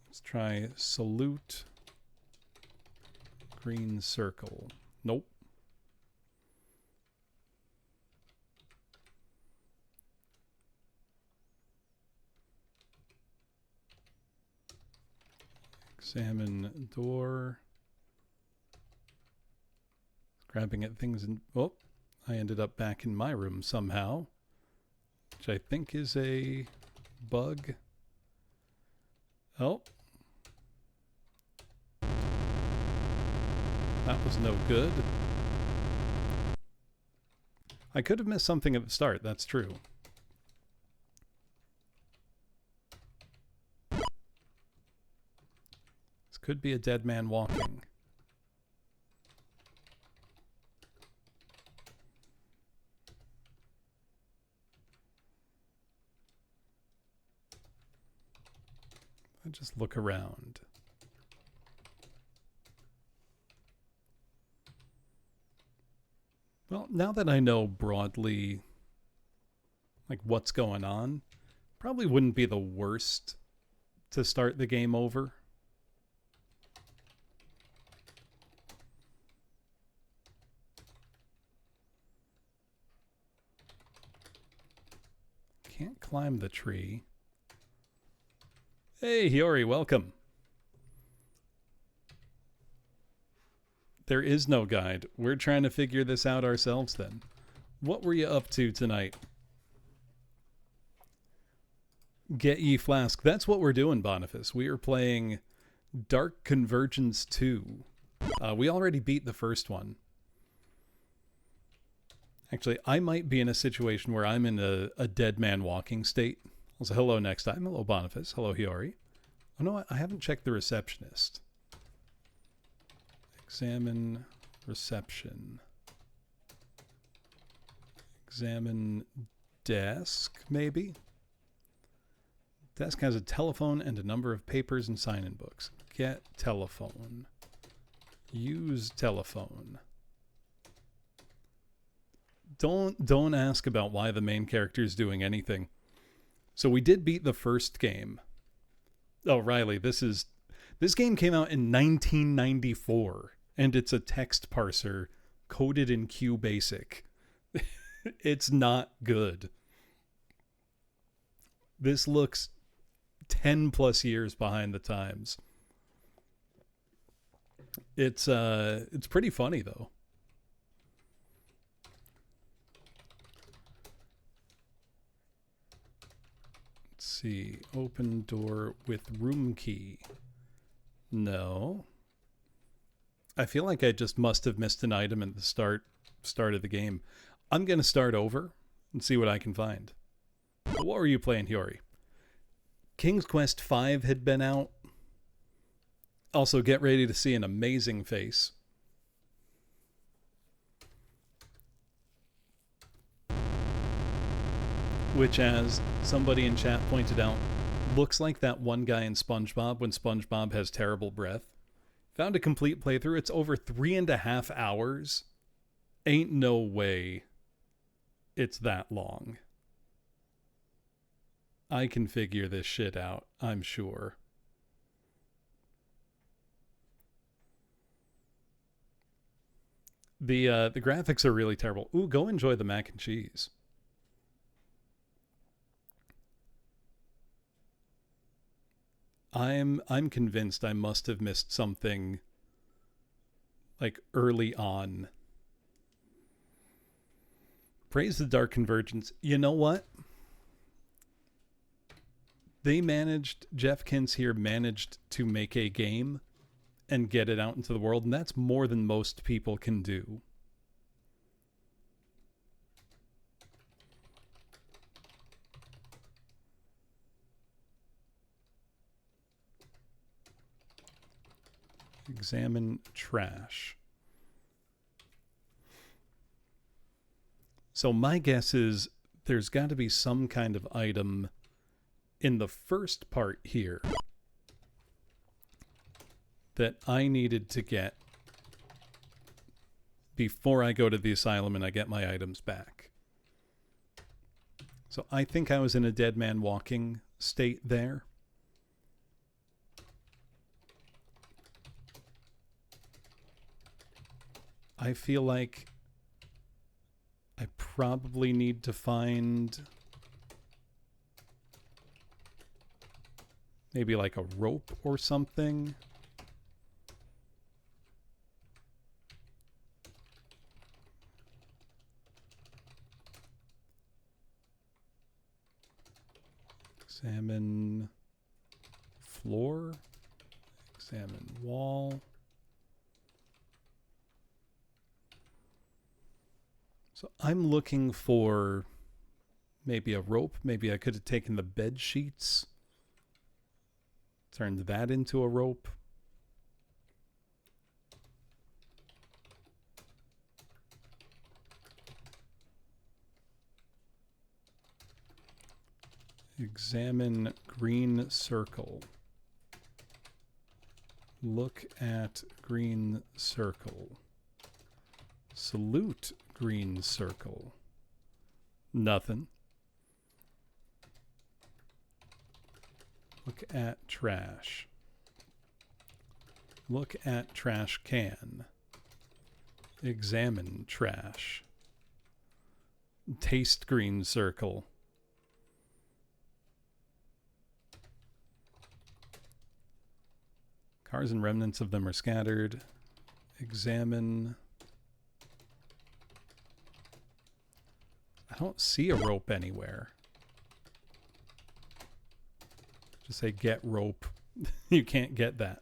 [SPEAKER 1] Let's try salute green circle. Nope. Examine door. Grabbing at things and... Oh, I ended up back in my room somehow. Which I think is a bug. Oh. That was no good. I could have missed something at the start, that's true. This could be a dead man walking. I just look around. Well, now that I know broadly, like, what's going on, probably wouldn't be the worst to start the game over. Can't climb the tree. Hey, Hiyori, welcome. There is no guide. We're trying to figure this out ourselves then. What were you up to tonight? Get ye flask. That's what we're doing, Boniface. We are playing Dark Convergence 2. We already beat the first one. Actually, I might be in a situation where I'm in a dead man walking state. Also, hello next time. Hello, Boniface. Hello, Hiyori. Oh, no, I haven't checked the receptionist. Examine reception. Examine desk, maybe? Desk has a telephone and a number of papers and sign-in books. Get telephone. Use telephone. Don't ask about why the main character is doing anything. So we did beat the first game. Oh, Riley, this game came out in 1994 and it's a text parser coded in QBasic. It's not good. This looks 10 plus years behind the times. It's pretty funny though. Let's see. Open door with room key. No. I feel like I just must have missed an item at the start of the game. I'm going to start over and see what I can find. What were you playing, Hiyori? King's Quest V had been out. Also, get ready to see an amazing face. Which, as somebody in chat pointed out, looks like that one guy in SpongeBob when SpongeBob has terrible breath. Found a complete playthrough. It's over 3.5 hours. Ain't no way it's that long. I can figure this shit out, I'm sure. The graphics are really terrible. Ooh, go enjoy the mac and cheese. I'm convinced I must have missed something like early on. Praise the Dark Convergence. You know what? Jeff Kins here managed to make a game and get it out into the world, and that's more than most people can do. Examine trash. So my guess is there's got to be some kind of item in the first part here that I needed to get before I go to the asylum and I get my items back. So I think I was in a dead man walking state there. I feel like I probably need to find maybe like a rope or something. Examine floor. Examine wall. So I'm looking for maybe a rope. Maybe I could have taken the bed sheets, turned that into a rope. Examine green circle. Look at green circle. Salute green circle. Nothing. Look at trash. Look at trash can. Examine trash. Taste green circle. Cars and remnants of them are scattered. Examine. I don't see a rope anywhere. Just say get rope. You can't get that.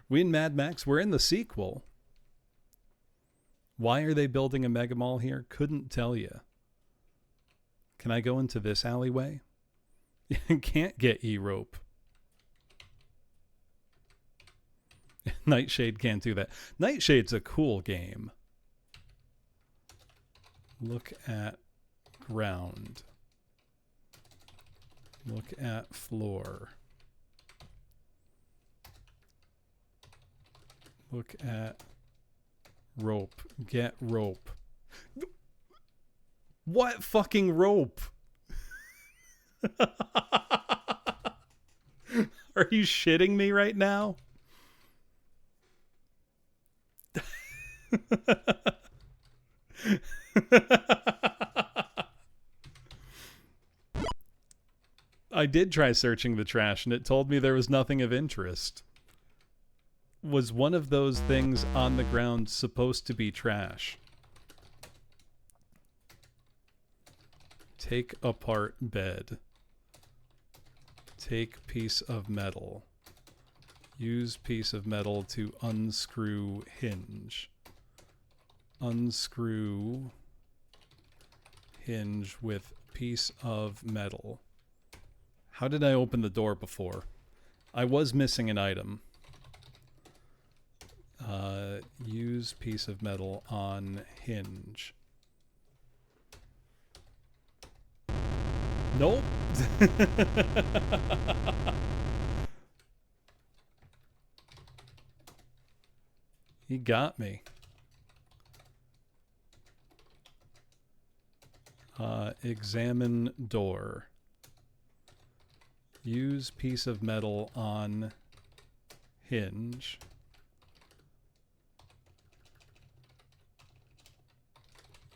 [SPEAKER 1] We in Mad Max, we're in the sequel. Why are they building a mega mall here? Couldn't tell you. Can I go into this alleyway? Can't get E-rope. Nightshade can't do that. Nightshade's a cool game. Look at ground. Look at floor. Look at rope. Get rope. What fucking rope? Are you shitting me right now? I did try searching the trash and it told me there was nothing of interest. Was one of those things on the ground supposed to be trash? Take apart bed. Take piece of metal. Use piece of metal to unscrew hinge. Unscrew hinge with piece of metal. How did I open the door before? I was missing an item. Use piece of metal on hinge. Nope. He got me. Examine door. Use piece of metal on hinge.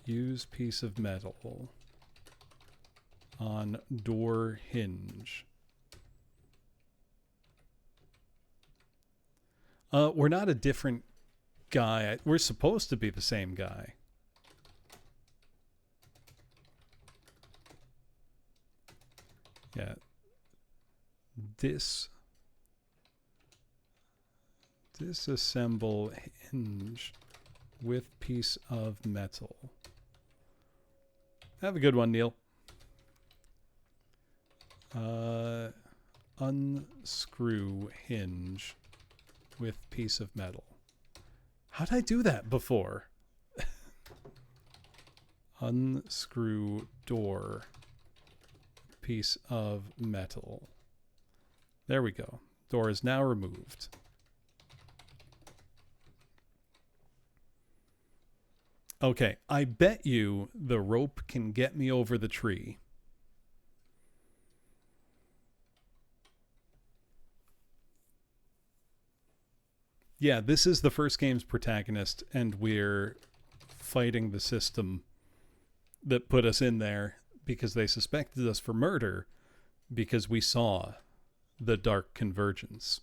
[SPEAKER 1] Use piece of metal on door hinge. We're not a different guy. We're supposed to be the same guy. Yeah. Disassemble hinge with piece of metal. Have a good one, Neil. Unscrew hinge with piece of metal. How did I do that before? Unscrew door. Piece of metal. There we go. Door is now removed. Okay, I bet you the rope can get me over the tree. Yeah, this is the first game's protagonist, and we're fighting the system that put us in there because they suspected us for murder because we saw the Dark Convergence.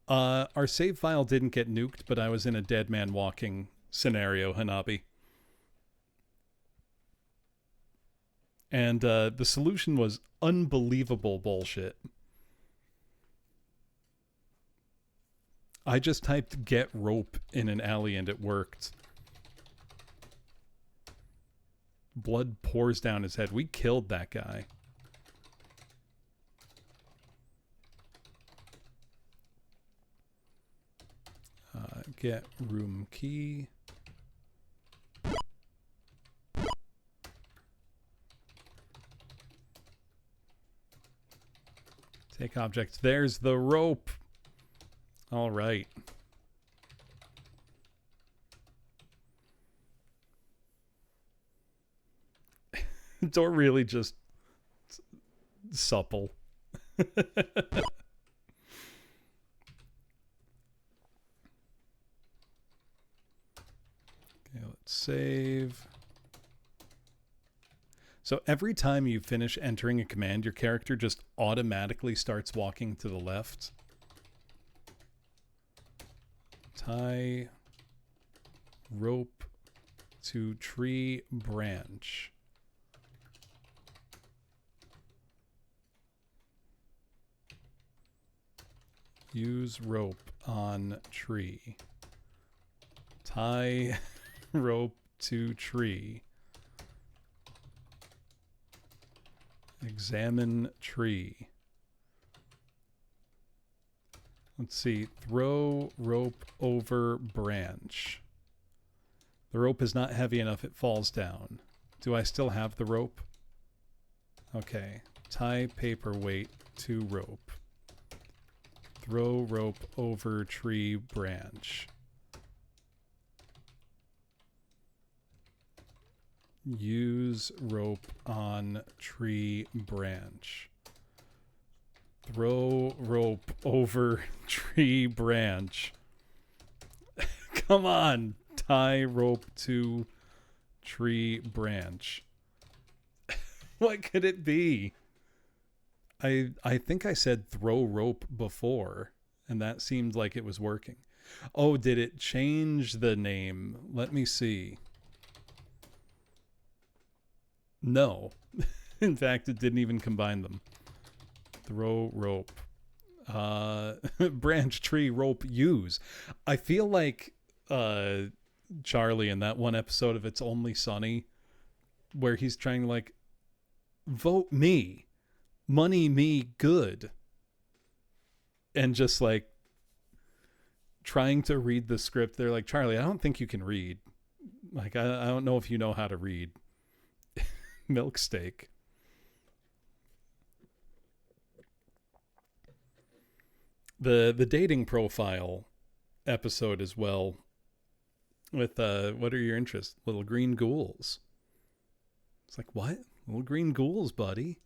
[SPEAKER 1] Our save file didn't get nuked, but I was in a dead man walking scenario, Hanabi. And the solution was unbelievable bullshit. I just typed get rope in an alley and it worked. Blood pours down his head. We killed that guy. Get room key. Take object. There's the rope. All right. Door really just supple. Okay, let's save. So every time you finish entering a command, your character just automatically starts walking to the left. Tie rope to tree branch. Use rope on tree. Tie rope to tree. Examine tree. Let's see. Throw rope over branch. The rope is not heavy enough. It falls down. Do I still have the rope? Okay. Tie paperweight to rope. Throw rope over tree branch. Use rope on tree branch. Throw rope over tree branch. Come on. Tie rope to tree branch. What could it be? I think I said throw rope before, and that seemed like it was working. Oh, did it change the name? Let me see. No. In fact, it didn't even combine them. Throw rope. Branch, tree, rope, use. I feel like Charlie in that one episode of It's Only Sunny, where he's trying to like, vote me, money me good. And just like trying to read the script. They're like, Charlie, I don't think you can read. Like, I don't know if you know how to read. Milk steak. The dating profile episode as well with what are your interests? Little green ghouls. It's like, what? Little green ghouls, buddy.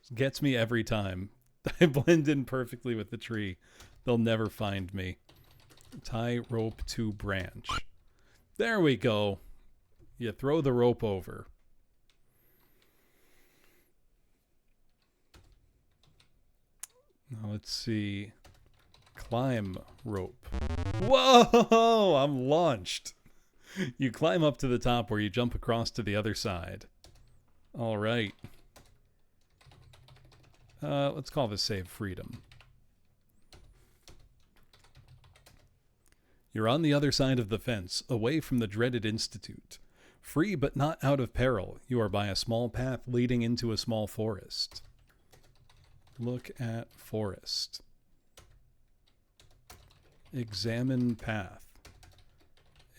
[SPEAKER 1] It gets me every time. I blend in perfectly with the tree. They'll never find me. Tie rope to branch. There we go. You throw the rope over. Now let's see. Climb rope. Whoa! I'm launched. You climb up to the top where you jump across to the other side. All right. Let's call this save freedom. You're on the other side of the fence, away from the dreaded institute. Free but not out of peril, you are by a small path leading into a small forest. Look at forest. Examine path.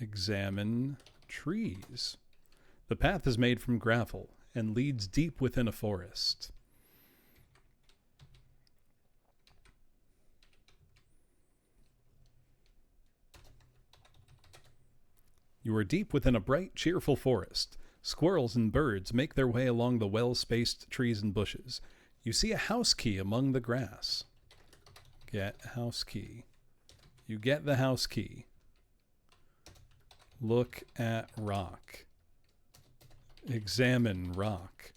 [SPEAKER 1] Examine trees. The path is made from gravel and leads deep within a forest. You are deep within a bright, cheerful forest. Squirrels and birds make their way along the well-spaced trees and bushes. You see a house key among the grass. Get house key. You get the house key. Look at rock. Examine rock.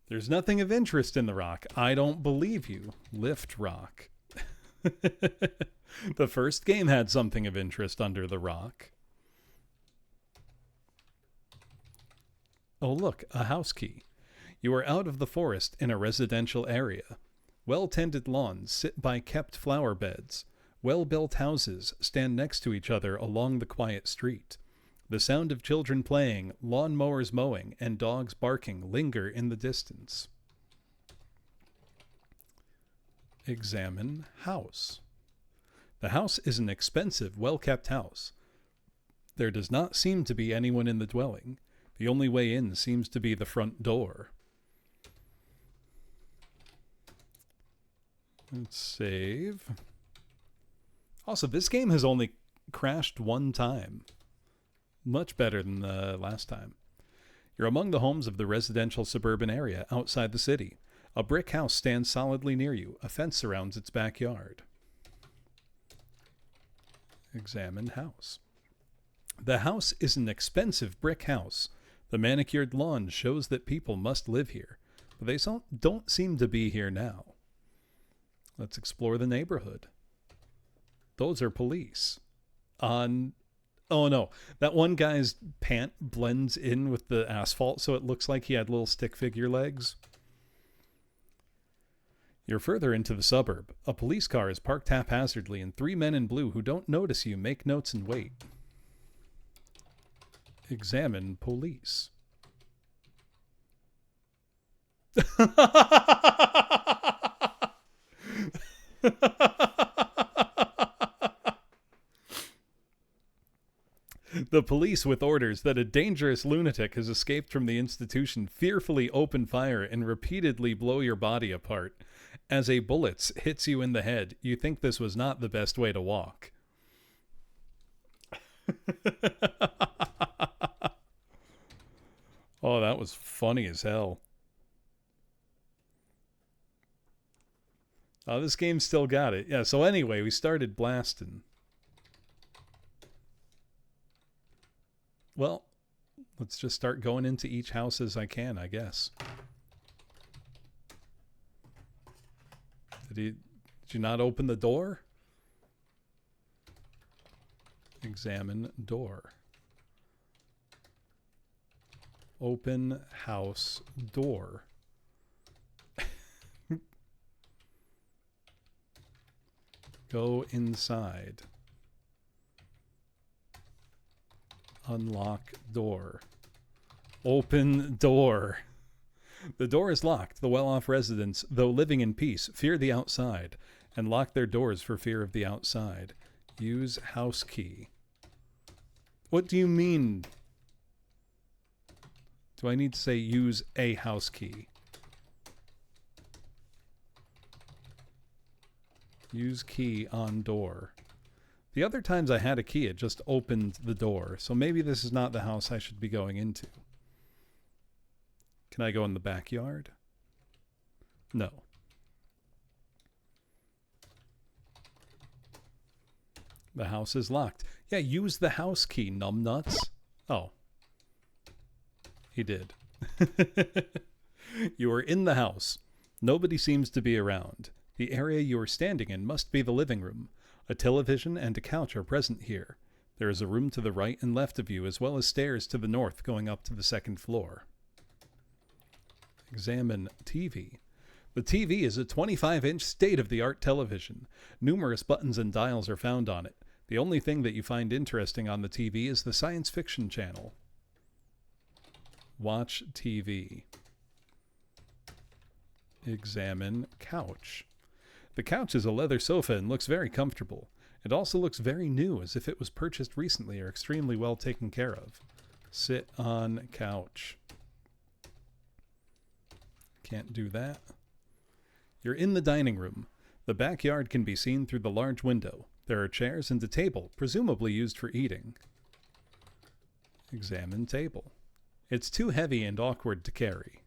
[SPEAKER 1] There's nothing of interest in the rock. I don't believe you. Lift rock. The first game had something of interest under the rock. Oh, look, a house key. You are out of the forest in a residential area. Well-tended lawns sit by kept flower beds. Well-built houses stand next to each other along the quiet street. The sound of children playing, lawn mowers mowing, and dogs barking linger in the distance. Examine house. The house is an expensive, well-kept house. There does not seem to be anyone in the dwelling. The only way in seems to be the front door. Let's save. Also, this game has only crashed one time. Much better than the last time. You're among the homes of the residential suburban area outside the city. A brick house stands solidly near you. A fence surrounds its backyard. Examine house. The house is an expensive brick house. The manicured lawn shows that people must live here, but they don't seem to be here now. Let's explore the neighborhood. Those are police. Oh no, that one guy's pant blends in with the asphalt, so it looks like he had little stick figure legs. You're further into the suburb. A police car is parked haphazardly, and 3 men in blue who don't notice you make notes and wait. Examine police. The police, with orders that a dangerous lunatic has escaped from the institution, fearfully open fire and repeatedly blow your body apart. As a bullet hits you in the head, you think this was not the best way to walk. Oh, that was funny as hell. Oh, this game still got it. Yeah, so anyway, we started blasting. Well, let's just start going into each house as I can, I guess. Did you not open the door? Examine door. Open house door. Go inside. Unlock door. Open door. The door is locked. The well-off residents, though living in peace, fear the outside and lock their doors for fear of the outside. Use house key. What do you mean? Do I need to say use a house key? Use key on door. The other times I had a key, it just opened the door. So maybe this is not the house I should be going into. Can I go in the backyard? No. The house is locked. Yeah, use the house key, numbnuts. Oh. He did. You are in the house. Nobody seems to be around. The area you are standing in must be the living room. A television and a couch are present here. There is a room to the right and left of you, as well as stairs to the north going up to the second floor. Examine TV. The TV is a 25-inch state-of-the-art television. Numerous buttons and dials are found on it. The only thing that you find interesting on the TV is the science fiction channel. Watch TV. Examine couch. The couch is a leather sofa and looks very comfortable. It also looks very new, as if it was purchased recently or extremely well taken care of. Sit on couch. Can't do that. You're in the dining room. The backyard can be seen through the large window. There are chairs and a table, presumably used for eating. Examine table. It's too heavy and awkward to carry.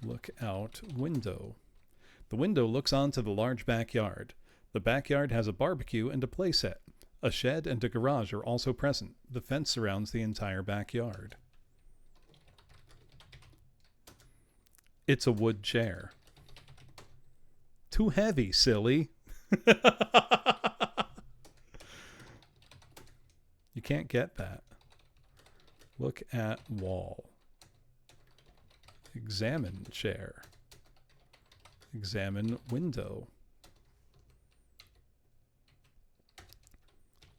[SPEAKER 1] Look out window. The window looks onto the large backyard. The backyard has a barbecue and a playset. A shed and a garage are also present. The fence surrounds the entire backyard. It's a wood chair. Too heavy, silly. You can't get that. Look at wall. Examine chair. Examine window.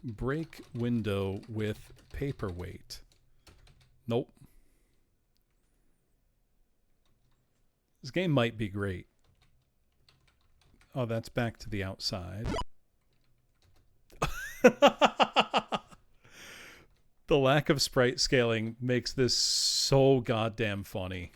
[SPEAKER 1] Break window with paperweight. Nope. This game might be great. Oh, that's back to the outside. The lack of sprite scaling makes this so goddamn funny.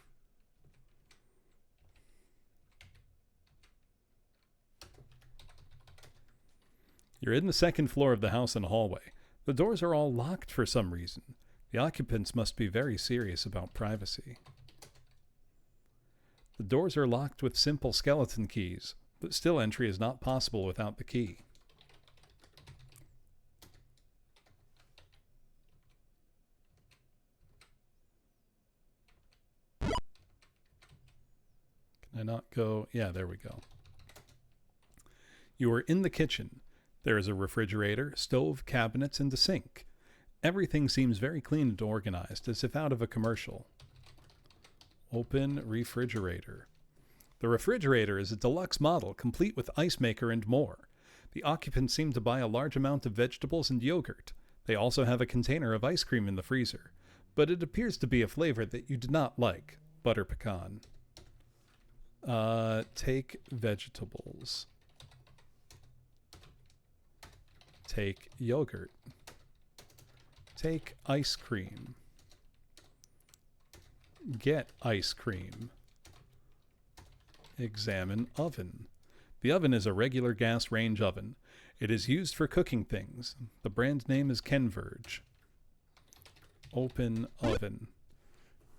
[SPEAKER 1] You're in the second floor of the house and hallway. The doors are all locked for some reason. The occupants must be very serious about privacy. The doors are locked with simple skeleton keys, but still entry is not possible without the key. Can I not go? Yeah, there we go. You are in the kitchen. There is a refrigerator, stove, cabinets, and a sink. Everything seems very clean and organized, as if out of a commercial. Open refrigerator. The refrigerator is a deluxe model, complete with ice maker and more. The occupants seem to buy a large amount of vegetables and yogurt. They also have a container of ice cream in the freezer, but it appears to be a flavor that you do not like. Butter pecan. Take vegetables. Take yogurt. Take ice cream. Get ice cream. Examine oven. The oven is a regular gas range oven. It is used for cooking things. The brand name is Convergence. Open oven.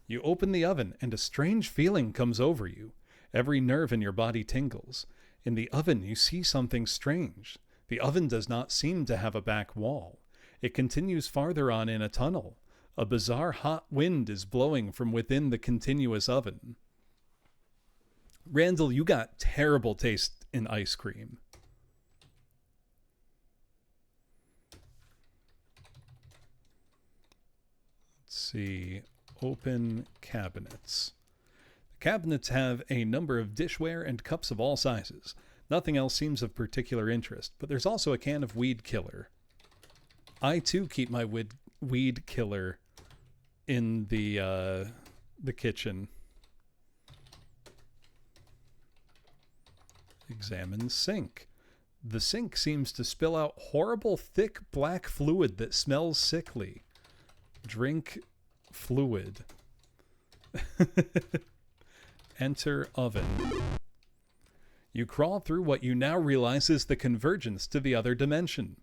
[SPEAKER 1] You open the oven and a strange feeling comes over you. Every nerve in your body tingles. In the oven, you see something strange. The oven does not seem to have a back wall. It continues farther on in a tunnel. A bizarre hot wind is blowing from within the continuous oven. Randall, you got terrible taste in ice cream. Let's see. Open cabinets. The cabinets have a number of dishware and cups of all sizes. Nothing else seems of particular interest, but there's also a can of weed killer. I too keep my weed killer in the kitchen. Examine sink. The sink seems to spill out horrible thick black fluid that smells sickly. Drink fluid. Enter oven. You crawl through what you now realize is the convergence to the other dimension.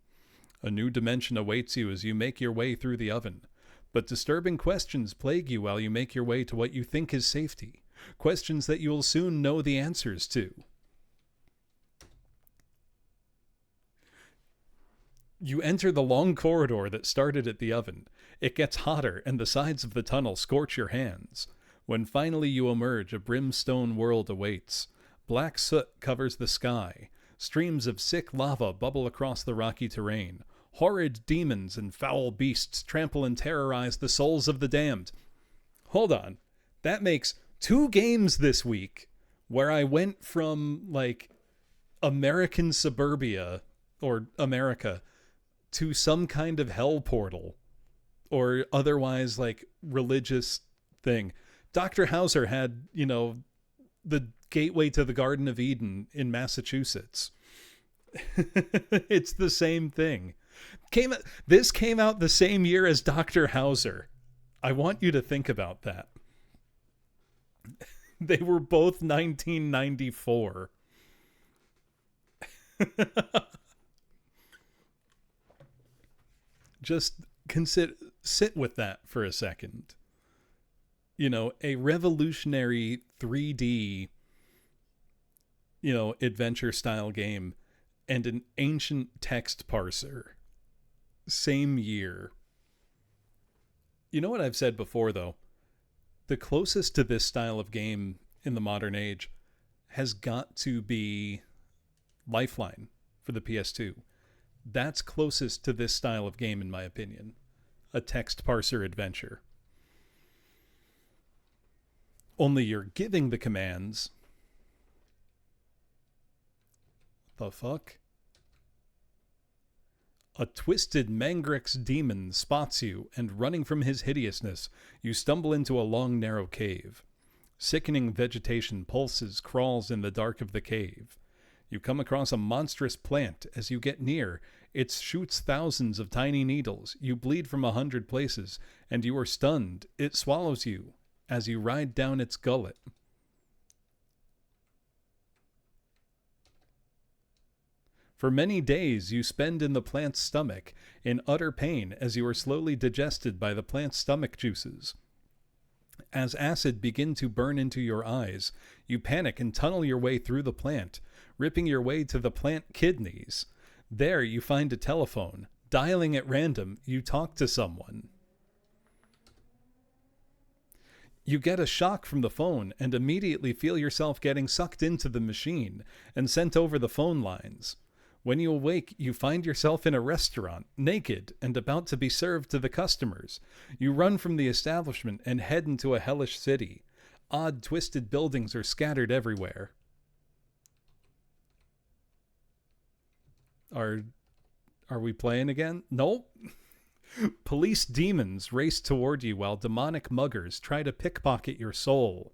[SPEAKER 1] A new dimension awaits you as you make your way through the oven. But disturbing questions plague you while you make your way to what you think is safety. Questions that you will soon know the answers to. You enter the long corridor that started at the oven. It gets hotter, and the sides of the tunnel scorch your hands. When finally you emerge, a brimstone world awaits. Black soot covers the sky. Streams of sick lava bubble across the rocky terrain. Horrid demons and foul beasts trample and terrorize the souls of the damned. Hold on. That makes 2 games this week where I went from, like, American suburbia, or America, to some kind of hell portal, or otherwise, like, religious thing. Dr. Hauser had, you know, the gateway to the Garden of Eden in Massachusetts. It's the same thing. This came out the same year as Dr. Hauser. I want you to think about that. They were both 1994. Just sit with that for a second. You know, a revolutionary 3D, you know, adventure style game and an ancient text parser. Same year. You know what I've said before, though? The closest to this style of game in the modern age has got to be Lifeline for the PS2. That's closest to this style of game, in my opinion. A text parser adventure. Only you're giving the commands. The fuck? A twisted Mangrix demon spots you, and running from his hideousness, you stumble into a long, narrow cave. Sickening vegetation pulses, crawls in the dark of the cave. You come across a monstrous plant. As you get near, it shoots thousands of tiny needles. You bleed from 100 places, and you are stunned. It swallows you as you ride down its gullet. For many days you spend in the plant's stomach, in utter pain as you are slowly digested by the plant's stomach juices. As acid begins to burn into your eyes, you panic and tunnel your way through the plant, ripping your way to the plant kidneys. There you find a telephone. Dialing at random, you talk to someone. You get a shock from the phone and immediately feel yourself getting sucked into the machine and sent over the phone lines. When you awake, you find yourself in a restaurant, naked and about to be served to the customers. You run from the establishment and head into a hellish city. Odd, twisted buildings are scattered everywhere. Are we playing again? Nope. Police demons race toward you while demonic muggers try to pickpocket your soul.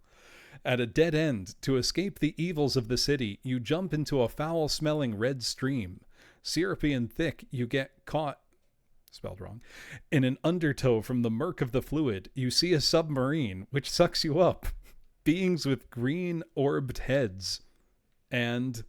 [SPEAKER 1] At a dead end, to escape the evils of the city, you jump into a foul-smelling red stream. Syrupy and thick, you get caught, spelled wrong, in an undertow from the murk of the fluid. You see a submarine, which sucks you up. Beings with green orbed heads. And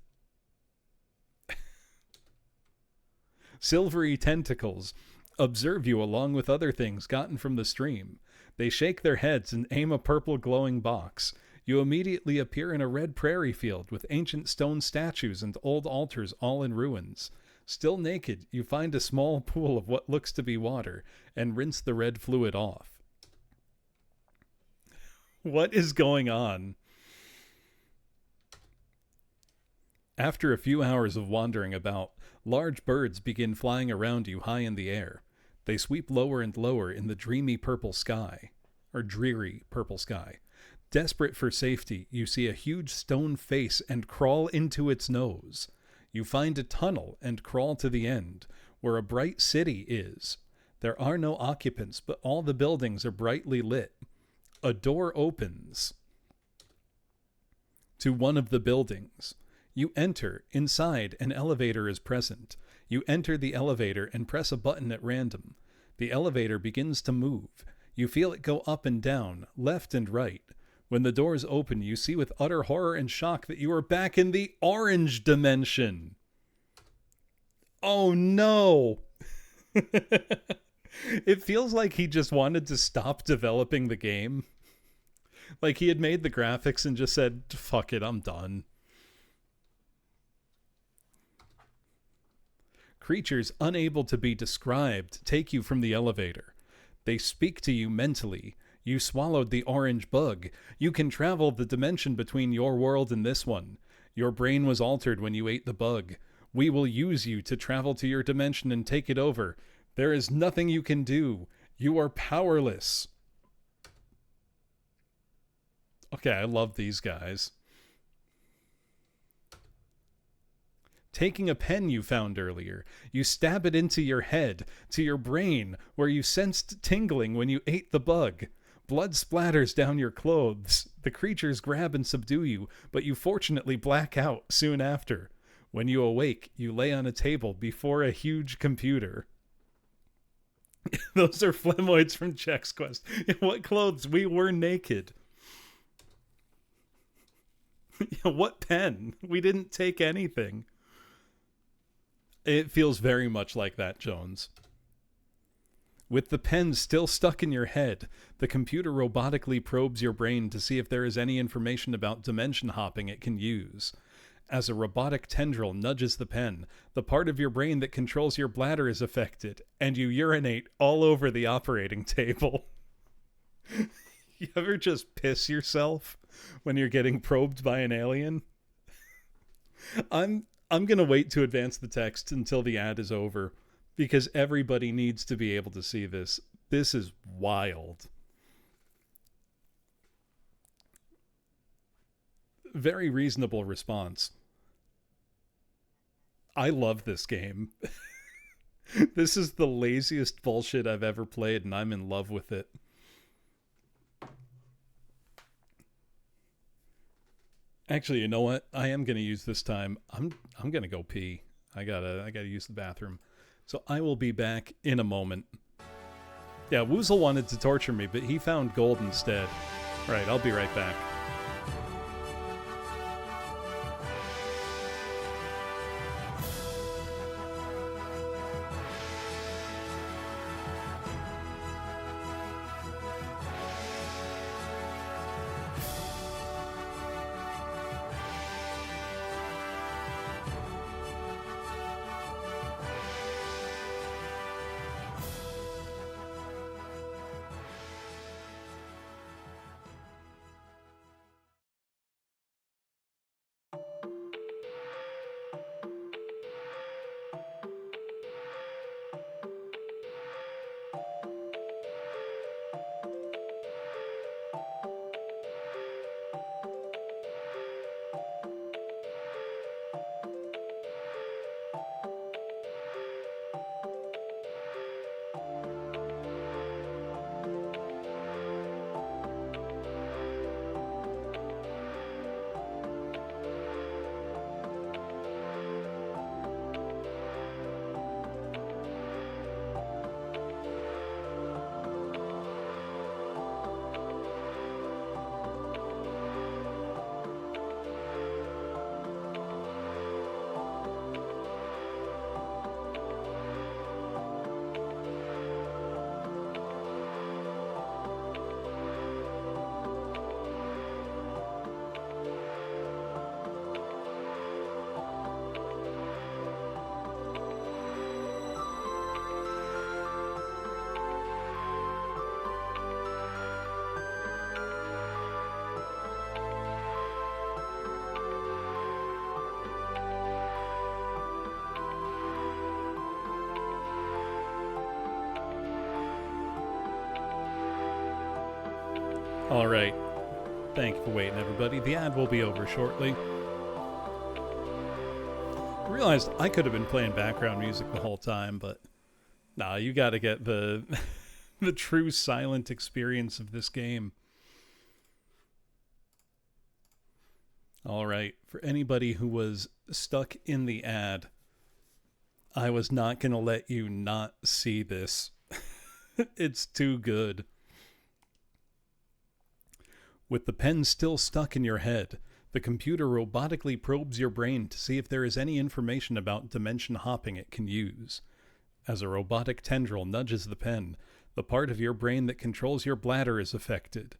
[SPEAKER 1] silvery tentacles observe you along with other things gotten from the stream. They shake their heads and aim a purple glowing box. You immediately appear in a red prairie field with ancient stone statues and old altars all in ruins. Still naked, you find a small pool of what looks to be water and rinse the red fluid off. What is going on? After a few hours of wandering about, large birds begin flying around you high in the air. They sweep lower and lower in the dreary purple sky. Desperate for safety, you see a huge stone face and crawl into its nose. You find a tunnel and crawl to the end, where a bright city is. There are no occupants, but all the buildings are brightly lit. A door opens to one of the buildings. You enter. Inside, an elevator is present. You enter the elevator and press a button at random. The elevator begins to move. You feel it go up and down, left and right. When the doors open, you see with utter horror and shock that you are back in the orange dimension. Oh no! It feels like he just wanted to stop developing the game. Like he had made the graphics and just said, fuck it, I'm done. Creatures unable to be described take you from the elevator. They speak to you mentally. You swallowed the orange bug. You can travel the dimension between your world and this one. Your brain was altered when you ate the bug. We will use you to travel to your dimension and take it over. There is nothing you can do. You are powerless. Okay, I love these guys. Taking a pen you found earlier, you stab it into your head, to your brain, where you sensed tingling when you ate the bug. Blood splatters down your clothes. The creatures grab and subdue you, but you fortunately black out soon after. When you awake, you lay on a table before a huge computer. Those are Flemoids from Chex Quest. In what clothes? We were naked. What pen? We didn't take anything. It feels very much like that, Jones. With the pen still stuck in your head, the computer robotically probes your brain to see if there is any information about dimension hopping it can use. As a robotic tendril nudges the pen, the part of your brain that controls your bladder is affected, and you urinate all over the operating table. You ever just piss yourself when you're getting probed by an alien? I'm going to wait to advance the text until the ad is over, because everybody needs to be able to see this. This is wild. Very reasonable response. I love this game. This is the laziest bullshit I've ever played, and I'm in love with it. Actually, you know what? I am going to use this time. I'm going to go pee. I gotta use the bathroom. So I will be back in a moment. Yeah, Woozle wanted to torture me, but he found gold instead. All right, I'll be right back. All right. Thank you for waiting, everybody. The ad will be over shortly. I realized I could have been playing background music the whole time, but nah, you got to get the the true silent experience of this game. All right, for anybody who was stuck in the ad, I was not going to let you not see this. It's too good. With the pen still stuck in your head, the computer robotically probes your brain to see if there is any information about dimension hopping it can use. As a robotic tendril nudges the pen, the part of your brain that controls your bladder is affected,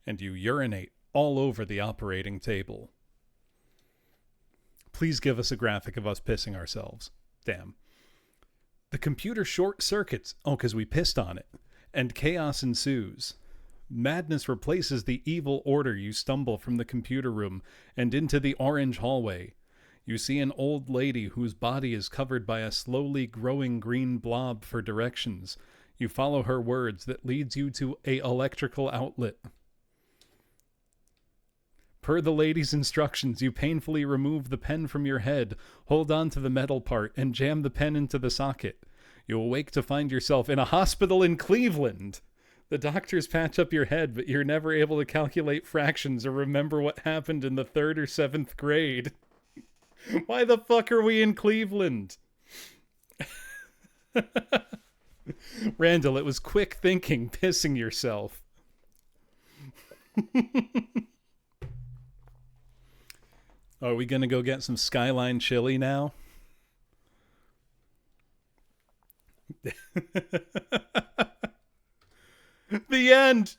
[SPEAKER 1] and you urinate all over the operating table. Please give us a graphic of us pissing ourselves. Damn. The computer short circuits, because we pissed on it, and chaos ensues. Madness replaces the evil order. You stumble from the computer room and into the orange hallway. You see an old lady whose body is covered by a slowly growing green blob for directions. You follow her words that leads you to a electrical outlet. Per the lady's instructions, you painfully remove the pen from your head, hold on to the metal part, and jam the pen into the socket. You awake to find yourself in a hospital in Cleveland. The doctors patch up your head, but you're never able to calculate fractions or remember what happened in the 3rd or 7th grade. Why the fuck are we in Cleveland? Randall, it was quick thinking, pissing yourself. Are we gonna go get some Skyline chili now? The end!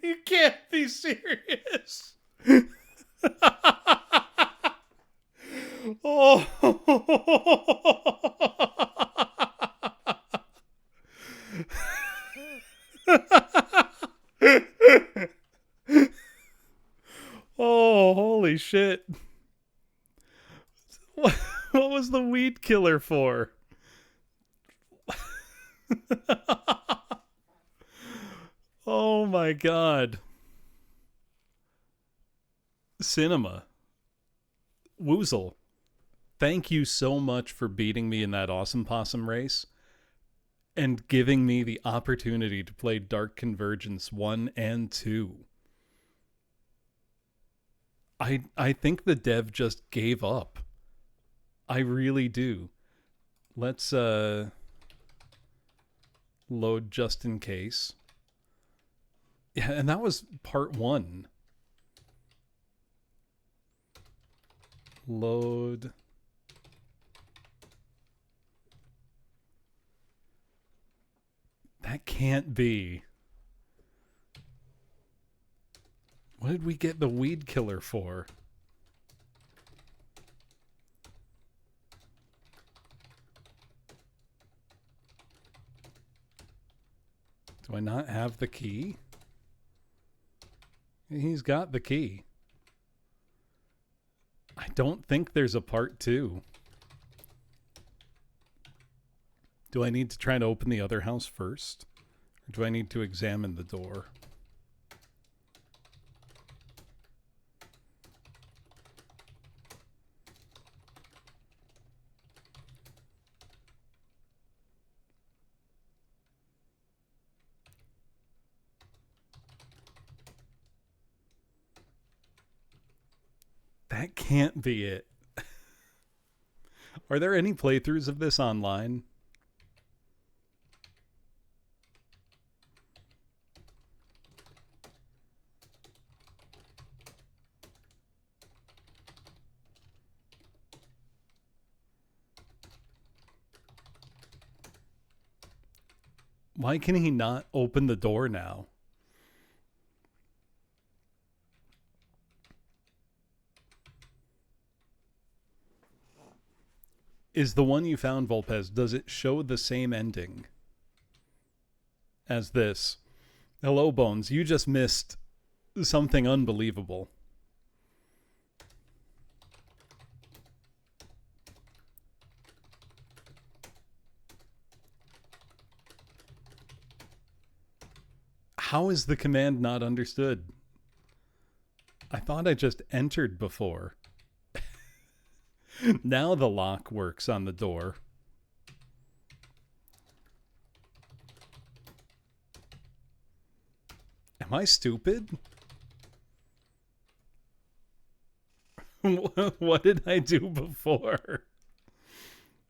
[SPEAKER 1] You can't be serious. Oh. Oh, holy shit. What was the weed killer for? Oh my god. Cinema. Woozle, thank you so much for beating me in that awesome possum race and giving me the opportunity to play Dark Convergence 1 and 2. I think the dev just gave up. I really do. Let's load just in case. Yeah, and that was part 1. Load. That can't be. What did we get the weed killer for? Do I not have the key? He's got the key. I don't think there's a part 2. Do I need to try to open the other house first? Or do I need to examine the door? That can't be it. Are there any playthroughs of this online? Why can he not open the door now? Is the one you found, Volpez, does it show the same ending as this? Hello, Bones. You just missed something unbelievable. How is the command not understood? I thought I just entered before. Now the lock works on the door. Am I stupid? What did I do before?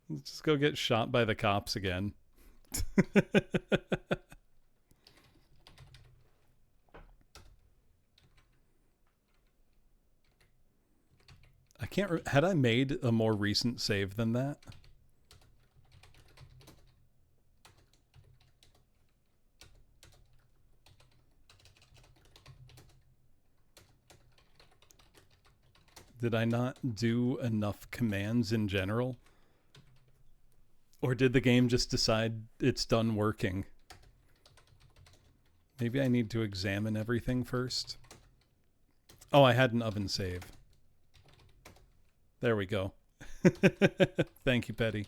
[SPEAKER 1] Let's just go get shot by the cops again. I can't. Had I made a more recent save than that? Did I not do enough commands in general? Or did the game just decide it's done working? Maybe I need to examine everything first. Oh, I had an oven save. There we go. Thank you, Petty.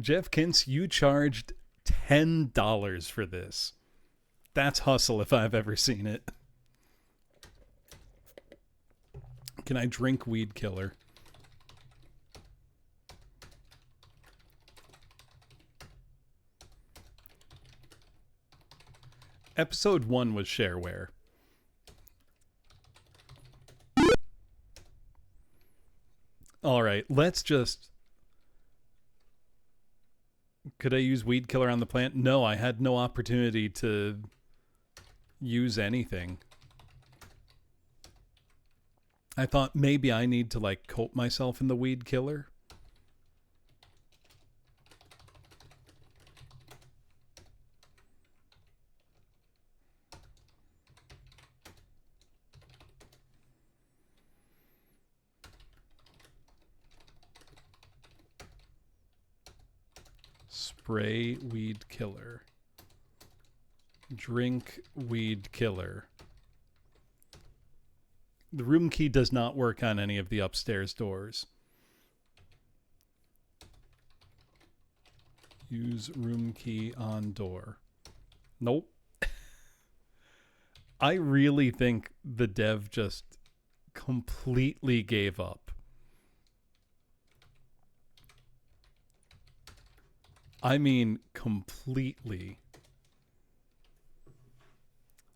[SPEAKER 1] Jeff Kintz, you charged $10 for this. That's hustle if I've ever seen it. Can I drink Weed Killer? Episode 1 was shareware. Alright, let's just... Could I use Weed Killer on the plant? No, I had no opportunity to use anything. I thought maybe I need to, like, coat myself in the Weed Killer. Spray Weed Killer. Drink Weed Killer. The room key does not work on any of the upstairs doors. Use room key on door. Nope. I really think the dev just completely gave up. I mean, completely.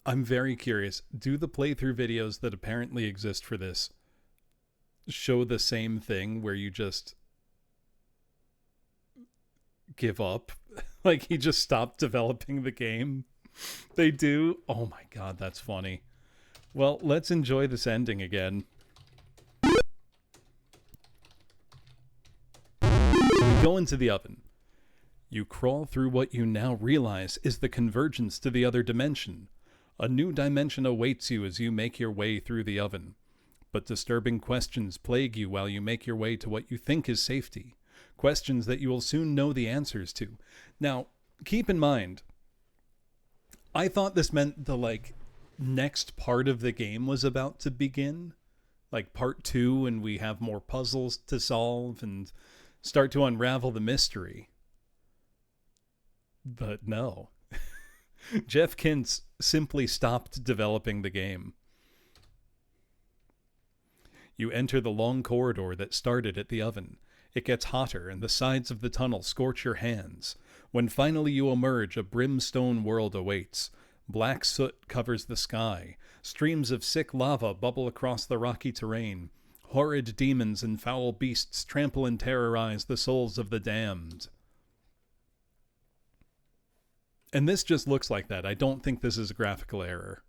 [SPEAKER 1] I'm very curious. Do the playthrough videos that apparently exist for this show the same thing where you just give up? Like he just stopped developing the game? They do? Oh my god, that's funny. Well, let's enjoy this ending again. So we go into the oven. You crawl through what you now realize is the convergence to the other dimension. A new dimension awaits you as you make your way through the oven. But disturbing questions plague you while you make your way to what you think is safety. Questions that you will soon know the answers to. Now, keep in mind, I thought this meant the, like, next part of the game was about to begin. Like, part 2, and we have more puzzles to solve and start to unravel the mystery. But no. Jeff Kintz simply stopped developing the game. You enter the long corridor that started at the oven. It gets hotter, and the sides of the tunnel scorch your hands. When finally you emerge, a brimstone world awaits. Black soot covers the sky. Streams of sick lava bubble across the rocky terrain. Horrid demons and foul beasts trample and terrorize the souls of the damned. And this just looks like that. I don't think this is a graphical error.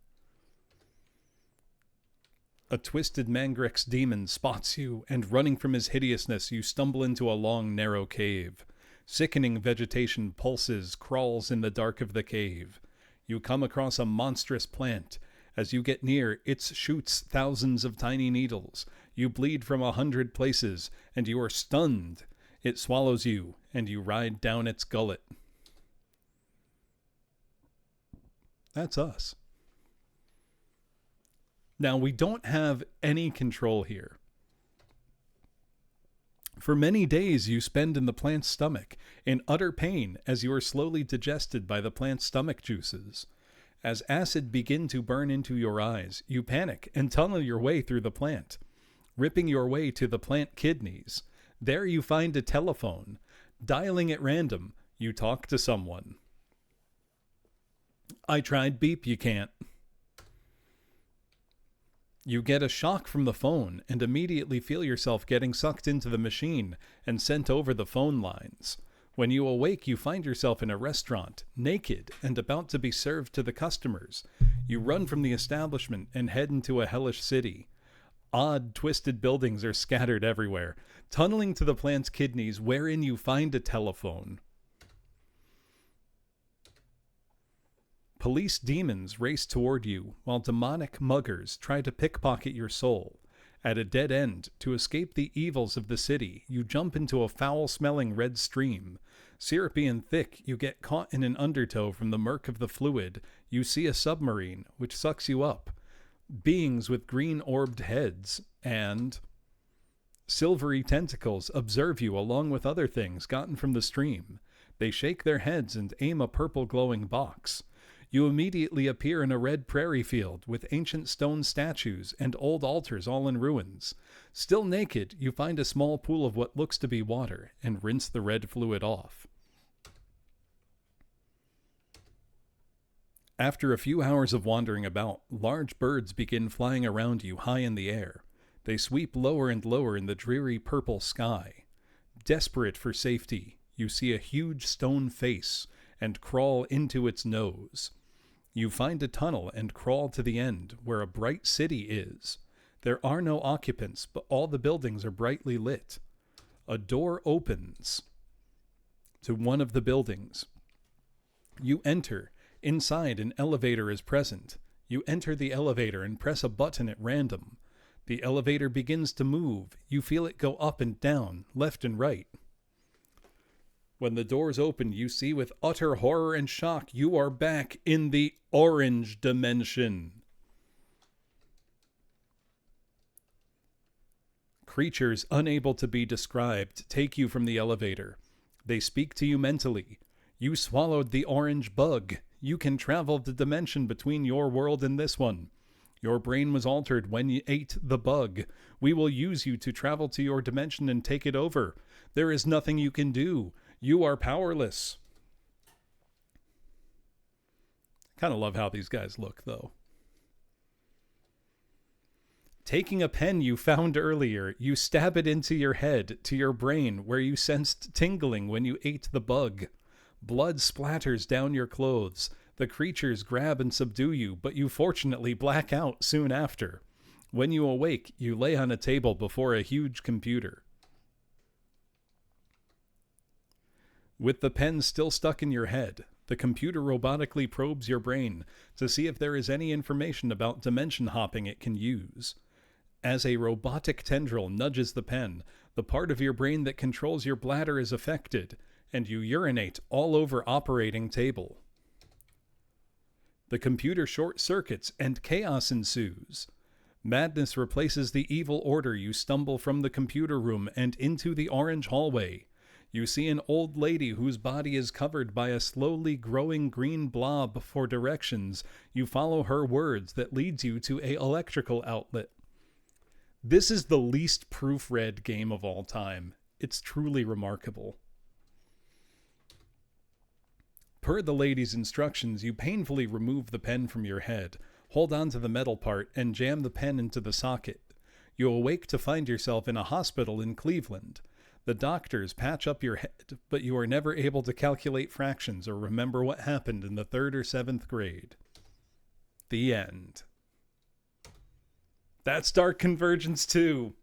[SPEAKER 1] A twisted Mangrex demon spots you, and running from his hideousness, you stumble into a long, narrow cave. Sickening vegetation pulses, crawls in the dark of the cave. You come across a monstrous plant. As you get near, it shoots thousands of tiny needles. You bleed from 100 places, and you are stunned. It swallows you, and you ride down its gullet. That's us. Now, we don't have any control here. For many days you spend in the plant's stomach, in utter pain as you are slowly digested by the plant's stomach juices. As acid begin to burn into your eyes, you panic and tunnel your way through the plant, ripping your way to the plant kidneys. There you find a telephone. Dialing at random, you talk to someone. I tried beep, you can't. You get a shock from the phone and immediately feel yourself getting sucked into the machine and sent over the phone lines. When you awake, you find yourself in a restaurant, naked and about to be served to the customers. You run from the establishment and head into a hellish city. Odd, twisted buildings are scattered everywhere, tunneling to the plant's kidneys, wherein you find a telephone. Police demons race toward you, while demonic muggers try to pickpocket your soul. At a dead end, to escape the evils of the city, you jump into a foul-smelling red stream. Syrupy and thick, you get caught in an undertow from the murk of the fluid. You see a submarine, which sucks you up. Beings with green-orbed heads and silvery tentacles observe you along with other things gotten from the stream. They shake their heads and aim a purple glowing box. You immediately appear in a red prairie field with ancient stone statues and old altars all in ruins. Still naked, you find a small pool of what looks to be water and rinse the red fluid off. After a few hours of wandering about, large birds begin flying around you high in the air. They sweep lower and lower in the dreary purple sky. Desperate for safety, you see a huge stone face and crawl into its nose. You find a tunnel and crawl to the end, where a bright city is. There are no occupants, but all the buildings are brightly lit. A door opens to one of the buildings. You enter. Inside, an elevator is present. You enter the elevator and press a button at random. The elevator begins to move. You feel it go up and down, left and right. When the doors open, you see with utter horror and shock you are back in the orange dimension. Creatures unable to be described take you from the elevator. They speak to you mentally. You swallowed the orange bug. You can travel the dimension between your world and this one. Your brain was altered when you ate the bug. We will use you to travel to your dimension and take it over. There is nothing you can do. You are powerless. Kind of love how these guys look, though. Taking a pen you found earlier, you stab it into your head, to your brain, where you sensed tingling when you ate the bug. Blood splatters down your clothes. The creatures grab and subdue you, but you fortunately black out soon after. When you awake, you lay on a table before a huge computer. With the pen still stuck in your head, the computer robotically probes your brain to see if there is any information about dimension hopping it can use. As a robotic tendril nudges the pen, the part of your brain that controls your bladder is affected, and you urinate all over operating table. The computer short circuits and chaos ensues. Madness replaces the evil order. You stumble from the computer room and into the orange hallway. You see an old lady whose body is covered by a slowly growing green blob for directions. You follow her words that leads you to an electrical outlet. This is the least proofread game of all time. It's truly remarkable. Per the lady's instructions, you painfully remove the pen from your head, hold on to the metal part, and jam the pen into the socket. You awake to find yourself in a hospital in Cleveland. The doctors patch up your head, but you are never able to calculate fractions or remember what happened in the 3rd or 7th grade. The end. That's Dark Convergence 2.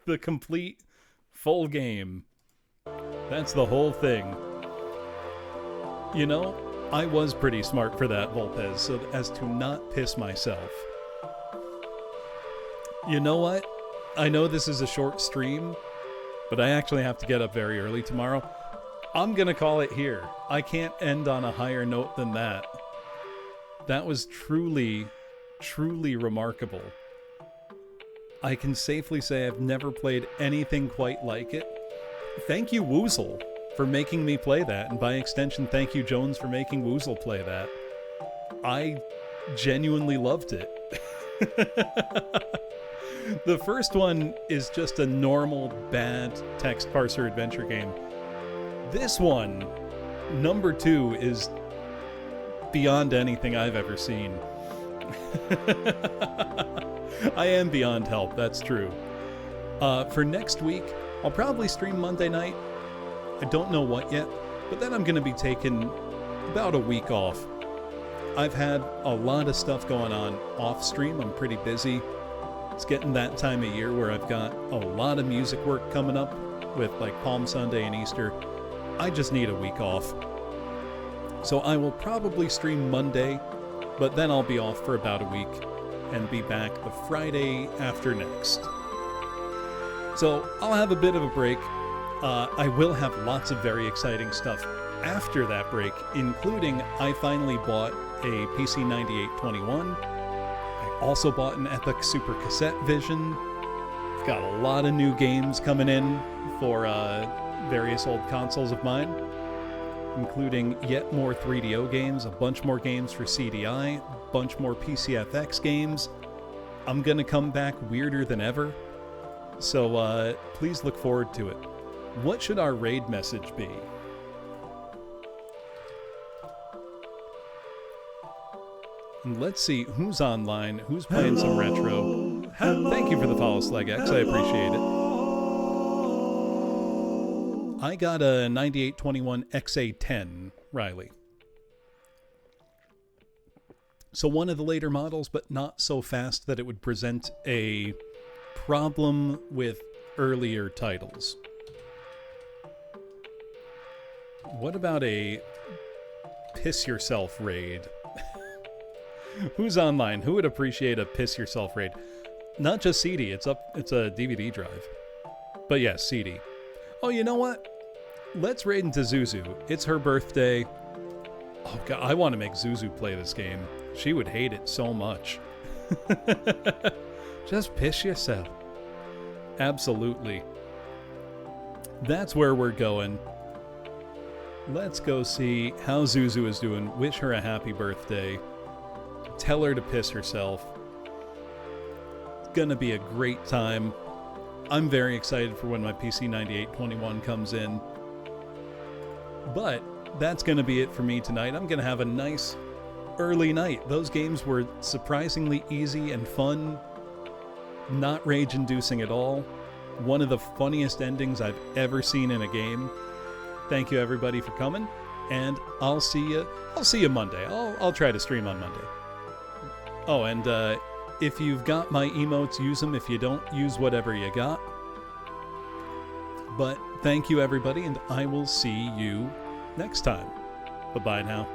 [SPEAKER 1] The complete, full game. That's the whole thing. You know, I was pretty smart for that, Volpez, so as to not piss myself. You know what? I know this is a short stream, but I actually have to get up very early tomorrow. I'm gonna call it here. I can't end on a higher note than that. That was truly, truly remarkable. I can safely say I've never played anything quite like it. Thank you, Woozle, for making me play that, and by extension, thank you, Jones, for making Woozle play that. I genuinely loved it. The first one is just a normal, bad text parser adventure game. This one, number 2, is beyond anything I've ever seen. I am beyond help, that's true. For next week, I'll probably stream Monday night. I don't know what yet, but then I'm going to be taking about a week off. I've had a lot of stuff going on off stream. I'm pretty busy. It's getting that time of year where I've got a lot of music work coming up with like Palm Sunday and Easter. I just need a week off. So I will probably stream Monday, but then I'll be off for about a week and be back the Friday after next. So I'll have a bit of a break. I will have lots of very exciting stuff after that break, including I finally bought a PC 9821. I also bought an Epic Super Cassette Vision. I've got a lot of new games coming in for various old consoles of mine, including yet more 3DO games, a bunch more games for CDI, a bunch more PCFX games. I'm going to come back weirder than ever, so please look forward to it. What should our raid message be? And let's see who's online, who's playing some retro. Thank you for the follow, SlegX. I appreciate it. I got a 9821 XA10, Riley. So one of the later models, but not so fast that it would present a problem with earlier titles. What about a piss yourself raid? Who's online? Who would appreciate a piss yourself raid? Not just CD, it's a DVD drive. But yes, CD. Oh, you know what? Let's raid into Zuzu. It's her birthday. Oh god, I want to make Zuzu play this game. She would hate it so much. Just piss yourself. Absolutely. That's where we're going. Let's go see how Zuzu is doing. Wish her a happy birthday. Tell her to piss herself. It's gonna be a great time. I'm very excited for when my PC 9821 comes in. But that's gonna be it for me tonight. I'm gonna have a nice early night. Those games were surprisingly easy and fun. Not rage-inducing at all. One of the funniest endings I've ever seen in a game. Thank you everybody for coming, and I'll see you Monday. I'll try to stream on Monday. Oh, and if you've got my emotes, use them. If you don't, use whatever you got. But thank you everybody, and I will see you next time. Bye-bye now.